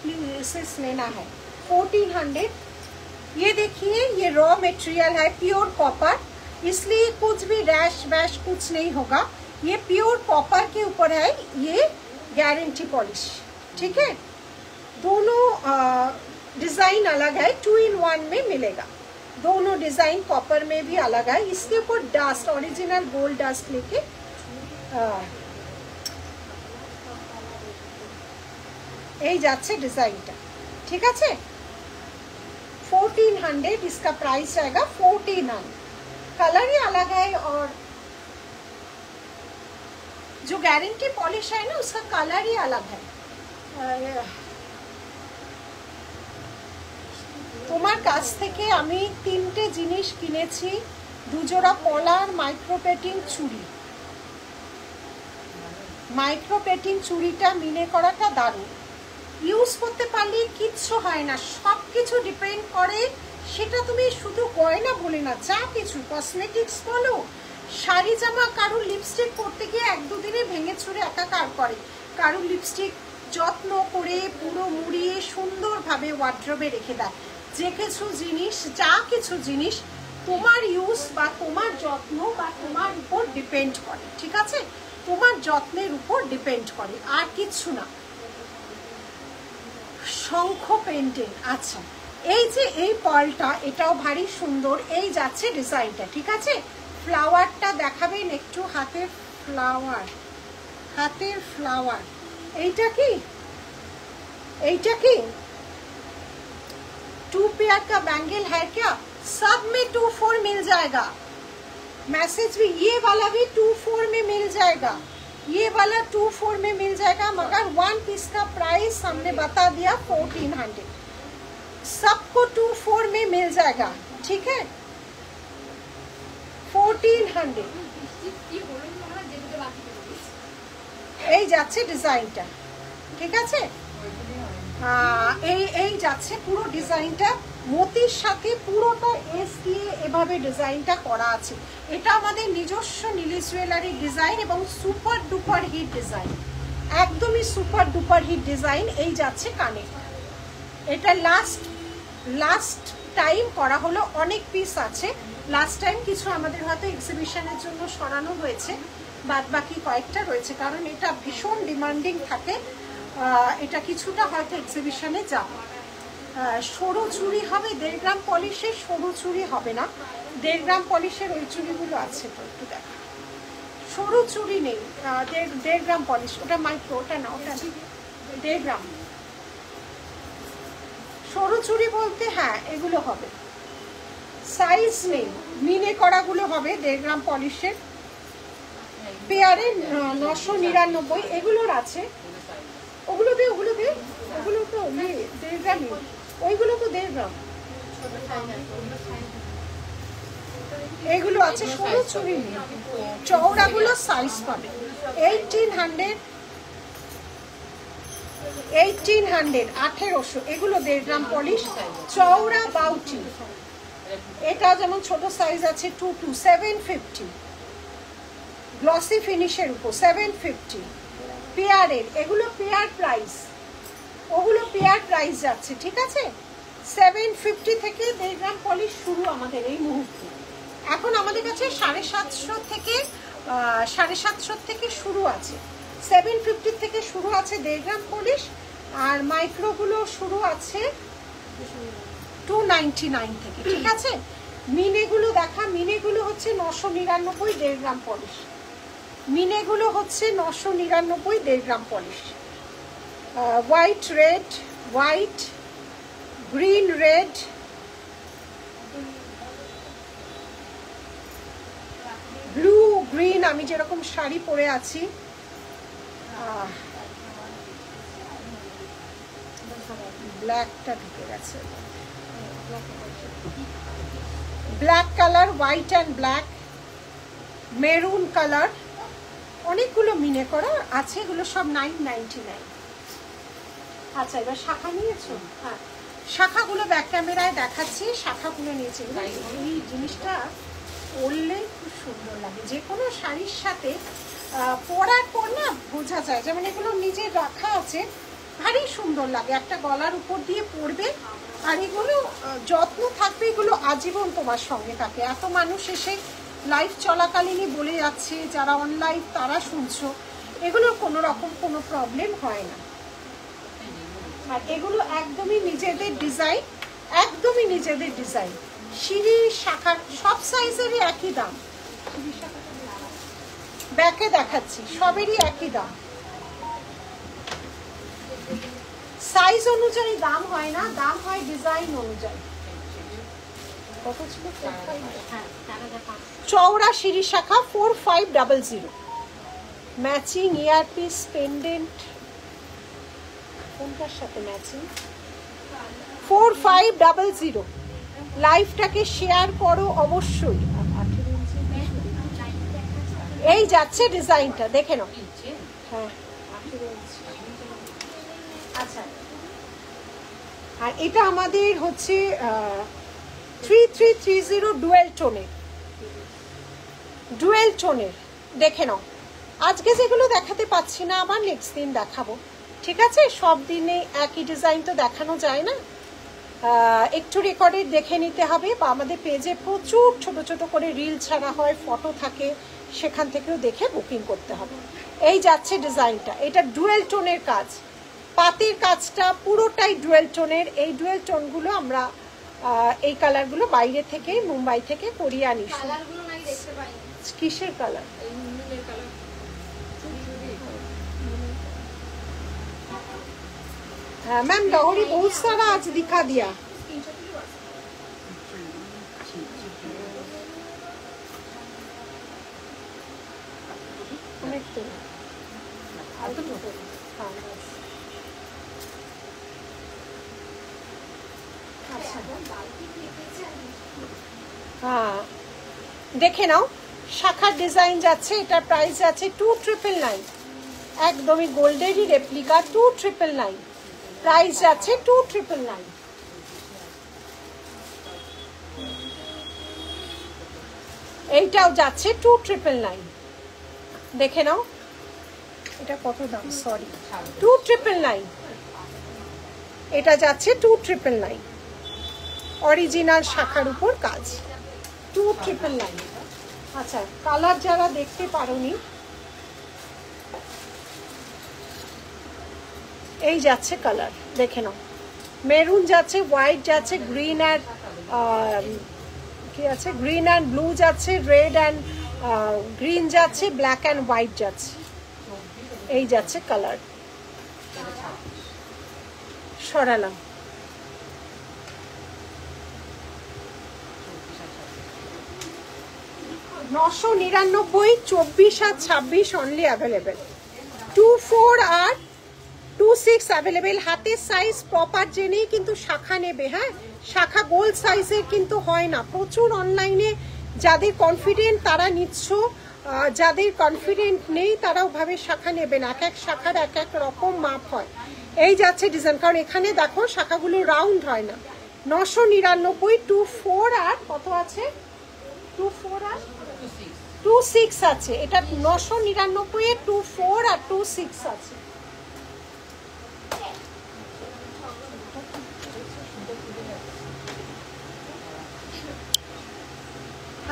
प्लीज लेना है 1400। ये देखिए ये रॉ मटेरियल है, प्योर कॉपर, इसलिए कुछ भी रैश वैश कुछ नहीं होगा। ये प्योर कॉपर के ऊपर है, ये गारंटी पॉलिश, ठीक है। दोनों डिजाइन अलग है, 2 in 1 में मिलेगा। दोनों डिजाइन कॉपर में भी अलग है। इसके ऊपर डस्ट, ओरिजिनल गोल्ड डस्ट लेके এই যাচ্ছে ডিজাইনটা, ঠিক আছে। 1400 इसका प्राइस आएगा 1400। कलर ही अलग है और जो गारंटी पॉलिश है ना उसका कलर ही अलग है। তোমার কাছ থেকে আমি 3টে জিনিস কিনেছি, 2 জোড়া পলার মাইক্রো পেটিং চুড়ি। মাইক্রো পেটিং চুড়িটা মিনে করাটা দারুণ, ইউজ করতে পারলে কিচ্ছু হয় না। সব কিছু ডিপেন্ড করে, সেটা তুমি শুধু গয়না বলে না, যা কিছু কসমেটিক্স বলো, শাড়ি জামা, কারোর লিপস্টিক পরতে গিয়ে 1-2 দিনে ভেঙে চুরে একাকার করে, কারোর লিপস্টিক যত্ন করে পুরো মুড়িয়ে সুন্দরভাবে ওয়ার্ড্রবে রেখে দেয়। যে কিছু জিনিস, যা কিছু জিনিস তোমার ইউজ বা তোমার যত্ন বা তোমার উপর ডিপেন্ড করে, ঠিক আছে, তোমার যত্নের উপর ডিপেন্ড করে, আর কিচ্ছু না। শঙ্খ পেন্টিং, আচ্ছা এই যে এই পার্লটা, এটাও ভারী সুন্দর। এই যাচ্ছে ডিজাইনটা, ঠিক আছে। ফ্লাওয়ারটা দেখাবেন একটু, হাতের ফ্লাওয়ার, হাতের ফ্লাওয়ার। এইটা কি, এইটা কি 2 पेयर का बैंगल है क्या? सब में 2-4 मिल जाएगा। मैसेज भी, ये वाला भी 2-4 में मिल जाएगा, ये वाला 2-4 में मिल जाएगा, मगर 1 पीस का प्राइस हमने बता दिया 1400। सबको 2-4 में मिल जाएगा, ठीक है। 1400 এই যাচ্ছে ডিজাইনটা, ঠিক আছে। এই যাচ্ছে পুরো ডিজাইনটা, মতির সাথে পুরোটা এস দিয়ে এভাবে ডিজাইনটা করা আছে। এটা আমাদের নিজস্ব নীলি জুয়েলারি ডিজাইন এবং সুপার ডুপার হিট ডিজাইন, একদমই সুপার ডুপার হিট ডিজাইন। এই যাচ্ছে কানে, এটা লাস্ট টাইম করা হলো, অনেক পিস আছে। লাস্ট টাইম কিছু আমাদের হয়তো এক্সিবিশনের জন্য সরানো হয়েছে, বাদ বাকি কয়েকটা রয়েছে, কারণ এটা ভীষণ ডিমান্ডিং থাকে। এটা কিছুটা হয়তো এক্সিবিশনে যাবে। সরু চুড়ি হবে 1.5 গ্রাম পলিশের, সরু চুড়ি হবে না। 1.5 গ্রাম পলিশের ওই চুড়িগুলো আছে তো, একটু দেখা। সরু চুড়ি নেই, 1.5 গ্রাম পলিশ, ওটা মাইক্রো, ওটা না, ওটা 1.5 গ্রাম। সরু চুড়ি বলতে হ্যাঁ এগুলো হবে, সাইজ নেই, মিনে করাগুলো হবে 1.5 গ্রাম পলিশের, পেয়ারে 999 এগুলোর আছে। ওগুলো তো 1.5 গ্রাম, ওইগুলো তো 1.5 গ্রাম, এগুলো আছে। সরু চুড়ি নেই, চওড়াগুলো সাইজ পাবে 1800, 1800 এগুলো 1.5 গ্রাম পলিশ, চওড়া বাউটি। এটা যেমন ছোট সাইজ আছে 2 750, গ্লসি ফিনিশের উপর 750 পেয়ারের। এগুলো পেয়ার প্রাইস, ওগুলো পেয়ার প্রাইস যাচ্ছে, ঠিক আছে। 750 থেকে 1.5 গ্রাম পলিশ শুরু আমাদের এই মুহূর্তে। এখন আমাদের কাছে 750 থেকে শুরু আছে, 750 থেকে শুরু আছে 1.5 গ্রাম পলিশ, আর মাইক্রোগুলো শুরু আছে 299 থেকে, ঠিক আছে। মিনেগুলো দেখা, মিনেগুলো হচ্ছে 999 1.5 গ্রাম পলিশ, মিনেগুলো হচ্ছে 999 1.5 gram polish. White red, white green red, blue green, আমি যেরকম শাড়ি পরে আছি, ব্ল্যাকটা ঢুকে গেছে, black colour, white and black, maroon colour, অনেকগুলো মিনে করা আছে, এগুলো সব 999। আচ্ছা এবার শাখা নিয়েছো? হ্যাঁ, শাখাগুলো ব্যাক ক্যামেরায় দেখাচ্ছি, শাখাগুলো নিয়েছি। এই জিনিসটা পরলে খুব সুন্দর লাগে। যে কোনো শাড়ির সাথে পরার পর না বোঝা যায়, যেমন এগুলো নিজের রাখা আছে, ভারী সুন্দর লাগে। একটা গলার উপর দিয়ে পরবে, আর এগুলো যত্ন থাকবে, এগুলো আজীবন তোমার সঙ্গে থাকে। এত মানুষ এসে লাইভ চলাকালীনই বলে যাচ্ছে, যারা অনলাইন তারা শুনছো, এগুলোর কোনো রকম কোনো প্রবলেম হয় না। আর এগুলো একদমই নিজেদের ডিজাইন, একদমই নিজেদের ডিজাইন। সিঁড়ি শাখা সব সাইজেরই একই দাম, ব্যাকে দেখাচ্ছি সবেরই একই দাম। সাইজ অনুযায়ী দাম হয় না, দাম হয় ডিজাইন অনুযায়ী। কত ছিল? চওড়া সিঁড়ি শাখা 4500। ম্যাচিং ইয়ারপিস পেন্ডেন্ট কোনটার সাথে ম্যাচিং? 4500। লাইভটাকে শেয়ার করো অবশ্যই। এই যাচ্ছে ডিজাইনটা, দেখে নাও। হ্যাঁ, আচ্ছা। আর এটা আমাদের হচ্ছে 3330 ডুয়েল টোনের। দেখে নাও, আজকে যেগুলো দেখাতে পাচ্ছি না, আবার নেক্সট দিন দেখাবো, ঠিক আছে? সব দিনে একই ডিজাইন তো দেখানো যায় না, একটু রেকর্ডেড দেখে নিতে হবে। বা আমাদের পেজে প্রচুর ছোট ছোট করে রিল ছাড়া হয়, ফটো থাকে, সেখান থেকেও দেখে বুকিং করতে হবে। এই যাচ্ছে ডিজাইনটা, এটা ডুয়েল টোনের কাজ, পাতির কাজটা পুরোটাই ডুয়েল টোনের। এই ডুয়েল টোনগুলো আমরা এই কালারগুলো বাইরে থেকে, মুম্বাই থেকে করিয়ে আনি। কিসের কালার? हाँ मैम, लाहौरी बहुत सारा आज दिखा दिया। हाँ देखे नाओ, शाखार डिजाइन जाच्छे, एटार प्राइस जाच्छे 2999। एकदमই গোল্ডেরই রেপ্লিকা 2999। প্রাইস যাচ্ছে 2999। এইটাও যাচ্ছে 2999। দেখে নাও এটা কত দাম, সরি 2999। এটা যাচ্ছে 2999, অরিজিনাল শাখার উপর কাজ 2999। আচ্ছা, কালার যারা দেখতে পারোনি, এই যাচ্ছে কালার, দেখে নাও। মেরুন যাচ্ছে, হোয়াইট যাচ্ছে, গ্রিন অ্যান্ড কি আছে, গ্রিন অ্যান্ড ব্লু যাচ্ছে, রেড অ্যান্ড গ্রিন যাচ্ছে, ব্ল্যাক অ্যান্ড হোয়াইট যাচ্ছে। এই যাচ্ছে কালার, সরালাম। $999, 24 আর 26 অনলি অ্যাভেলেবেল। 24 আর 26 অ্যাভেলেবেল। হাতের সাইজ প্রপার জেনেই কিন্তু শাখা নেবে। হ্যাঁ, শাখা গোল সাইজের কিন্তু হয় না। প্রচুর অনলাইনে যাদের কনফিডেন্ট তারা নিচ্ছ, যাদের কনফিডেন্ট নেই তারাও ভাবে শাখা নেবে না। এক এক শাখার এক এক রকম মাপ হয়। এই যাচ্ছে ডিজাইন, কারণ এখানে দেখো শাখাগুলো রাউন্ড হয় না। 999, 24 আর কত আছে, 24 আর 26 আছে। এটা 999 এ 24 আর 26 আছে।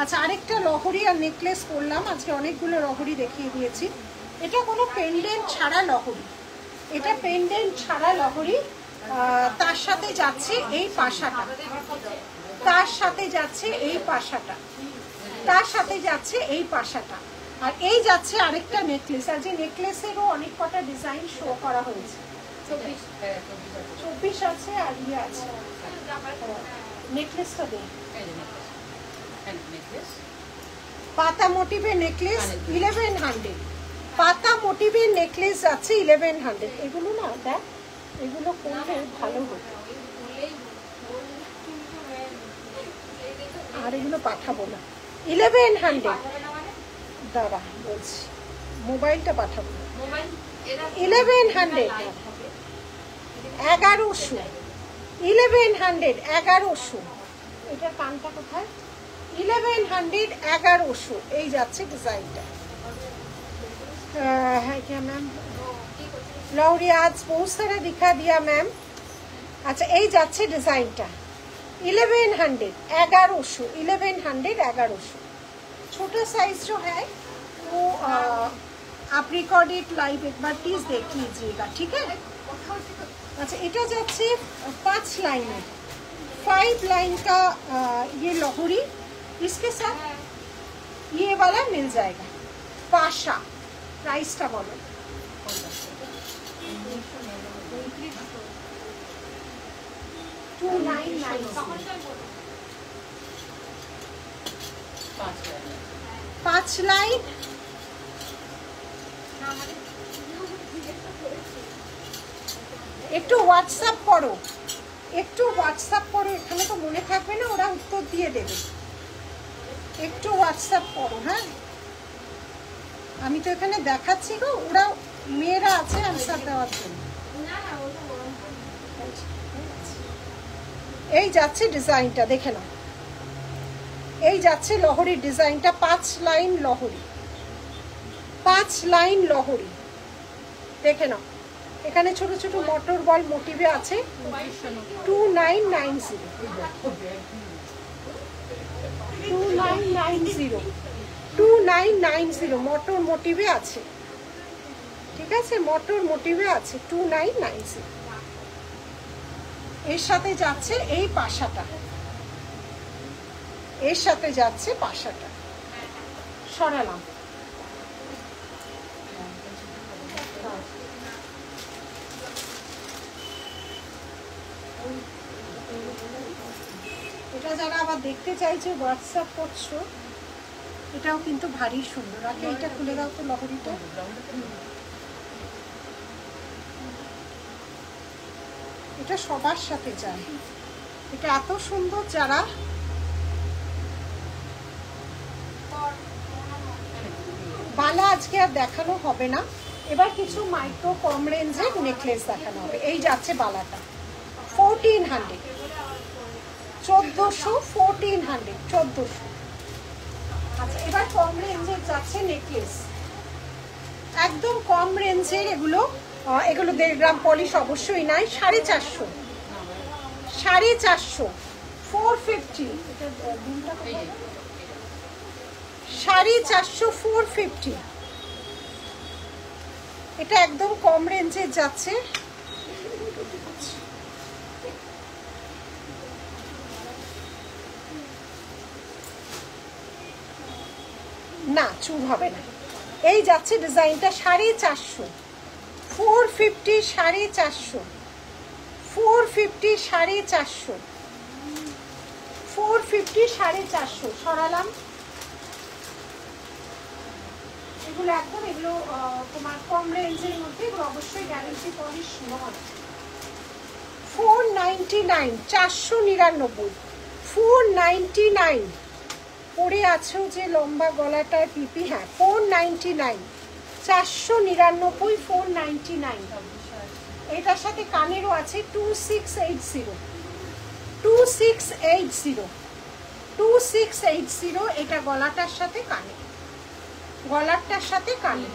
আচ্ছা, আরেকটা লহরি আর নেকলেস করলাম আজকে, অনেকগুলো লহরি দেখিয়ে দিয়েছি। এটা কোনো পেন্ডেন্ট ছাড়া লহরি, এটা পেন্ডেন্ট ছাড়া লহরি। তার সাথে যাচ্ছে এই পাশাটা, তার সাথে যাচ্ছে এই পাশাটা, তার সাথে যাচ্ছে এই পাশাটা, আর এই যাচ্ছে আরেকটা নেকলেস। আর যে নেকলেসেরও অনেক কটা ডিজাইন শো করা হয়েছে। 24 আছে আর ইয়ে আছে। নেকলেসটা দেখ, পাতা মোটিভের নেকলেস 1100। পাতা মোটিভের নেকলেস আছে 1100। এগুলো না দেখ, এগুলো করলে ভালো হতো। আর এগুলো পাঠাবো না, 1100। দাঁড়া বলছি, মোবাইলটা পাঠাবো। 1100, 1100, 1100। এটার কানটা কোথায়? 1100 1100 এই যাচ্ছে ডিজাইনটা। है क्या मैम? लौरी आज बहुत सारा दिखा दिया मैम। अच्छा এই যাচ্ছে ডিজাইনটা 1100 1100 1100 छोटा साइज जो है वो आप रिकॉर्डेड लाइव एक बार प्लीज देख लीजिएगा, ठीक है। अच्छा এটা যাচ্ছে 5 लाइन 5 लाइन का ये लाहौरी, इसके साथ ये वाला मिल जाएगा पाशा। प्राइसটা বলো। पाँच लाइन একটু হোয়াটসঅ্যাপ করো, একটু হোয়াটসঅ্যাপ করো, এখানে তো মনে থাকবে না, ওরা উত্তর দিয়ে দেবে। একটু হোয়াটসঅ্যাপ করো, হ্যাঁ আমি তো এখানে দেখাচ্ছি গো, ওরা মেয়েরা আছে আনসার দেওয়ার জন্য। এই যাচ্ছে ডিজাইনটা দেখে নাও, এই যাচ্ছে লহরির ডিজাইনটা 5 লাইন লহরি, 5 লাইন লহরি দেখে নাও। এখানে ছোট ছোট মোটর বল মোটিভে আছে 2990 2990 মোটর মোটিভে আছে, ঠিক আছে, মোটর মোটিভে আছে 2990। এর সাথে যাচ্ছে এই পাশাটা, এর সাথে যাচ্ছে পাশাটা, সরালাম। এটা যারা আবার দেখতে চাইছে হোয়াটসঅ্যাপ করছো, এটাও কিন্তু ভারী সুন্দর। আগে এটা খুলে দাও তো লহরিটা। এটা সবার সাথে যায়, এটা এত সুন্দর। যারা বালা আজকে আর দেখানো হবে না, এবার কিছু মাইক্রো কম রেঞ্জের নেকলেস দেখানো হবে। এই যাচ্ছে বালাটা 1400 1400 1400। আচ্ছা এবার কম রেঞ্জের যাচ্ছে নেকলেস, একদম কম রেঞ্জের। এগুলো 1.5 গ্রাম পলিশ অবশ্যই নাই, 450 450 450 450। এটা একদম কম রেঞ্জের যাচ্ছে। না চুল হবে না। এই যাচ্ছে ডিজাইনটা 450 450 450 450 450 450 450 সরালাম। এগুলো একদম, এগুলো তোমার কম রেঞ্জের মধ্যে, এগুলো অবশ্যই গ্যারান্টি পলিশ নয়। 499 499 499 পরে আছো যে লম্বা গলাটার পিপি, হ্যাঁ 499 499 499। এটার সাথে কানেরও আছে 2680 2680 2680। এটা গলাটার সাথে কানে, গলাটার সাথে কানে।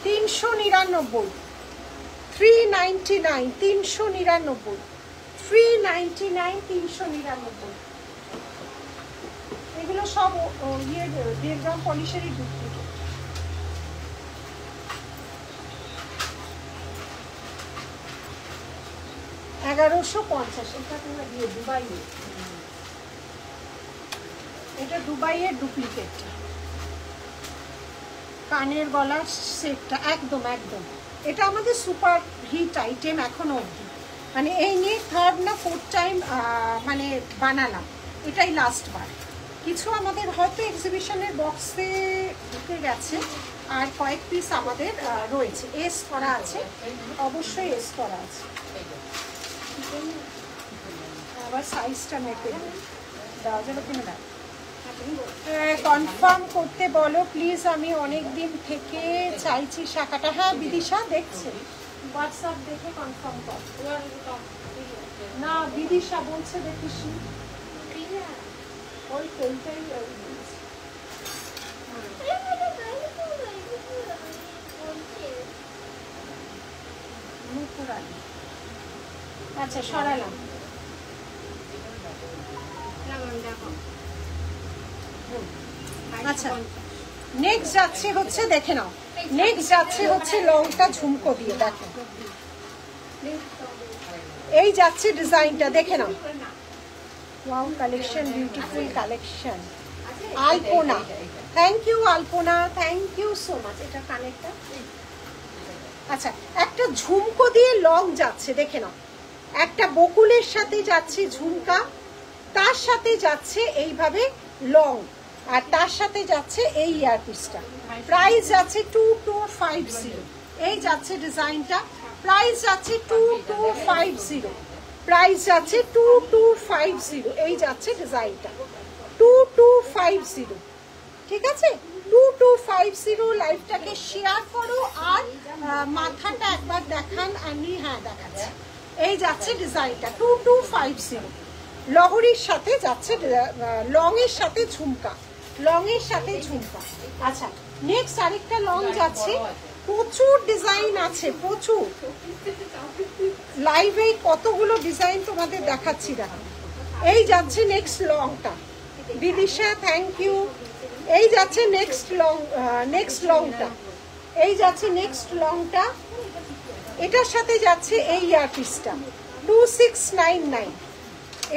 399 399 399 399 399। এগুলো সব ইয়ে 1.5 গ্রাম পলিশেরই ডুপ্লিকেট। $1150। এটা তোমরা দিয়ে দুবাইয়ে, এটা দুবাইয়ের ডুপ্লিকেট। কানের গলার সেটটা একদম একদম, এটা আমাদের সুপার হিট আইটেম এখনো অবধি। মানে এই নিয়ে 3rd না 4th টাইম মানে বানালাম, এটাই লাস্ট বার। কিছু আমাদের হয়তো এক্সিবিশনের বক্সে ঢুকে গেছে, আর কয়েক পিস আমাদের রয়েছে। এস করা আছে, অবশ্যই এস করা আছে। আবার সাইজটা মেপে দেওয়া যাবে কিনা দেখ, কনফার্ম করতে বলো প্লিজ। আমি অনেক দিন থেকে চাইছি শাখাটা। হ্যাঁ বিদিশা দেখছে, হোয়াটসঅ্যাপ দেখে কনফার্ম কর। না বিদিশা বলছে দেখিস ওই তেলটাই আচ্ছা সরালাম। আচ্ছা নেক্সট যাচ্ছে হচ্ছে দেখে নাও, নেক্সট যাচ্ছে হচ্ছে লংটা ঝুমকো দিয়ে। দেখো এই যাচ্ছে ডিজাইনটা দেখে নাও। Wow collection, beautiful collection. Alpana, thank you Alpana, thank you so much. এটা কানেরটা আচ্ছা একটা ঝুমকো দিয়ে লং যাচ্ছে দেখে নাও। একটা বকুলের সাথে যাচ্ছে ঝুমকা, তার সাথে যাচ্ছে এইভাবে লং, আর তার সাথে যাচ্ছে এই ইয়ারপিসটা। প্রাইস যাচ্ছে 2250। এই যাচ্ছে ডিজাইনটা, প্রাইস যাচ্ছে 2250, প্রাইস যাচ্ছে 2250। এই যাচ্ছে ডিজাইনটা 2250, ঠিক আছে 2250। লাইভটাকে শেয়ার করো আর মাথাটা একবার দেখান। আমি হ্যাঁ দেখাচ্ছি। এই যাচ্ছে ডিজাইনটা 2250, লহরির সাথে যাচ্ছে, লং এর সাথে ঝুমকা, লং এর সাথে ঝুমকা। আচ্ছা নেক্সট আরেকটা লং যাচ্ছে, প্রচুর ডিজাইন আছে, প্রচুর। লাইভে কতগুলো ডিজাইন তোমাদের দেখাচ্ছি দেখো। এই যাচ্ছে নেক্সট লংটা, বিদিশা থ্যাংক ইউ। এই যাচ্ছে নেক্সট লং, নেক্সট লংটা, এই যাচ্ছে নেক্সট লংটা। এটার সাথে যাচ্ছে এই ইয়ারপিসটা 2699,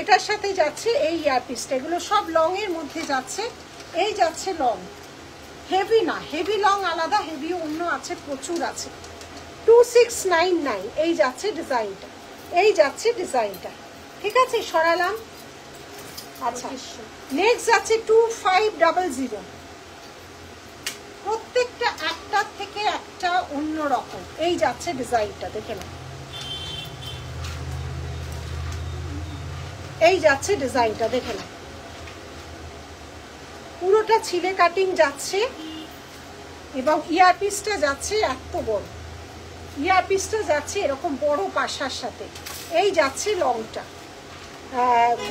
এটার সাথে যাচ্ছে এই ইয়ারপিসটা। এগুলো সব লং এর মধ্যে যাচ্ছে। এই যাচ্ছে লং, হেভি না, হেভি লং আলাদা, হেভি অন্য আছে, প্রচুর আছে। 2699 এই যাচ্ছে ডিজাইনটা, এই যাচ্ছে ডিজাইনটা, ঠিক আছে সরালাম। আচ্ছা নেক্সট যাচ্ছে 2500। প্রত্যেকটা একটার থেকে একটা অন্য রকম। এই যাচ্ছে ডিজাইনটা দেখে নাও, এই যাচ্ছে ডিজাইনটা দেখে নাও। পুরোটা ছিলে কাটিং যাচ্ছে এবং ইয়ারপিসটা যাচ্ছে এত বড়, ইয়ারপিসটা যাচ্ছে এরকম বড় পাশার সাথে। এই যাচ্ছে লংটা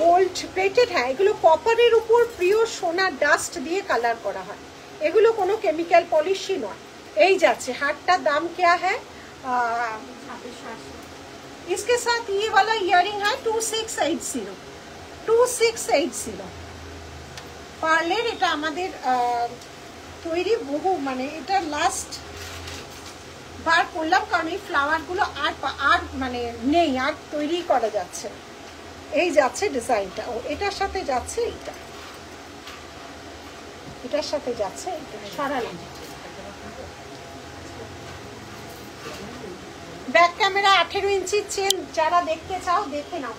গোল্ড প্লেটেড। হ্যাঁ এগুলো কপারের উপর পিওর সোনা ডাস্ট দিয়ে কালার করা হয়, এগুলো কোনো কেমিক্যাল পলিশই নয়। এই যাচ্ছে হারটার দাম क्या है? इसके साथ ये वाला इयरिंग है 2680, 2680 পার্লের। এটা আমাদের তৈরি বহু, মানে এটা লাস্ট বার করলাম কারণ এই ফ্লাওয়ারগুলো আর মানে নেই, আর তৈরি করা যাচ্ছে। এই যাচ্ছে ডিজাইনটা, ও এটার সাথে যাচ্ছে এইটা, এটার সাথে যাচ্ছে এইটা। সরালাম। ব্যাক ক্যামেরা 18 ইঞ্চির চেন যারা দেখতে চাও দেখে নাও,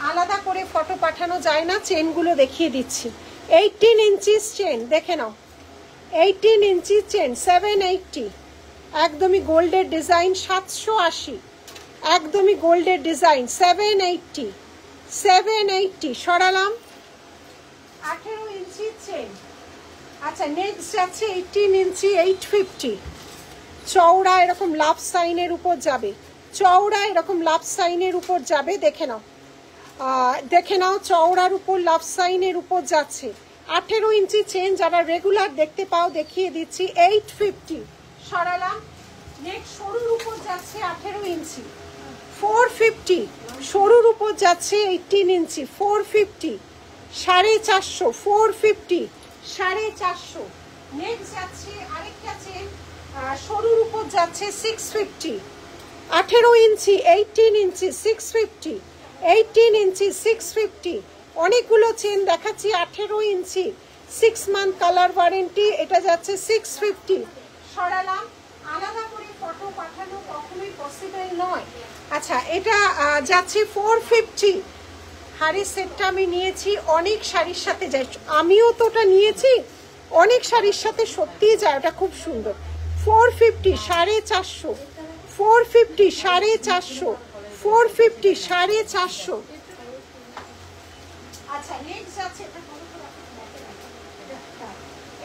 আলাদা করে ফটো পাঠানো যায় না, চেনগুলো দেখিয়ে দিচ্ছি। 18 ইঞ্চির চেন দেখে নাও, 18 ইঞ্চির চেন 780, একদমই গোল্ডের ডিজাইন 780, একদমই গোল্ডের ডিজাইন 780, 780 সরালাম। 18 ইঞ্চির চেন। আচ্ছা নেক্সট যাচ্ছে 18 ইঞ্চি 850, চওড়া এরকম লাভ সাইনের উপর যাবে, চওড়া এরকম লাভ সাইনের উপর যাবে দেখে নাও, দেখে নাও চওড়ার উপর লাভ সাইনের উপর যাচ্ছে। 18 ইঞ্চি চেন যারা রেগুলার দেখতে পাও দেখিয়ে দিচ্ছি 850 সরালাম। নেক্সট সরুর উপর যাচ্ছে 18 ইঞ্চি 450, সরুর উপর যাচ্ছে 18 ইঞ্চি 450, 450, 450, 450। নেক্সট যাচ্ছে আরেকটা চেন সরুর উপর যাচ্ছে 650, 18 ইঞ্চি 18 ইঞ্চি 650, 18 ইঞ্চি 650। অনেকগুলো চেন দেখাচ্ছি 18 ইঞ্চি 6 মান্থ কালার ওয়ারেন্টি, এটা যাচ্ছে 650 সরালাম। আলাদা করে ফটো পাঠানো কখনোই পসিবল নয়। আচ্ছা এটা যাচ্ছে 450। হাড়ির সেটটা আমি নিয়েছি, অনেক শাড়ির সাথে যায়, আমিও তো ওটা নিয়েছি, অনেক শাড়ির সাথে সত্যিই যায়, ওটা খুব সুন্দর। 450, 450, 450, 450, 450, 450। আচ্ছা নেক্সট যাচ্ছে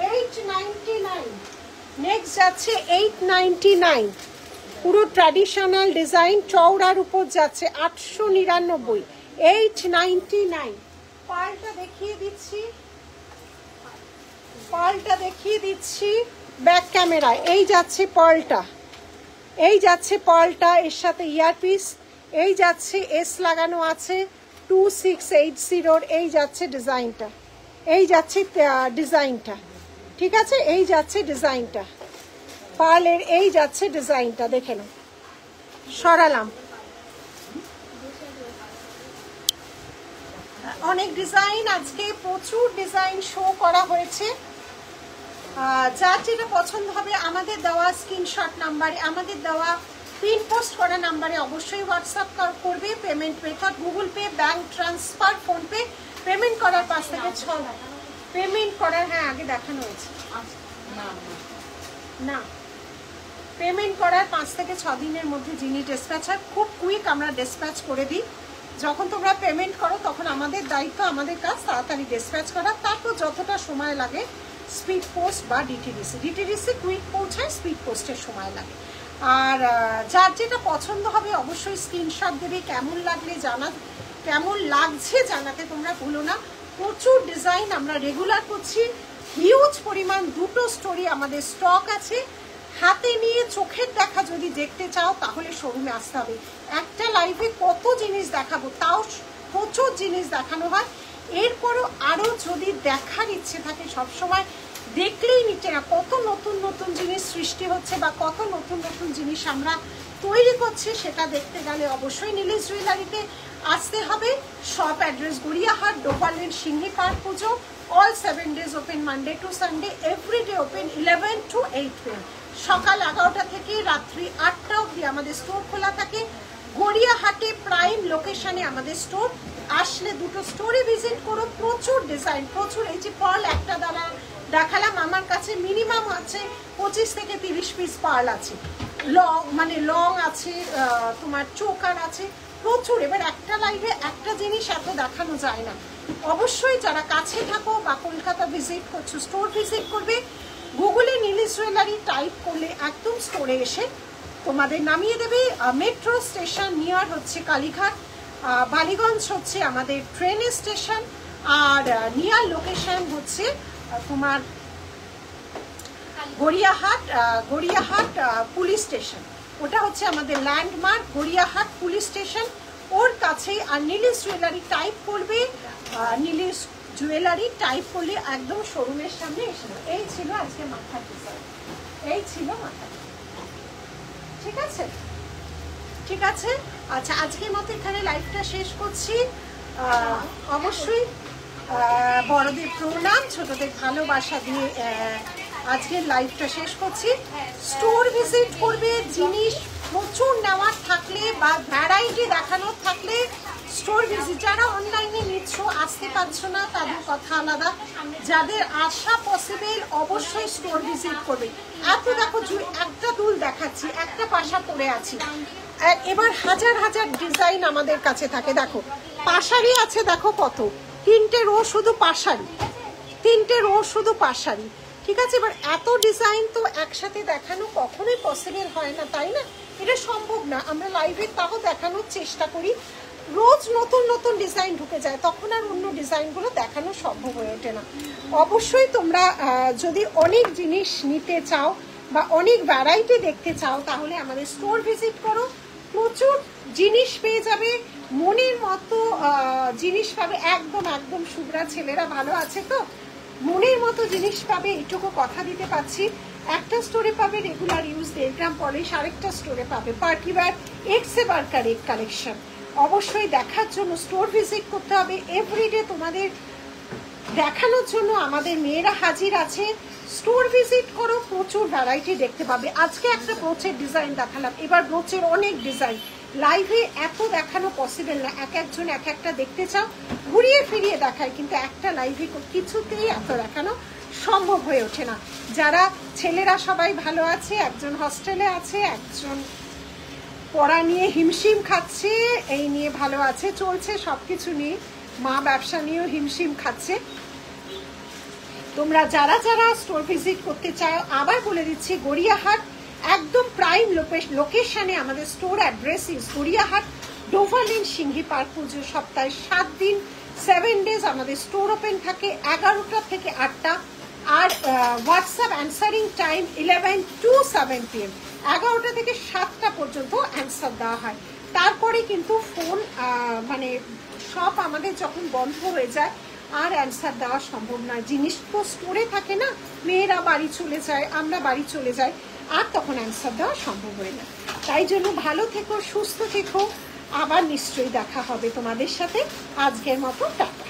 899, নেক্সট যাচ্ছে 899, পুরো ট্র্যাডিশনাল ডিজাইন, চওড়ার উপর যাচ্ছে 899, 899। পার্লটা দেখিয়ে দিচ্ছি, পার্লটা দেখিয়ে দিচ্ছি ব্যাক ক্যামেরায়। এই যাচ্ছে পার্লটা, এই যাচ্ছে পার্লটা, এর সাথে ইয়ারপিস, এই যাচ্ছে এস লাগানো আছে 2680, এই যাচ্ছে ডিজাইনটা, এই যাচ্ছে ডিজাইনটা, ঠিক আছে, এই যাচ্ছে ডিজাইনটা পার্লের, এই যাচ্ছে ডিজাইনটা, দেখে নাও। সরালাম, অনেক ডিজাইন আজকে, প্রচুর ডিজাইন শো করা হয়েছে। যার যেটা পছন্দ হবে আমাদের দেওয়া স্ক্রিনশট নাম্বারে, আমাদের দেওয়া পিন পোস্ট করা নাম্বারে অবশ্যই হোয়াটসঅ্যাপ করবে। Payment method Google pay, bank transfer, PhonePe. Payment করার 5 থেকে 6, পেমেন্ট করার, হ্যাঁ আগে দেখানো হয়েছে না, পেমেন্ট করার 5 থেকে 6 দিনের মধ্যে জিনিস ডিসপ্যাচ হয়, খুব কুইক আমরা ডিসপ্যাচ করে দিই। যখন তোমরা পেমেন্ট করো তখন আমাদের দায়িত্ব, আমাদের কাজ তাড়াতাড়ি ডিসপ্যাচ করা। তারপর যতটা সময় লাগে স্পিড পোস্ট বা ডিটিডিসি, ডিটিডিসি কুইক পৌঁছায়, স্পিড পোস্টের সময় লাগে। আর যার যেটা পছন্দ হবে অবশ্যই স্ক্রিনশট দেবে, কেমন লাগলে কেমন লাগছে জানাতে তোমরা ভুলো না। প্রচুর ডিজাইন আমরা রেগুলার করছি, হিউজ পরিমাণ, 2টো স্টোরি আমাদের স্টক আছে। হাতে নিয়ে চোখের দেখা যদি দেখতে চাও তাহলে শোরুমে আসতে হবে। একটা লাইভে কত জিনিস দেখাবো, তাও প্রচুর জিনিস দেখানো হয়। এরপরও আরও যদি দেখার ইচ্ছে থাকে, সবসময় দেখলেই নিচ্ছে না, কত নতুন নতুন জিনিস সৃষ্টি হচ্ছে বা কত নতুন নতুন জিনিস আমরা তৈরি করছি, সেটা দেখতে গেলে অবশ্যই নীলিশ জুয়েলারিতে আসতে হবে। Shop address Gariahat, Dover Lane, Singhi Park Puja. All 7 days open, Monday to Sunday, everyday open 11 to 8 PM। সকাল 11টা থেকে রাত্রি 8টা অবধি আমাদের স্টোর খোলা থাকে। গড়িয়াহাটে প্রাইম লোকেশনে আমাদের স্টোর। আসলে 2টো স্টোরে ভিজিট করো, প্রচুর ডিজাইন, প্রচুর। এই যে পার্ল একটা দেখালাম, আমার কাছে মিনিমাম আছে 25 থেকে 30 পিস পার্ল আছে, লং আছে, তোমার চোকার আছে, প্রচুর। এবার একটা লাইভে একটা জিনিস এত দেখানো যায় না। অবশ্যই যারা কাছে থাকো বা কলকাতা ভিজিট করছো, স্টোর ভিজিট করবে। গুগলে নীলিশ জুয়েলারি টাইপ করলে একদম স্টোরে এসে তোমাদের নামিয়ে দেবে। মেট্রো স্টেশন নিয়ার হচ্ছে কালীঘাট, বালিগঞ্জ হচ্ছে আমাদের ট্রেনের স্টেশন, আর নিয়ার লোকেশন হচ্ছে তোমার গড়িয়াহাট পুলিশ স্টেশন। ওটা হচ্ছে আমাদের ল্যান্ডমার্ক, গড়িয়াহাট পুলিশ স্টেশন, ওর কাছেই। আর নীলিশ জুয়েলারি টাইপ করবে, নীলিশ জুয়েলারি টাইপ করলে একদম শোরুমের সামনে এসে। এই ছিল আজকে মাথার ডিজাইন, এই ছিল মাথার, ঠিক আছে, ঠিক আছে। আচ্ছা, আজকের মতো এখানে লাইভটা শেষ করছি। অবশ্যই বড়দের প্রণাম, ছোটদের ভালোবাসা দিয়ে আজকের লাইভটা শেষ করছি। স্টোর ভিজিট করবে, জিনিস প্রচুর নেওয়ার থাকলে বা ভ্যারাইটি দেখানোর থাকলে স্টোর ভিজিট। যারা অনলাইনে নিচ্ছ, আসতে পারছো না, তাদের কথা আলাদা। যাদের আসা পসিবল অবশ্যই স্টোর ভিজিট করবে। এত দেখো, একটা দুল দেখাচ্ছি, একটা পাশা পরে আছি। এবার হাজার হাজার ডিজাইন আমাদের কাছে থাকে। দেখো পাশারি আছে, দেখো কত, 3টে রো শুধু পাশারি, 3টে রো শুধু পাশারি, ঠিক আছে। এবার এত ডিজাইন তো একসাথে দেখানো কখনোই পসিবল হয় না, তাই না? এটা সম্ভব না। আমরা লাইভে তাও দেখানোর চেষ্টা করি, রোজ নতুন নতুন ডিজাইন ঢুকে যায়, তখন আর অন্য ডিজাইনগুলো দেখানো সম্ভব হয়ে ওঠে না। অবশ্যই তোমরা যদি অনেক জিনিস নিতে চাও বা অনেক ভ্যারাইটি দেখতে চাও, তাহলে আমাদের স্টোর ভিজিট করো, প্রচুর জিনিস পেয়ে যাবে, মনের মতো জিনিস পাবে। একদম একদম শুভ্রা, ছেলেরা ভালো আছে তো? মনের মতো জিনিস পাবে, এটুকু কথা দিতে পারছি। একটা স্টোরে পাবে রেগুলার ইউজ 1.5 গ্রাম পলিশ, আরেকটা স্টোরে পাবে পার্টি ওয়্যার এক্সেবার কালেকশন। অবশ্যই দেখার জন্য স্টোর ভিজিট করতে হবে। এভরিডে তোমাদের দেখানোর জন্য আমাদের মেয়েরা হাজির আছে। স্টোর ভিজিট করো, প্রচুর ভ্যারাইটি দেখতে পাবে। আজকে একটা ব্রোচের ডিজাইন দেখালাম, এবার ব্রোচের অনেক ডিজাইন। লাইভে এত দেখানো পসিবল না, এক একজন এক একটা দেখতে চাও, ঘুরিয়ে ফিরিয়ে দেখায়, কিন্তু একটা লাইভে কিছুতেই এত দেখানো সম্ভব হয়ে ওঠে না। যারা ছেলেরা সবাই ভালো আছে, একজন হস্টেলে আছে, একজন পড়া নিয়ে হিমশিম খাচ্ছে, এই নিয়ে ভালো আছে, চলছে সব কিছু নিয়ে। মা ব্যবসা নিয়েও হিমশিম খাচ্ছে। তোমরা যারা যারা স্টোর ভিজিট করতে চাও, আবার বলে দিচ্ছি, গড়িয়াহাট একদম প্রাইম লোকেশনে আমাদের store address is Gariahat Dover lane Singhi Park. পুজো সপ্তাহে 7 দিন 7 ডেজ আমাদের স্টোর ওপেন থাকে 11টা থেকে 8টা। আর WhatsApp answering time 11 to 7 PM, 11টা থেকে 7টা পর্যন্ত অ্যান্সার দেওয়া হয়। তারপরে কিন্তু ফোন মানে সব আমাদের যখন বন্ধ হয়ে যায় আর অ্যান্সার দেওয়া সম্ভব নয়। জিনিস তো স্টোরে থাকে না, মেয়েরা বাড়ি চলে যায়, আমরা বাড়ি চলে যাই, আর তখন অ্যান্সার দেওয়া সম্ভব হয় না। তাই জন্য ভালো থেকো, সুস্থ থেকো, আবার নিশ্চয়ই দেখা হবে তোমাদের সাথে। আজকের মতো টাটা।